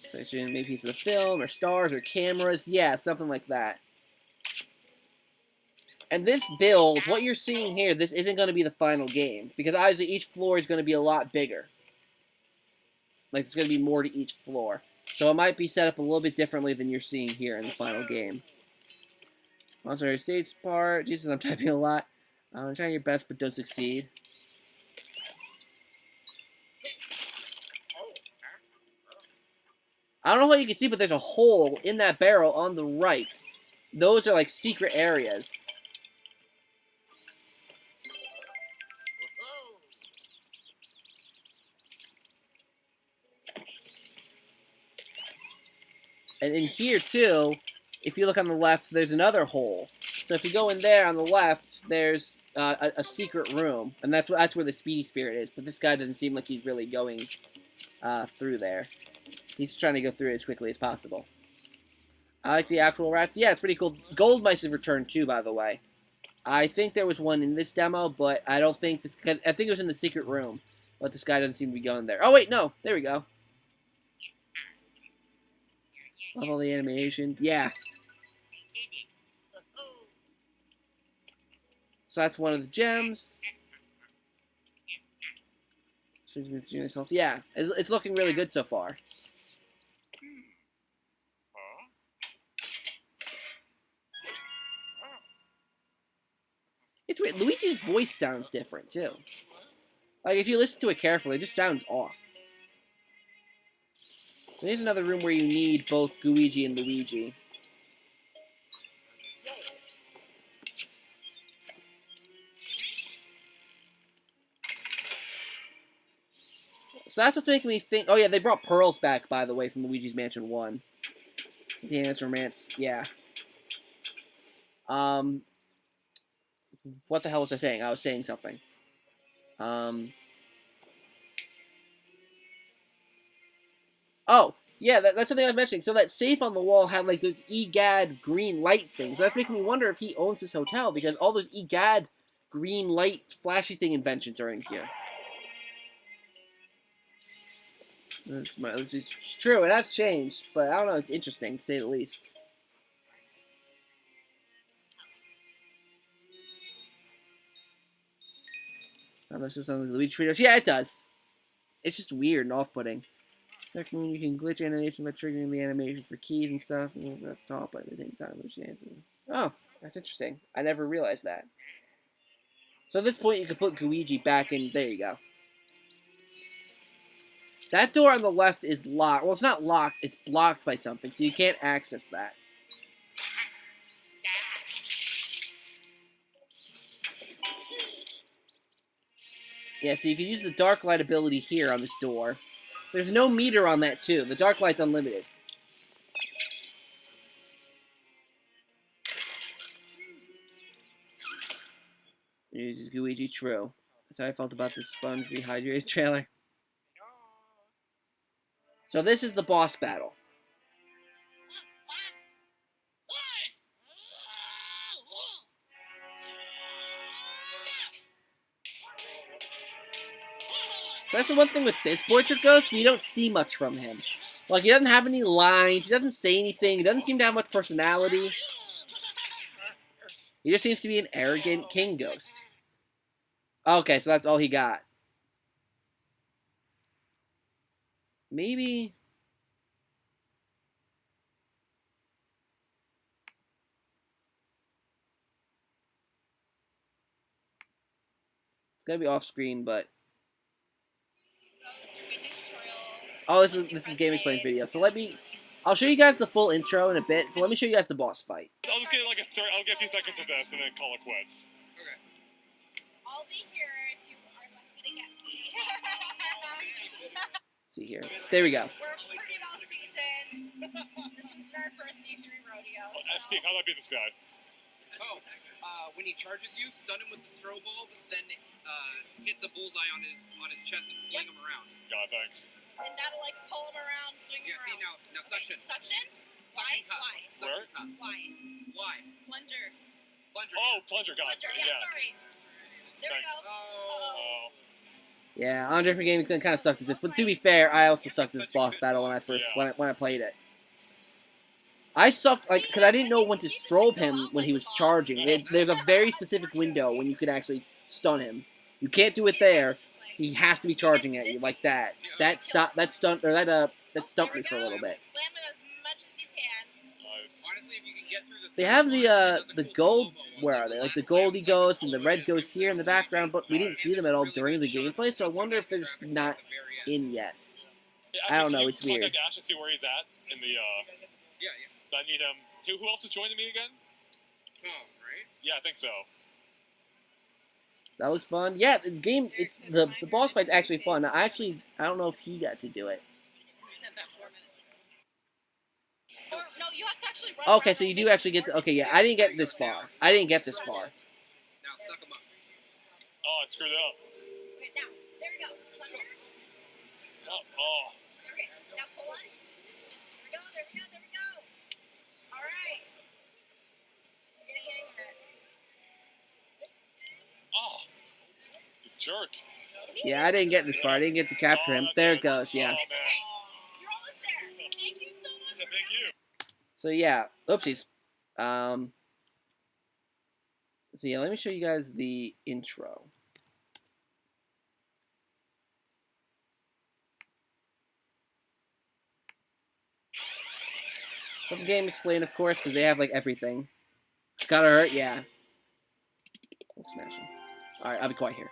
So maybe pieces of film, or stars, or cameras. Yeah, something like that. And this build, what you're seeing here, this isn't going to be the final game. Because obviously each floor is going to be a lot bigger. Like, there's going to be more to each floor. So it might be set up a little bit differently than you're seeing here in the final game. Monster stage part. Jesus, I'm typing a lot. Try your best, but don't succeed. I don't know what you can see, but there's a hole in that barrel on the right. Those are like secret areas. And in here, too, if you look on the left, there's another hole. So if you go in there on the left, there's a secret room. And that's where the Speedy Spirit is. But this guy doesn't seem like he's really going through there. He's trying to go through it as quickly as possible. I like the actual rats. Yeah, it's pretty cool. Gold Mice have returned, too, by the way. I think there was one in this demo, but I don't think this... I think it was in the secret room. But this guy doesn't seem to be going there. Oh, wait, no. There we go. Love all the animation. Yeah. So that's one of the gems. Yeah, it's looking really good so far. It's weird. Luigi's voice sounds different, too. Like, if you listen to it carefully, it just sounds off. So here's another room where you need both Luigi and Luigi. So that's what's making me think... Oh, yeah, they brought pearls back, by the way, from Luigi's Mansion 1. Dance, romance, yeah. What the hell was I saying? I was saying something. Oh, yeah, that's something I was mentioning. So that safe on the wall had, like, those EGAD green light things. So that's making me wonder if he owns this hotel, because all those EGAD green light flashy thing inventions are in here. It's true, it has changed, but I don't know, it's interesting, to say the least. I don't know, it's just something Luigi Fritos. Yeah, it does. It's just weird and off-putting. Technically, you can glitch animation by triggering the animation for keys and stuff. And that's top, but at the same time, oh, that's interesting. I never realized that. So at this point, you can put Luigi back in. There you go. That door on the left is locked. Well, it's not locked. It's blocked by something, so you can't access that. Yeah, so you can use the dark light ability here on this door. There's no meter on that, too. The dark light's unlimited. Luigi, true. That's how I felt about the sponge rehydrated trailer. So this is the boss battle. So that's the one thing with this Portrait Ghost, we don't see much from him. Like, he doesn't have any lines, he doesn't say anything, he doesn't seem to have much personality. He just seems to be an arrogant king ghost. Okay, so that's all he got. Maybe... It's gonna be off screen, but... Oh, this is Game Explained video. So I'll show you guys the full intro in a bit, but let me show you guys the boss fight. I'll just get like I'll get a few seconds of this and then call it quits. Okay. I'll be here if you are lucky to get me. See here. There we go. We're pretty all season. This is our first D3 rodeo. Steve, how'd I be this guy? Oh, when he charges you, stun him with the strobe bulb, then hit the bullseye on his chest and fling him around. God, thanks. And that'll like pull him around, swing him Yeah, see around. now suction. Okay, suction? Suction cup. Why? Suction cup. Why? Why? Plunger. Plunger. Oh, plunger, God. Plunger, yeah, sorry. There we Thanks. go. Oh. Yeah, Andre for Gaming kind of sucked at this, but to be fair, I also sucked at this boss battle when I first when I played it. I sucked because I didn't know when to strobe him when he was charging. There's a very specific window when you can actually stun him. You can't do it there. He has to be charging at you like that. That stumped me for a little bit. Slam him as much as you can. Nice. Honestly, if you can get through the They have the gold. Where are they? Like the Goldie Ghost and the Red Ghost here in the background, but we didn't see them at all during the gameplay. So I wonder if they're just not in yet. Yeah, I don't know, can you it's weird. Contact Ash and see where he's at in the. Yeah. I need him. Who else is joining me again? Tom, right? Yeah, I think so. That was fun. Yeah, the game. It's the boss fight's actually fun. I don't know if he got to do it. You said that 4 minutes ago. Or, no, you have to actually run Okay, so you do actually get to. Okay, yeah, I didn't get this far. I didn't get this far. Now suck him up. Oh, I screwed it up. Okay, now, there we go. Plunger. Oh. Okay, now pull on. There we go. All right. You're getting hang of it. Oh. He's a jerk. Yeah, I didn't get this far. I didn't get to capture him. There it goes. Yeah. It's okay. You're almost there. Thank you so much. Thank you. So yeah, oopsies. So yeah, let me show you guys the intro. Some game explain, of course, because they have like everything. Gotta hurt, yeah. Oh, smashing. All right, I'll be quiet here.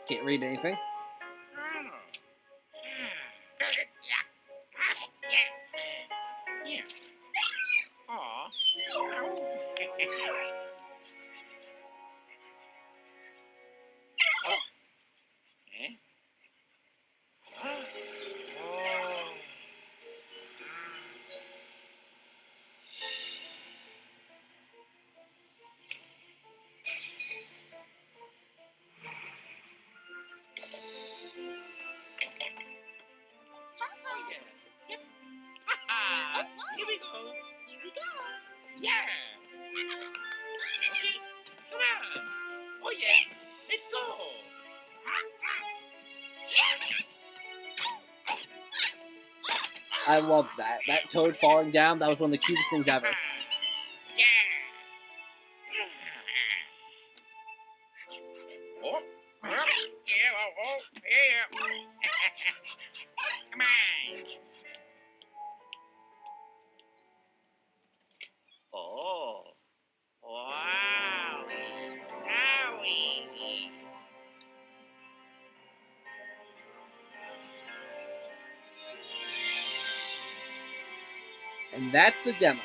Can't read anything. Here we go. Here we go. Yeah. Okay. Come on. Oh yeah. Let's go. I love that. That toad falling down, that was one of the cutest things ever. Yeah. Oh. Yeah. Oh. Yeah. Come on. Oh. Wow. Sorry. And that's the demo.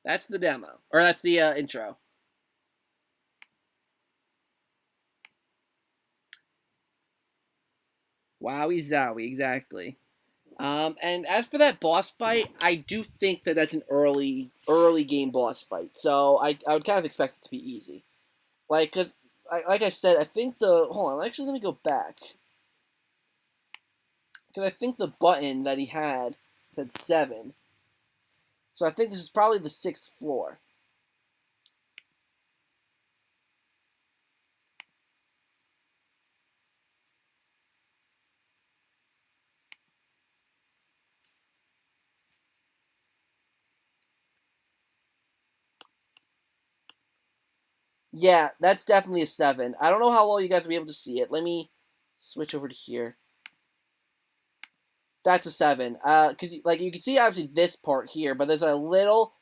That's the demo. Or that's the intro. Wowie zowie, exactly. And as for that boss fight, I do think that that's an early game boss fight. So I would kind of expect it to be easy. Like, because, like I said, I think the... Hold on, actually, let me go back. Because I think the button that he had said 7. So I think this is probably the 6th floor. Yeah, that's definitely a 7. I don't know how well you guys will be able to see it. Let me switch over to here. That's a 7. Because, like, you can see, obviously, this part here, but there's a little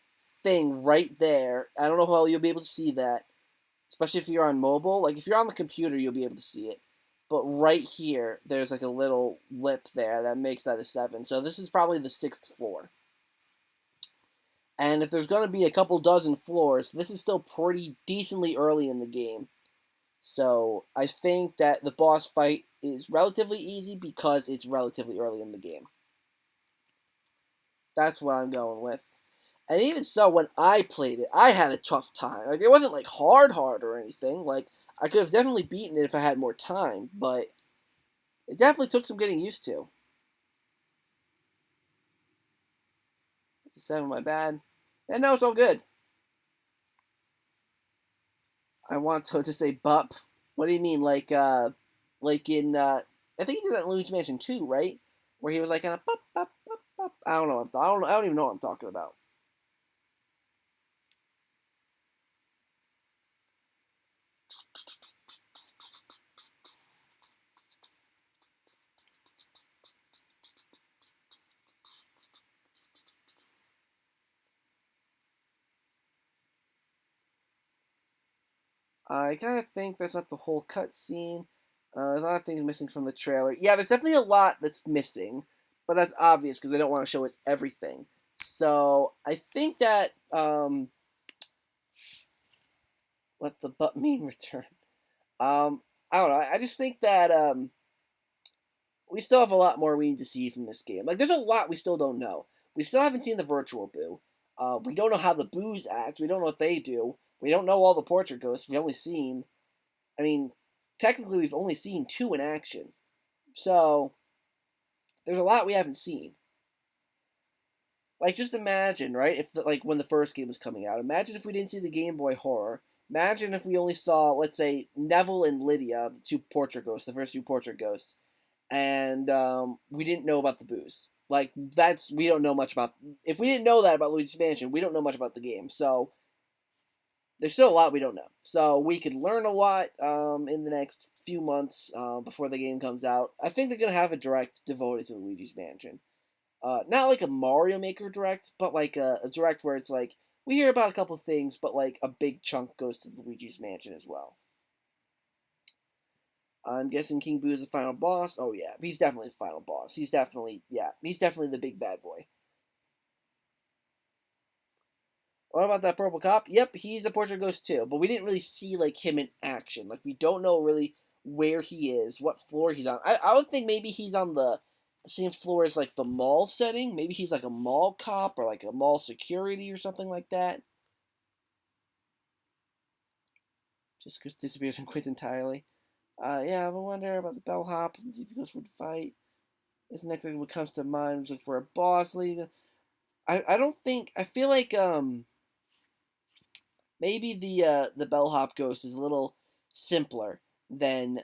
thing right there. I don't know how well you'll be able to see that, especially if you're on mobile. Like, if you're on the computer, you'll be able to see it. But right here, there's, like, a little lip there that makes that a 7. So this is probably the 6th floor. And if there's going to be a couple dozen floors, this is still pretty decently early in the game. So I think that the boss fight is relatively easy because it's relatively early in the game. That's what I'm going with. And even so, when I played it, I had a tough time. Like, it wasn't, like, hard or anything. Like, I could have definitely beaten it if I had more time, but it definitely took some getting used to. It's a 7, my bad. And no, it's all good. I want to say bup. What do you mean? Like in, I think he did that in Luigi Mansion 2, right? Where he was like, kind of, bup, bup, bup, bup. I don't know. I don't even know what I'm talking about. I kind of think that's not the whole cutscene. There's a lot of things missing from the trailer. Yeah, there's definitely a lot that's missing, but that's obvious because they don't want to show us everything. So I think that let the butt meme return. I don't know. I just think that we still have a lot more we need to see from this game. Like, there's a lot we still don't know. We still haven't seen the virtual Boo. We don't know how the Boos act. We don't know what they do. We don't know all the portrait ghosts. We've only seen, I mean, technically we've only seen 2 in action. So, there's a lot we haven't seen. Like, just imagine, right? If like when the first game was coming out, imagine if we didn't see the Game Boy Horror. Imagine if we only saw, let's say, Neville and Lydia, the 2 portrait ghosts, the first 2 portrait ghosts, and we didn't know about the Boos. Like, we don't know much about. If we didn't know that about Luigi's Mansion, we don't know much about the game. So there's still a lot we don't know. So we could learn a lot in the next few months before the game comes out. I think they're gonna have a direct devoted to Luigi's Mansion. Not like a Mario Maker direct, but like a direct where it's like we hear about a couple of things, but like a big chunk goes to Luigi's Mansion as well. I'm guessing King Boo is the final boss. Oh yeah, he's definitely the final boss. He's definitely the big bad boy. What about that purple cop? Yep, he's a portrait ghost too, but we didn't really see like him in action. Like we don't know really where he is, what floor he's on. I would think maybe he's on the same floor as like the mall setting. Maybe he's like a mall cop or like a mall security or something like that. Just disappears and quits entirely. Yeah, I wonder about the bellhop and see if he goes for the fight. It's next thing what comes to mind was like for a boss league. I don't think I feel like maybe the bellhop ghost is a little simpler than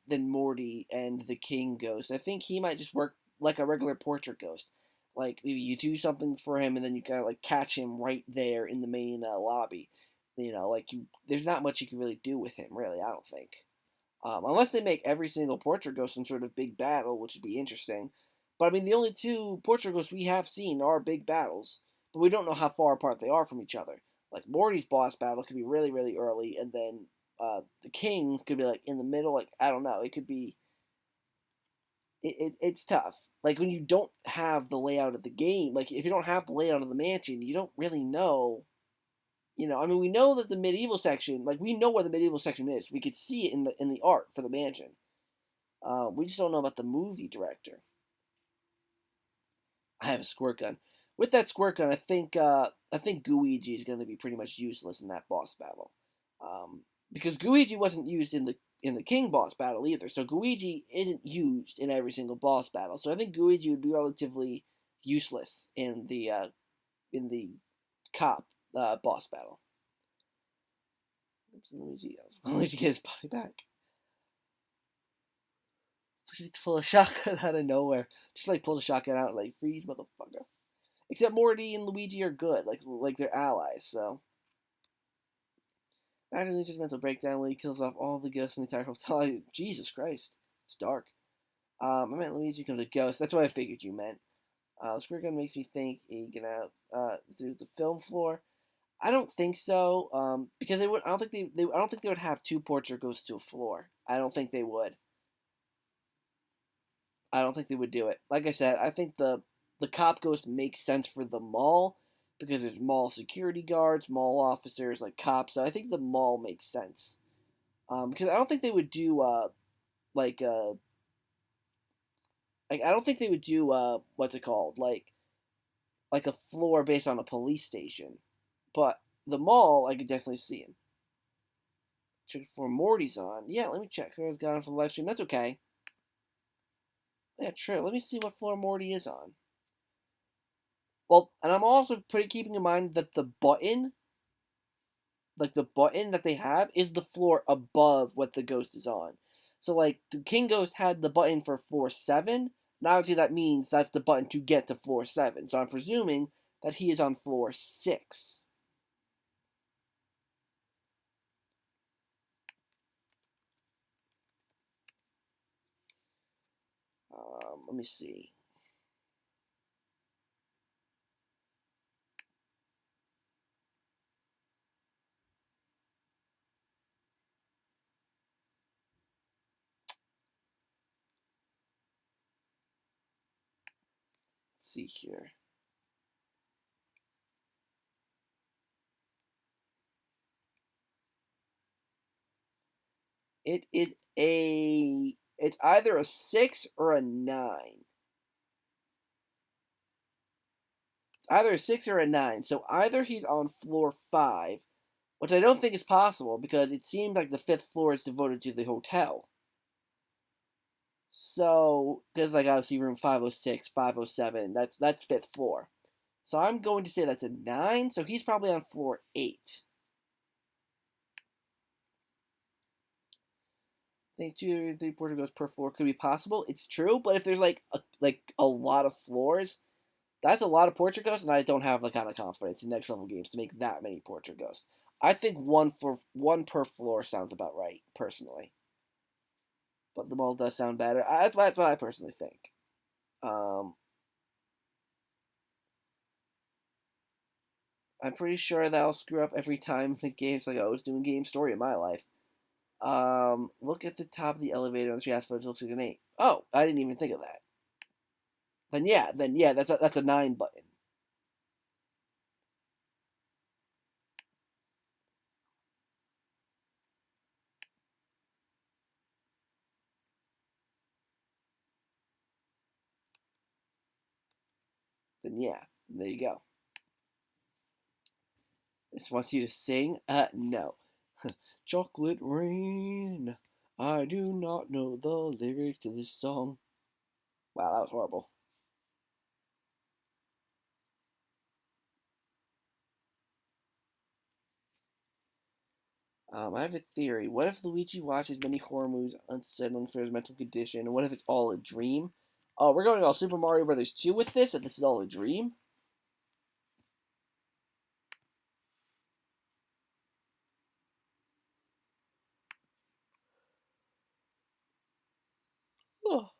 Morty and the King ghost. I think he might just work like a regular portrait ghost. Like maybe you do something for him and then you kind of like catch him right there in the main lobby. You know, like there's not much you can really do with him, really. I don't think. Unless they make every single portrait ghost some sort of big battle, which would be interesting. But I mean, the only 2 portrait ghosts we have seen are big battles, but we don't know how far apart they are from each other. Like Morty's boss battle could be really, really early, and then the King's could be like in the middle. Like I don't know, it could be. It's tough. Like when you don't have the layout of the game, like if you don't have the layout of the mansion, you don't really know. You know, I mean, we know that the medieval section, like we know where the medieval section is. We could see it in the art for the mansion. We just don't know about the movie director. I have a squirt gun. With that squirt gun, I think Luigi is going to be pretty much useless in that boss battle, because Luigi wasn't used in the King boss battle either. So Luigi isn't used in every single boss battle. So I think Luigi would be relatively useless in the cop boss battle. Oops, Luigi get his body back. Pull a shotgun out of nowhere. Just like pull the shotgun out and like freeze, motherfucker. Except Morty and Luigi are good, like they're allies. So after Luigi's mental breakdown, Luigi kills off all the ghosts in the entire hotel. Jesus Christ, it's dark. I meant Luigi becomes a ghost. That's what I figured you meant. The squirt gun makes me think he can do the film floor. I don't think so. Because they would. I don't think I don't think they would have 2 portrait ghosts to a floor. I don't think they would. I don't think they would do it. Like I said, I think the cop ghost makes sense for the mall because there's mall security guards, mall officers, like cops. So I think the mall makes sense. Because I don't think they would do like like I don't think they would do what's it called like a floor based on a police station. But the mall, I could definitely see him. Check for Morty's on. Yeah, let me check. I've got him from the live stream. That's okay. Yeah, true. Let me see what floor Morty is on. Well, and I'm also keeping in mind that the button, like the button that they have, is the floor above what the ghost is on. So, like, the King Ghost had the button for floor 7. Now, obviously, that means that's the button to get to floor 7. So, I'm presuming that he is on floor 6. Let me see. see here. It's either a 6 or a 9. It's either a 6 or a 9. So either he's on floor 5, which I don't think is possible because it seems like the 5th floor is devoted to the hotel. So, because like obviously room 506, 507, that's 5th floor. So I'm going to say that's a 9, so he's probably on floor 8. I think 2 or 3 porter ghosts per floor could be possible. It's true, but if there's like a lot of floors, that's a lot of portrait ghosts, and I don't have the kind of confidence in next level games to make that many portrait ghosts. I think one per floor sounds about right, personally. But the mall does sound better. That's what I personally think. I'm pretty sure that'll screw up every time the game's like, oh, I was doing game story in my life. Look at the top of the elevator on the fast footage looks like an 8. Oh, I didn't even think of that. Then yeah, that's a 9 button. Then yeah, there you go. This wants you to sing? No. Chocolate rain. I do not know the lyrics to this song. Wow, that was horrible. I have a theory. What if Luigi watches many horror movies unsettling for his mental condition? And what if it's all a dream? Oh, we're going all Super Mario Brothers 2 with this, and this is all a dream? Oh.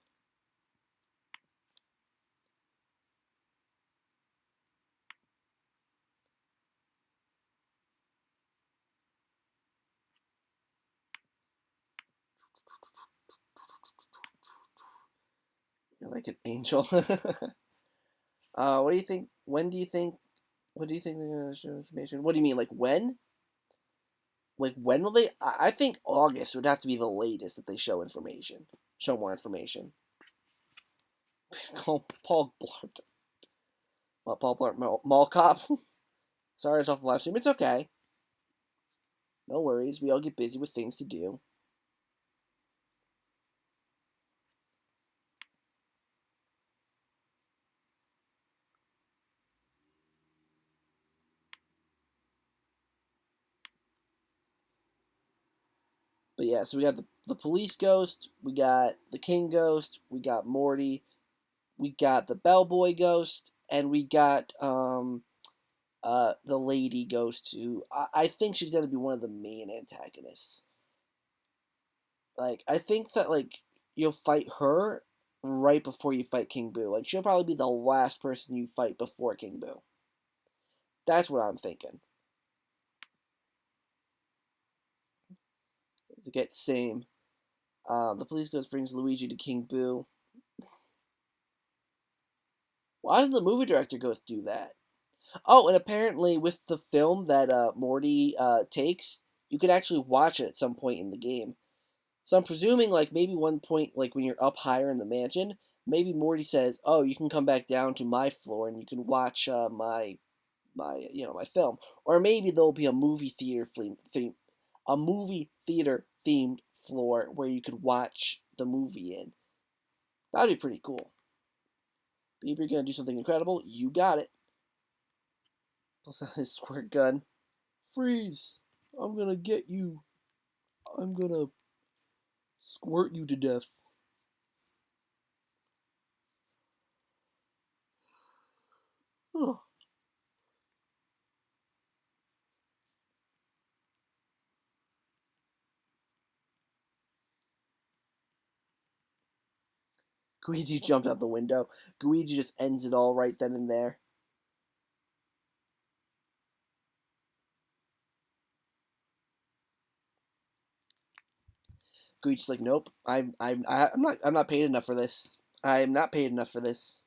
You're like an angel. What do you think? When do you think? What do you think they're gonna show information? What do you mean, like when? Like when will they? I think August would have to be the latest that they show information. Show more information. Please call Paul Blart. What, Paul Blart Mall Cop? Sorry, it's off the live stream. It's okay. No worries. We all get busy with things to do. But yeah, so we got the police ghost, we got the king ghost, we got Morty, we got the bellboy ghost, and we got the lady ghost who I think she's gonna be one of the main antagonists. Like I think that like you'll fight her right before you fight King Boo. Like she'll probably be the last person you fight before King Boo. That's what I'm thinking. To get same. The police ghost brings Luigi to King Boo. Why did the movie director ghost do that? Oh, and apparently with the film that Morty takes, you can actually watch it at some point in the game. So I'm presuming like maybe one point like when you're up higher in the mansion, maybe Morty says, "Oh, you can come back down to my floor and you can watch my my film." Or maybe there'll be a movie theater themed floor where you could watch the movie in. That'd be pretty cool. But if you're gonna do something incredible, you got it. Pulls out his squirt gun. Freeze! I'm gonna get you. I'm gonna squirt you to death. Oh. Luigi jumped out the window. Luigi just ends it all right then and there. Luigi's like, nope. I'm not paid enough for this. I'm not paid enough for this.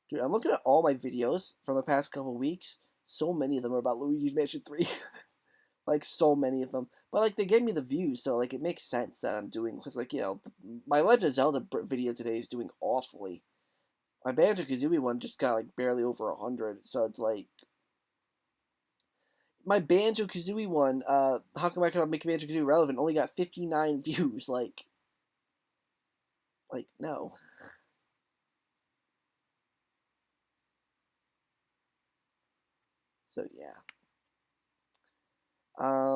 Dude, I'm looking at all my videos from the past couple weeks. So many of them are about Luigi's Mansion 3. Like, so many of them. But, like, they gave me the views, so, like, it makes sense that I'm doing... Because, like, you know, my Legend of Zelda video today is doing awfully. My Banjo-Kazooie one just got, like, barely over 100, so it's, like... My Banjo-Kazooie one, How Come I Cannot Make Banjo-Kazooie Relevant, only got 59 views, like, no. So, yeah.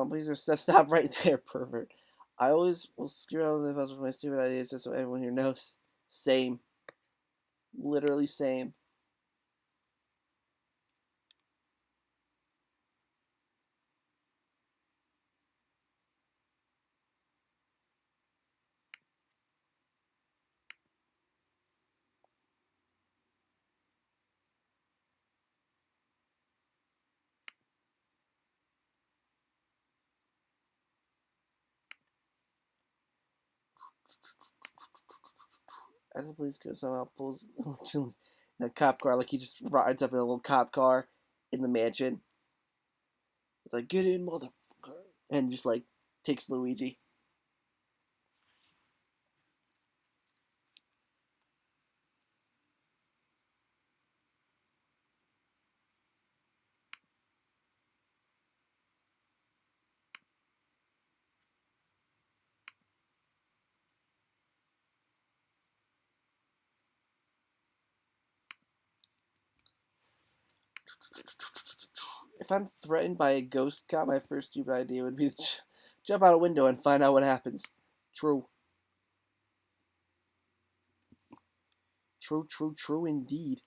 Please just stop right there, pervert. I always will screw out the with my stupid ideas just so everyone here knows. Same. Literally same. As the police go, somehow pulls in a cop car, like he just rides up in a little cop car in the mansion. It's like, get in, motherfucker, and just like takes Luigi. If I'm threatened by a ghost cop, my first stupid idea would be to jump out a window and find out what happens. True. True, true, true indeed.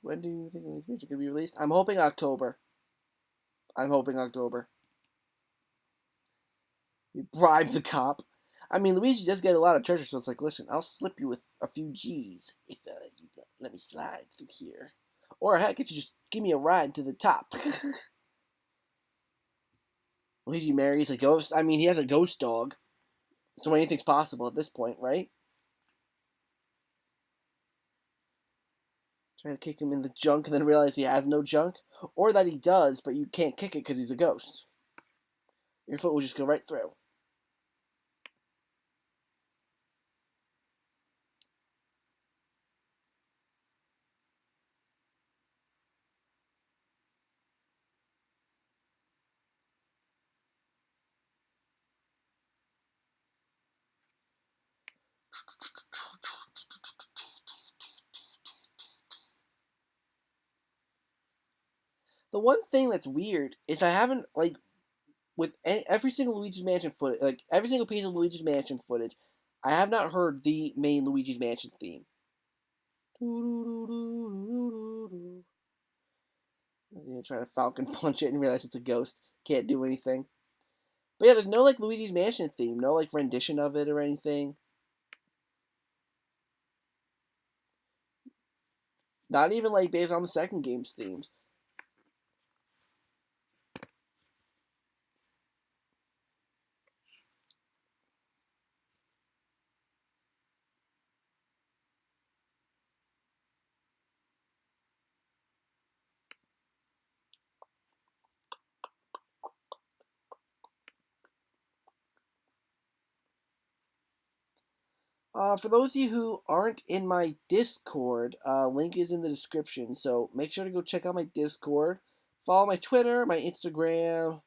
When do you think Luigi's Mansion could be released? I'm hoping October. I'm hoping October. You bribe the cop. I mean, Luigi does get a lot of treasure, so it's like, listen, I'll slip you with a few G's if you let me slide through here. Or heck, if you just give me a ride to the top. Luigi marries a ghost. I mean, he has a ghost dog. So anything's possible at this point, right? Trying to kick him in the junk and then realize he has no junk. Or that he does, but you can't kick it because he's a ghost. Your foot will just go right through. The one thing that's weird is I haven't, like, with every single Luigi's Mansion footage, like, every single piece of Luigi's Mansion footage, I have not heard the main Luigi's Mansion theme. I'm trying to Falcon punch it and realize it's a ghost. Can't do anything. But yeah, there's no, like, Luigi's Mansion theme. No, like, rendition of it or anything. Not even, like, based on the second game's themes. For those of you who aren't in my Discord, link is in the description. So make sure to go check out my Discord. Follow my Twitter, my Instagram.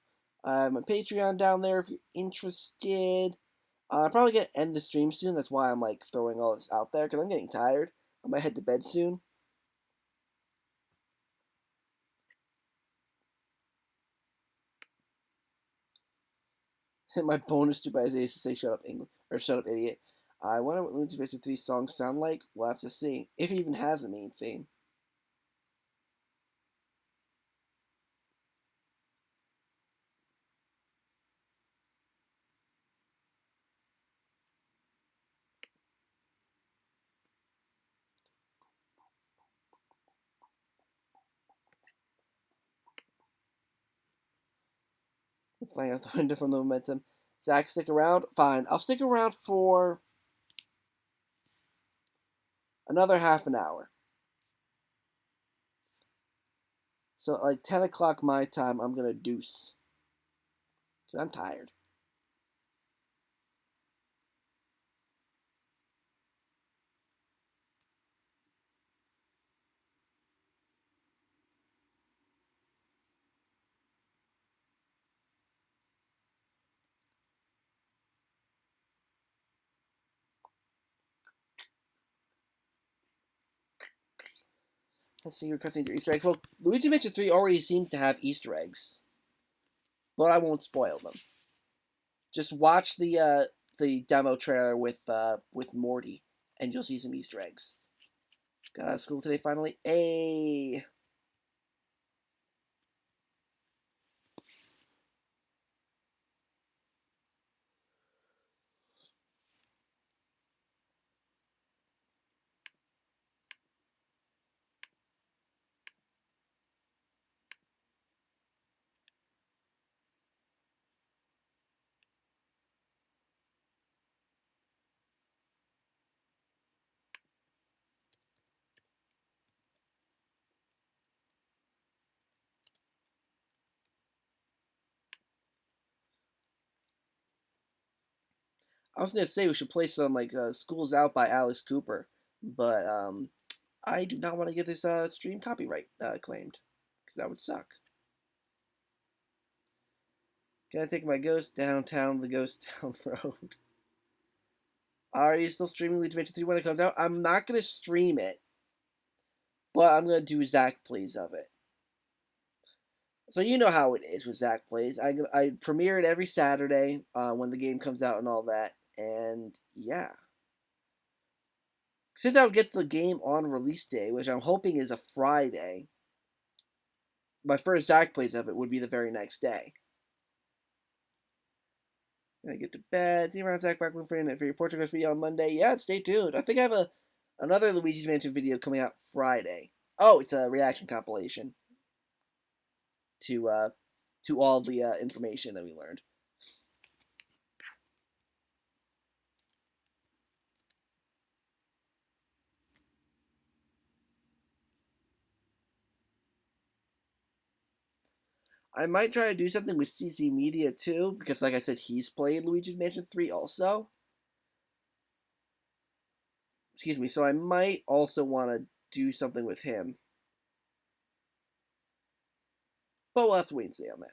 I have my Patreon down there if you're interested. I'm probably gonna end the stream soon. That's why I'm like throwing all this out there because I'm getting tired. I might head to bed soon. My bonus to Isaiah is to say "Shut up, English" or "Shut up, idiot." I wonder what Luigi Mansion 3 songs sound like. We'll have to see if he even has a main theme. Flying out the window from the momentum. Zach, stick around? Fine. I'll stick around for another half an hour. So at like 10 o'clock my time, I'm going to deuce. Because I'm tired. Let's see your cutscenes or Easter eggs. Well, Luigi Mansion 3 already seems to have Easter eggs. But I won't spoil them. Just watch the demo trailer with Morty, and you'll see some Easter eggs. Got out of school today finally. Hey. I was gonna say we should play some like "School's Out" by Alice Cooper, but I do not want to get this stream copyright claimed because that would suck. Gonna take my ghost downtown the ghost town road. Are you still streaming Luigi Mansion 3 when it comes out? I'm not gonna stream it, but I'm gonna do Zach plays of it. So you know how it is with Zach plays. I premiere it every Saturday when the game comes out and all that, and yeah. Since I'll get the game on release day, which I'm hoping is a Friday, my first Zach plays of it would be the very next day. Gonna get to bed. See you around ZakPak for your Portuguese video on Monday. Yeah, stay tuned. I think I have another Luigi's Mansion video coming out Friday. Oh, it's a reaction compilation to all the information that we learned. I might try to do something with CC Media too, because like I said, he's played Luigi's Mansion 3 also. Excuse me, so I might also want to do something with him. But we'll have to wait and see on that.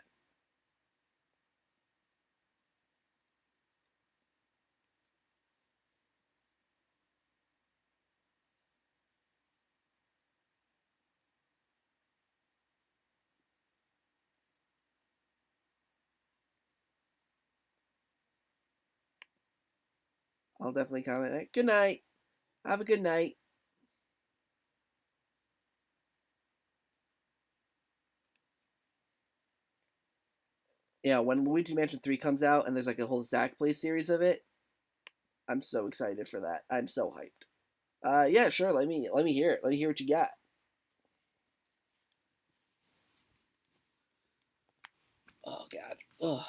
I'll definitely comment. Good night. Have a good night. Yeah, when Luigi Mansion 3 comes out and there's like a whole Zach Play series of it, I'm so excited for that. I'm so hyped. Yeah, sure. Let me hear it. Let me hear what you got. Oh God. Ugh.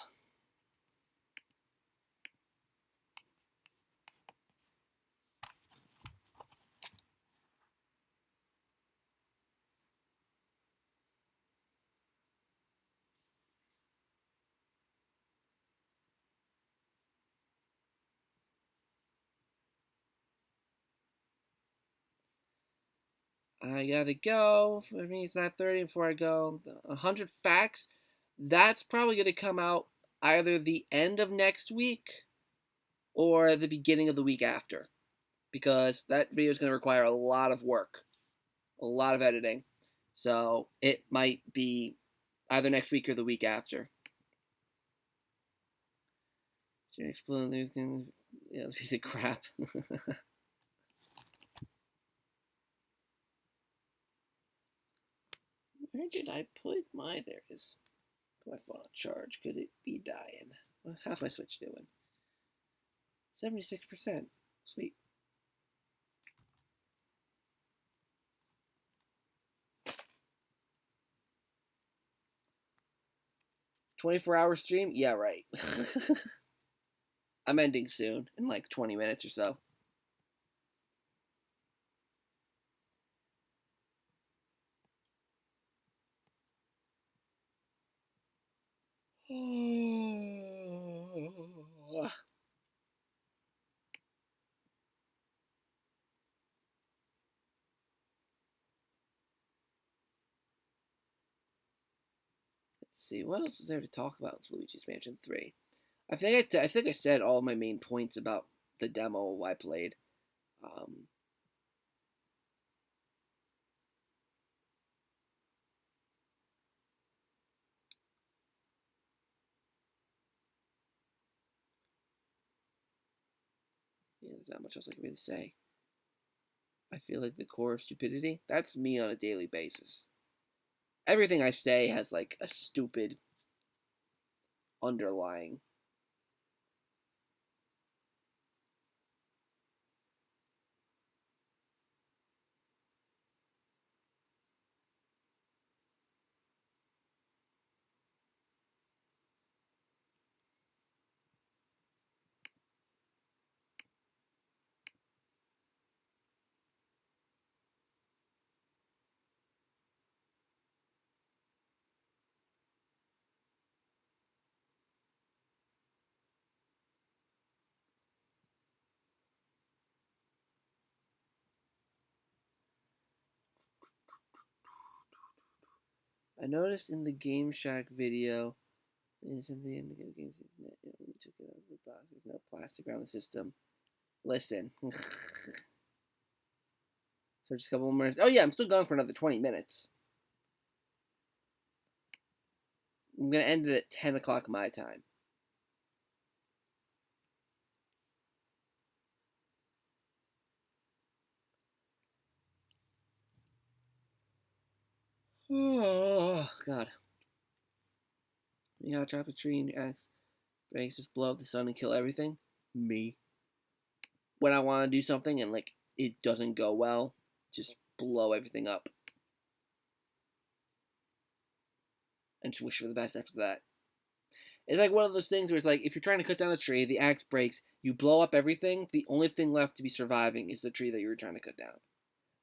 I gotta go. I mean, it's not 30 before I go. 100 facts. That's probably going to come out either the end of next week or the beginning of the week after, because that video is going to require a lot of work, a lot of editing. So it might be either next week or the week after. Explode things. Yeah, piece of crap. Where did I put my? There it is. Put my phone on charge because it be dying. How's my Switch doing? 76%. Sweet. $24-hour stream? Yeah, right. I'm ending soon, in like 20 minutes or so. Let's see, what else is there to talk about with Luigi's Mansion 3? I think I said all my main points about the demo I played. Yeah, there's not much else I can really say. I feel like the core of stupidity. That's me on a daily basis. Everything I say has like a stupid underlying. I noticed in the Game Shack video, it's in the end of the game, we took it out of the box. There's no plastic around the system. Listen. So just a couple more minutes. Oh yeah, I'm still going for another 20 minutes. I'm gonna end it at 10 o'clock my time. Oh God. You gotta drop a tree and your axe breaks, just blow up the sun and kill everything. Me. When I want to do something and like it doesn't go well, just blow everything up and just wish for the best after that. It's like one of those things where it's like if you're trying to cut down a tree, the axe breaks, you blow up everything, the only thing left to be surviving is the tree that you were trying to cut down.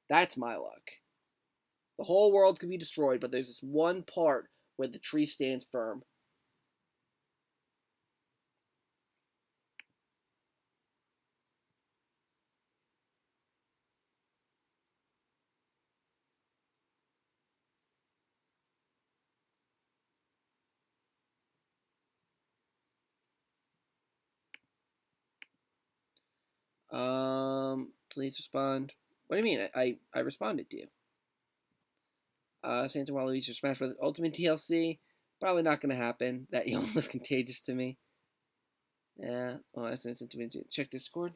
That's my luck. The whole world could be destroyed, but there's this one part where the tree stands firm. Please respond. What do you mean? I responded to you. Santa Waluigi Smash Bros. Ultimate DLC. Probably not gonna happen. That yawn was contagious to me. Yeah. Oh, that's an instant to me. Check Discord.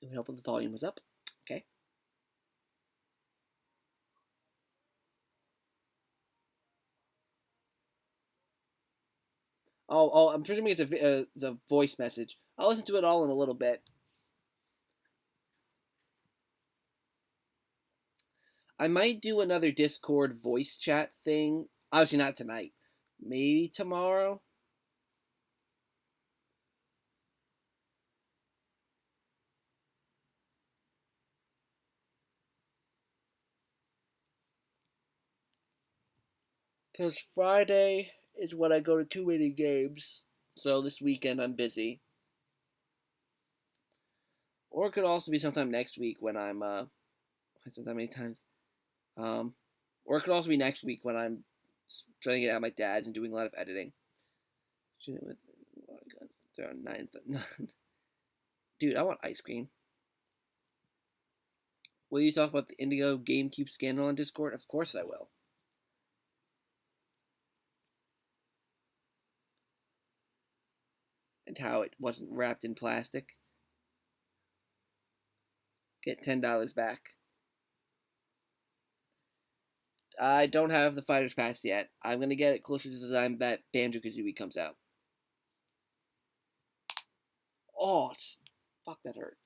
It would help if the volume was up. Okay. Oh, I'm presuming it's a voice message. I'll listen to it all in a little bit. I might do another Discord voice chat thing. Obviously not tonight. Maybe tomorrow. Because Friday is when I go to too many games. So this weekend I'm busy. Or it could also be sometime next week when I'm, I said that many times. Or it could also be next week when I'm spending it at my dad's and doing a lot of editing. They're on 9th. Dude, I want ice cream. Will you talk about the Indigo GameCube scandal on Discord? Of course I will. And how it wasn't wrapped in plastic. Get $10 back. I don't have the Fighter's Pass yet. I'm going to get it closer to the time that Banjo-Kazooie comes out. Oh, fuck, that hurt.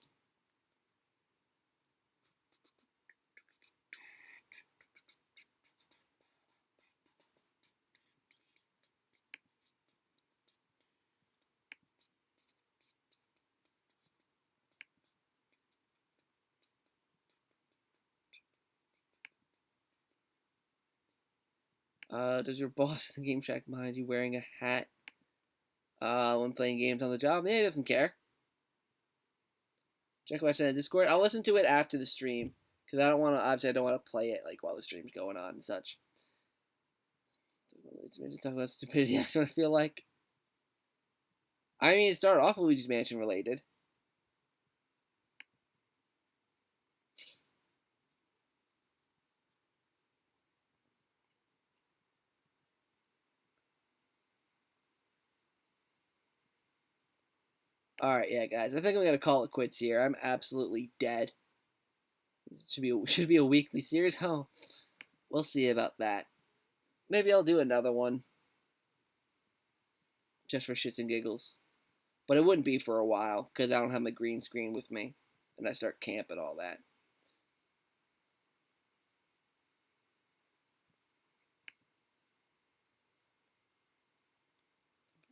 Does your boss in the Game Shack mind you wearing a hat when playing games on the job? Yeah, he doesn't care. Check what I said in Discord. I'll listen to it after the stream because I don't want to. Obviously, I don't want to play it like while the stream's going on and such. Talk about stupidity. That's what I feel like. I mean, it started off Luigi's Mansion related. Alright, yeah, guys. I think I'm gonna call it quits here. I'm absolutely dead. Should be a weekly series. Oh, we'll see about that. Maybe I'll do another one. Just for shits and giggles. But it wouldn't be for a while, because I don't have my green screen with me. And I start camp and all that.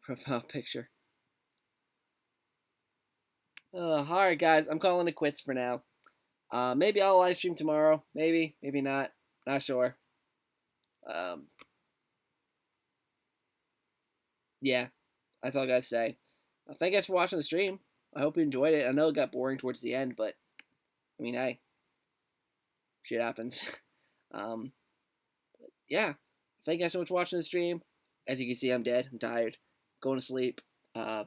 Profile picture. Alright, guys. I'm calling it quits for now. Maybe I'll live stream tomorrow. Maybe. Maybe not. Not sure. Yeah. That's all I gotta say. Thank you guys for watching the stream. I hope you enjoyed it. I know it got boring towards the end, but I mean, hey, shit happens. Yeah. Thank you guys so much for watching the stream. As you can see, I'm dead. I'm tired. Going to sleep. Wake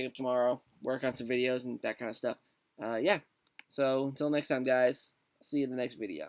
up tomorrow. Work on some videos and that kind of stuff. Yeah. So until next time, guys. I'll see you in the next video.